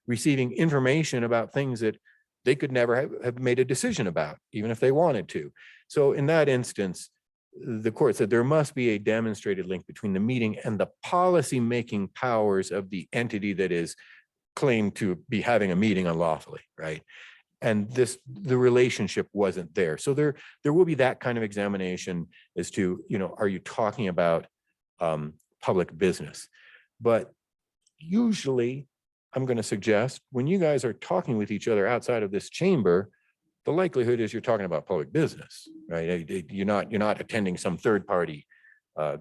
receiving information about things that they could never have made a decision about, even if they wanted to. So in that instance, the court said there must be a demonstrated link between the meeting and the policy-making powers of the entity that is claimed to be having a meeting unlawfully, right? And the relationship wasn't there. So there will be that kind of examination as to, are you talking about public business? But usually, I'm going to suggest when you guys are talking with each other outside of this chamber, the likelihood is you're talking about public business, right? You're not attending some third party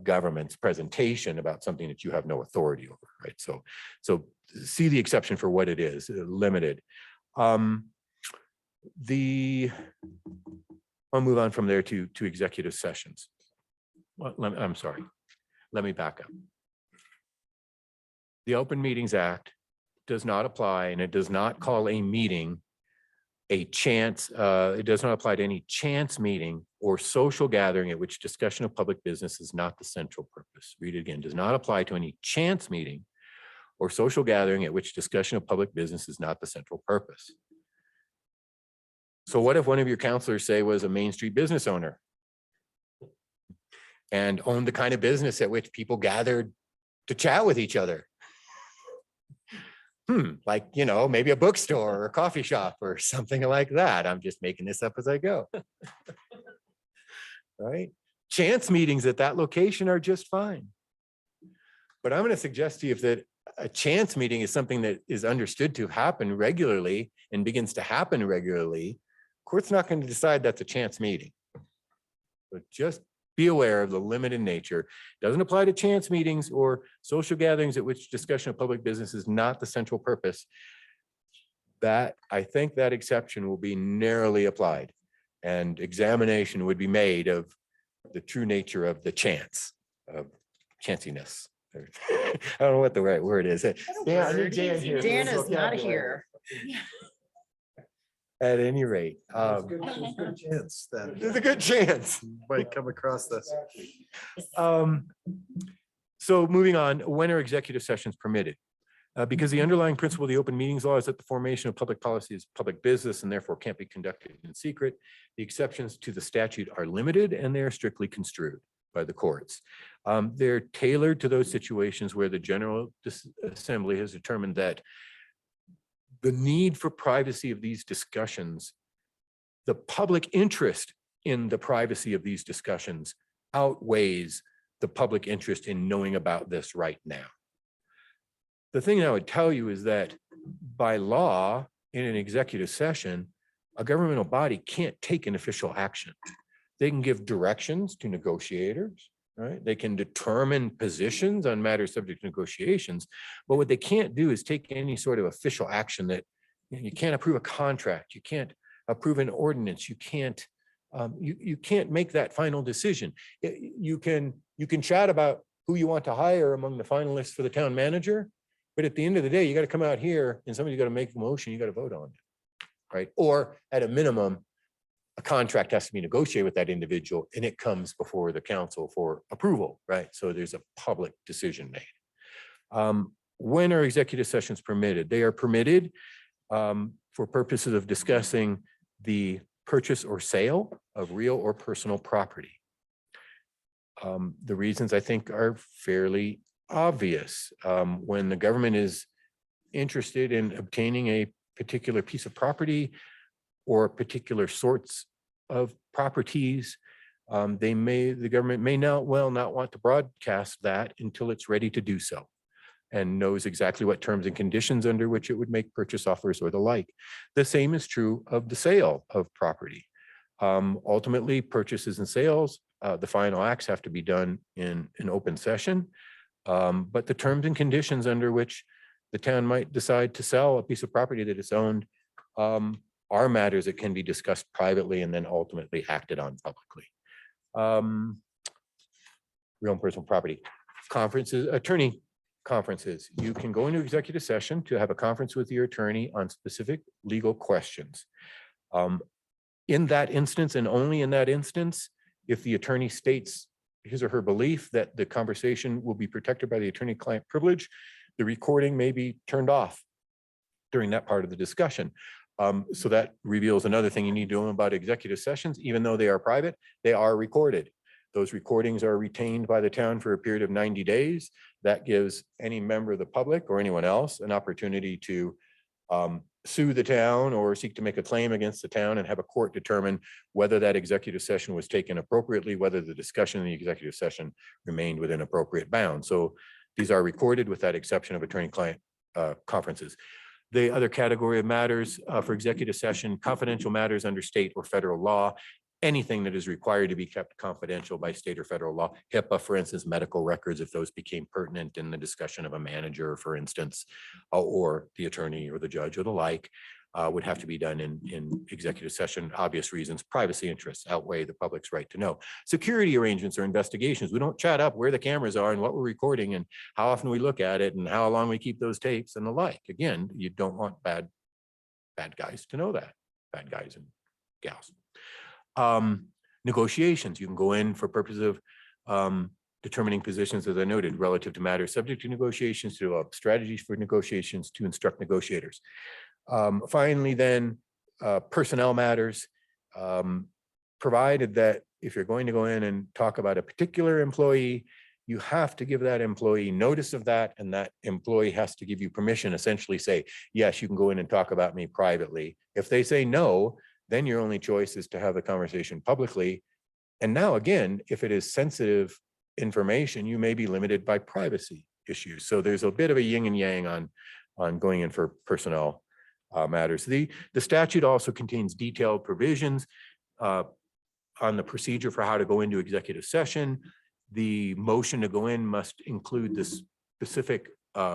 government's presentation about something that you have no authority over, right? So see the exception for what it is, limited. I'll move on from there to executive sessions. Well, I'm sorry. Let me back up. The Open Meetings Act does not apply, and it does not call a meeting a chance. It does not apply to any chance meeting or social gathering at which discussion of public business is not the central purpose. Read it again. Does not apply to any chance meeting or social gathering at which discussion of public business is not the central purpose. So what if one of your counselors, say, was a Main Street business owner and owned the kind of business at which people gathered to chat with each other? Like, maybe a bookstore or a coffee shop or something like that. I'm just making this up as I go. Right? Chance meetings at that location are just fine. But I'm going to suggest to you that a chance meeting is something that is understood to happen regularly and begins to happen regularly. Court's not going to decide that's a chance meeting. But just be aware of the limited nature. Doesn't apply to chance meetings or social gatherings at which discussion of public business is not the central purpose. I think that exception will be narrowly applied, and examination would be made of the true nature of the chance, of chanciness. I don't know what the right word is. Yeah, I need Dan here. Dan is not here. At any rate, There's a good chance that there's a good chance. might come across this. So moving on, when are executive sessions permitted? Because the underlying principle of the open meetings law is that the formation of public policy is public business and therefore can't be conducted in secret. The exceptions to the statute are limited and they are strictly construed by the courts. They're tailored to those situations where the General Assembly has determined that the need for privacy of these discussions, the public interest in the privacy of these discussions outweighs the public interest in knowing about this right now. The thing I would tell you is that by law, in an executive session, a governmental body can't take an official action. They can give directions to negotiators, right? They can determine positions on matters subject to negotiations, but what they can't do is take any sort of official action. That you can't approve a contract, you can't approve an ordinance, you can't make that final decision. You can chat about who you want to hire among the finalists for the town manager, but at the end of the day, you got to come out here and somebody's got to make a motion, you got to vote on it, right? Or at a minimum, a contract has to be negotiated with that individual and it comes before the council for approval, right? So there's a public decision made. When are executive sessions permitted? They are permitted for purposes of discussing the purchase or sale of real or personal property. The reasons I think are fairly obvious. When the government is interested in obtaining a particular piece of property or particular sorts of properties, the government may not want to broadcast that until it's ready to do so and knows exactly what terms and conditions under which it would make purchase offers or the like. The same is true of the sale of property. Ultimately, purchases and sales, the final acts have to be done in an open session, but the terms and conditions under which the town might decide to sell a piece of property that it's owned are matters that can be discussed privately and then ultimately acted on publicly. Real and personal property. Conferences, attorney conferences. You can go into executive session to have a conference with your attorney on specific legal questions. In that instance, and only in that instance, if the attorney states his or her belief that the conversation will be protected by the attorney-client privilege, the recording may be turned off during that part of the discussion. So that reveals another thing you need to know about executive sessions. Even though they are private, they are recorded. Those recordings are retained by the town for a period of 90 days. That gives any member of the public or anyone else an opportunity to sue the town or seek to make a claim against the town and have a court determine whether that executive session was taken appropriately, whether the discussion in the executive session remained within appropriate bounds. So these are recorded with that exception of attorney-client conferences. The other category of matters for executive session, confidential matters under state or federal law, anything that is required to be kept confidential by state or federal law. HIPAA, for instance, medical records, if those became pertinent in the discussion of a manager, for instance, or the attorney or the judge or the like, would have to be done in executive session. Obvious reasons, privacy interests outweigh the public's right to know. Security arrangements or investigations. We don't chat up where the cameras are and what we're recording and how often we look at it and how long we keep those tapes and the like. Again, you don't want bad guys to know that, bad guys and gals. Negotiations, you can go in for purposes of determining positions, as I noted, relative to matters subject to negotiations, to develop strategies for negotiations, to instruct negotiators. Finally, then, personnel matters, provided that if you're going to go in and talk about a particular employee, you have to give that employee notice of that, and that employee has to give you permission, essentially say, yes, you can go in and talk about me privately. If they say no, then your only choice is to have the conversation publicly. And now, again, if it is sensitive information, you may be limited by privacy issues. So there's a bit of a yin and yang on going in for personnel matters. The statute also contains detailed provisions on the procedure for how to go into executive session. The motion to go in must include the specific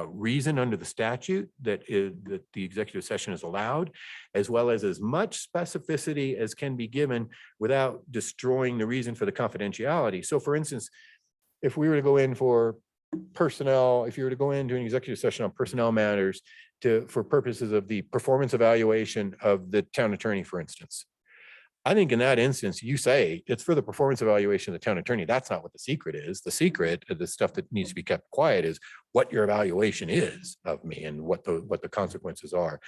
reason under the statute that the executive session is allowed, as well as much specificity as can be given without destroying the reason for the confidentiality. So for instance, if we were to go in for personnel, if you were to go into an executive session on personnel matters for purposes of the performance evaluation of the town attorney, for instance, I think in that instance, you say it's for the performance evaluation of the town attorney. That's not what the secret is. The secret, the stuff that needs to be kept quiet, is what your evaluation is of me and what the consequences are.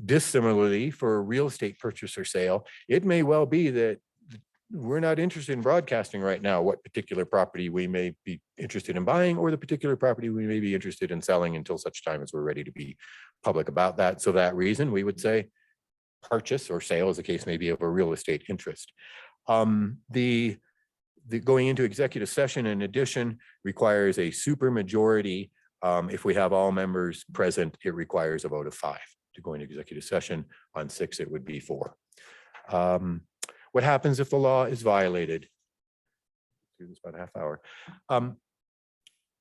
Dissimilarly, for a real estate purchase or sale, it may well be that we're not interested in broadcasting right now what particular property we may be interested in buying, or the particular property we may be interested in selling, until such time as we're ready to be public about that. So that reason, we would say purchase or sale, as the case may be, of a real estate interest. The going into executive session, in addition, requires a supermajority. If we have all members present, it requires a vote of 5 to go into executive session. On 6, it would be 4. What happens if the law is violated? Do this about a half hour.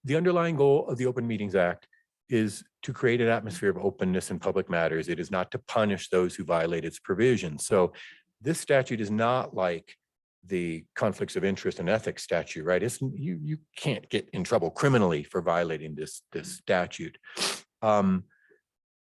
The underlying goal of the Open Meetings Act is to create an atmosphere of openness in public matters. It is not to punish those who violate its provisions. So this statute is not like the conflicts of interest and ethics statute, right? You can't get in trouble criminally for violating this statute.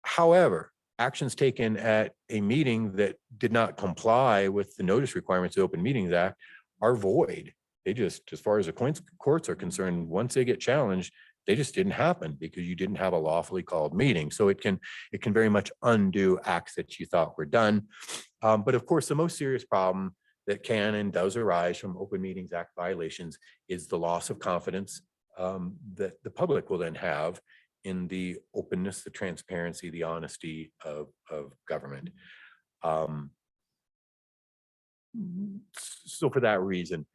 However, actions taken at a meeting that did not comply with the notice requirements of the Open Meetings Act are void. They just, as far as the courts are concerned, once they get challenged, they just didn't happen because you didn't have a lawfully called meeting. So it can very much undo acts that you thought were done. But of course, the most serious problem that can and does arise from Open Meetings Act violations is the loss of confidence that the public will then have in the openness, the transparency, the honesty of government. So for that reason,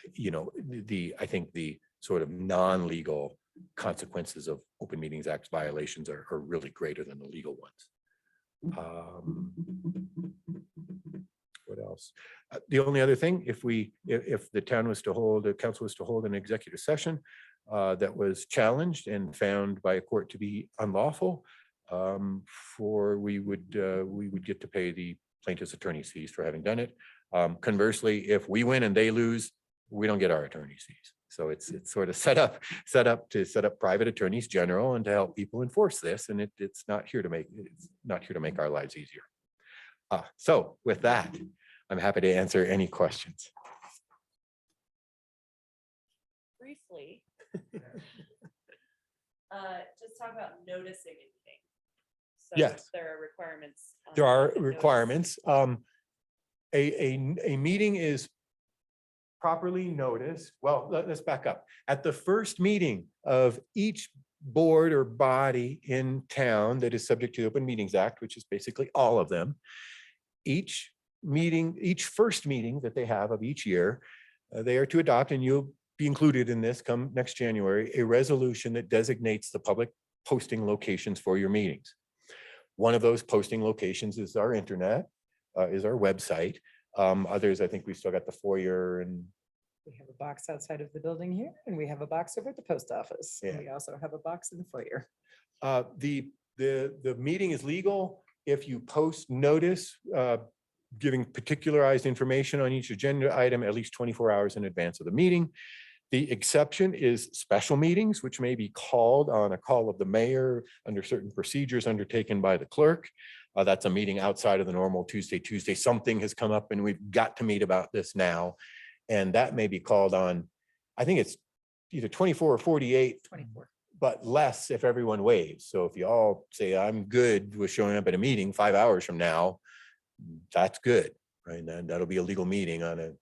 I think the sort of non-legal consequences of Open Meetings Act violations are really greater than the legal ones. What else? The only other thing, if the town was to hold, the council was to hold an executive session that was challenged and found by a court to be unlawful, we would get to pay the plaintiff's attorney's fees for having done it. Conversely, if we win and they lose, we don't get our attorney's fees. So it's sort of set up to set up private attorneys general and to help people enforce this. And it's not here to make our lives easier. So with that, I'm happy to answer any questions. Briefly. Just talk about noticing anything. So Yes. there are requirements. on There are what the notice- requirements. A meeting is properly noticed. Well, let's back up. At the first meeting of each board or body in town that is subject to the Open Meetings Act, which is basically all of them, each meeting, each first meeting that they have of each year, they are to adopt, and you'll be included in this come next January, a resolution that designates the public posting locations for your meetings. One of those posting locations is our internet, is our website. Others, I think we still got the foyer and We have a box outside of the building here, and we have a box over at the post office. And Yeah. we also have a box in the foyer. the meeting is legal if you post notice giving particularized information on each agenda item at least 24 hours in advance of the meeting. The exception is special meetings, which may be called on a call of the mayor under certain procedures undertaken by the clerk. That's a meeting outside of the normal Tuesday. Something has come up and we've got to meet about this now. And that may be called on, I think it's either 24 or 48. 24. But less if everyone waives. So if you all say, I'm good with showing up at a meeting 5 hours from now, that's good, right? And then that'll be a legal meeting on a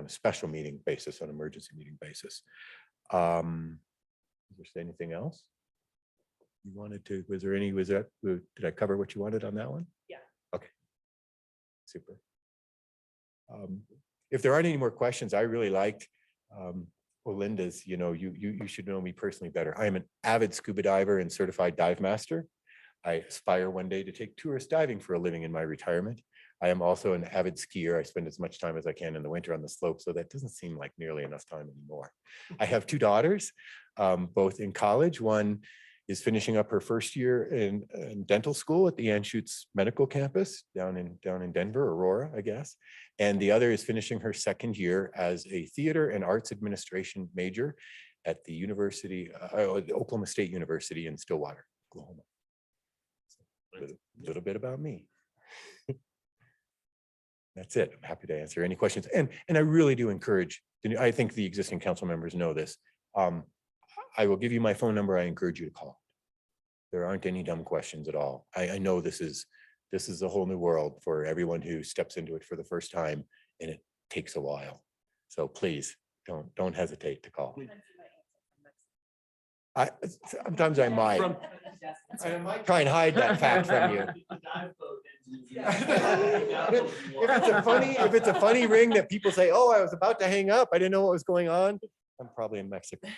special meeting basis, on an emergency meeting basis. Is there anything else? You wanted to, did I cover what you wanted on that one? Yeah. Okay. Super. If there aren't any more questions, I really liked Linda's, you should know me personally better. I am an avid scuba diver and certified dive master. I aspire one day to take tourist diving for a living in my retirement. I am also an avid skier. I spend as much time as I can in the winter on the slope, so that doesn't seem like nearly enough time anymore. I have 2 daughters, both in college. One is finishing up her first year in dental school at the Anschutz Medical Campus down in Denver, Aurora, I guess. And the other is finishing her second year as a theater and arts administration major at the Oklahoma State University in Stillwater, Oklahoma. A little bit about me. That's it. I'm happy to answer any questions. And I really do encourage, I think the existing council members know this. I will give you my phone number. I encourage you to call. There aren't any dumb questions at all. I know this is a whole new world for everyone who steps into it for the first time, and it takes a while. So please don't hesitate to call. Sometimes I might. I might try and hide that fact from you. If it's a funny ring that people say, oh, I was about to hang up, I didn't know what was going on, I'm probably in Mexico.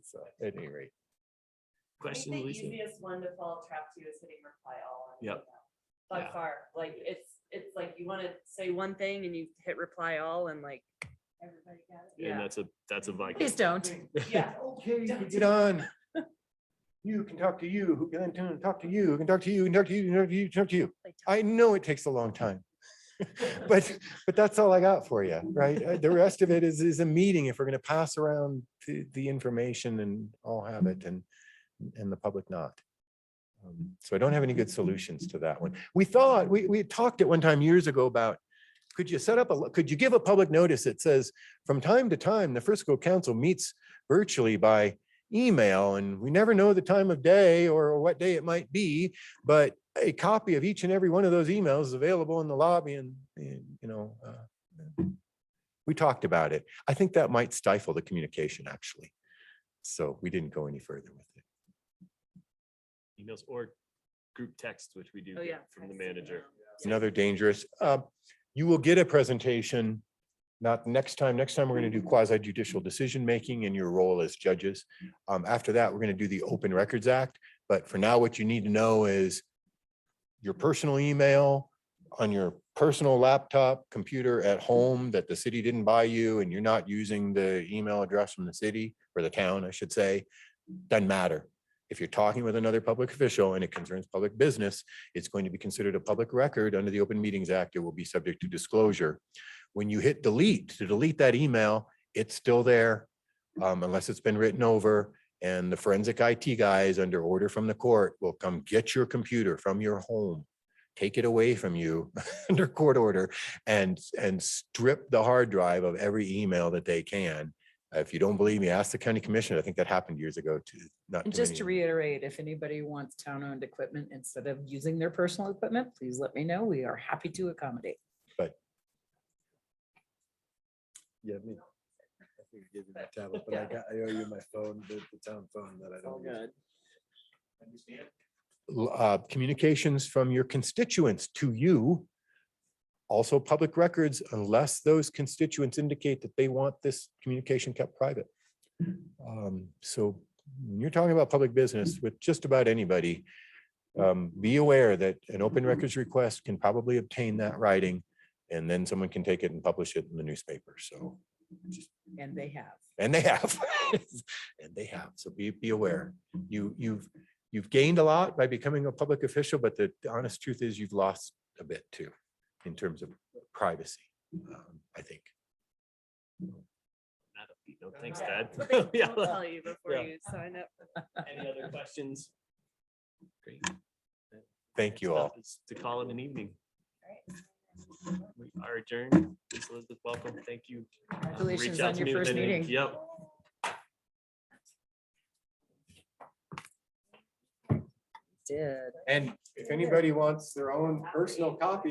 So at any rate. Question, I think Lisa? the easiest one to fall trap to is hitting reply all. on Yep. email. By Yeah. far, like it's like you want to say one thing and you hit reply all and like everybody got it. And that's a Viking. Please don't. Yeah. Okay, get on. You can talk to you, who can then talk to you, who can talk to you, and talk to you, and talk to you, talk to you. I know it takes a long time. But that's all I got for you, right? The rest of it is a meeting if we're going to pass around the information and all have it and the public not. So I don't have any good solutions to that one. We thought, we had talked at one time years ago about, could you give a public notice that says, from time to time, the Frisco Council meets virtually by email, and we never know the time of day or what day it might be, but a copy of each and every one of those emails is available in the lobby, and we talked about it. I think that might stifle the communication, actually. So we didn't go any further with it. Emails or group text, which we do Oh, yeah. get from the manager. Another dangerous, you will get a presentation, not next time. Next time, we're going to do quasi judicial decision-making in your role as judges. After that, we're going to do the Open Records Act. But for now, what you need to know is your personal email on your personal laptop, computer at home that the city didn't buy you, and you're not using the email address from the city or the town, I should say, doesn't matter. If you're talking with another public official and it concerns public business, it's going to be considered a public record under the Open Meetings Act. It will be subject to disclosure. When you hit delete, to delete that email, it's still there unless it's been written over, and the forensic IT guys under order from the court will come get your computer from your home, take it away from you under court order and strip the hard drive of every email that they can. If you don't believe me, ask the county commissioner. I think that happened years ago too. Not And too just many to of them. reiterate, if anybody wants town-owned equipment instead of using their personal equipment, please let me know. We are happy to accommodate. Yeah, me. I think I gave you my tablet, but I owe you my phone, the town phone that I don't use. Communications from your constituents to you. Also public records, unless those constituents indicate that they want this communication kept private. So when you're talking about public business with just about anybody, be aware that an open records request can probably obtain that writing, and then someone can take it and publish it in the newspaper. So, And they have. and they have, and they have. So be aware. You've gained a lot by becoming a public official, but the honest truth is you've lost a bit too, in terms of privacy, I think. No, thanks, Dad. I'll Yeah. tell you before Yeah. you sign up. Any other questions? Great. Thank you all. To call it an evening. We are adjourned. Lisa Elizabeth, welcome. Thank you. Congratulations Reach out on to your me with first any- meeting. Yep. Did. And if anybody wants their own personal copy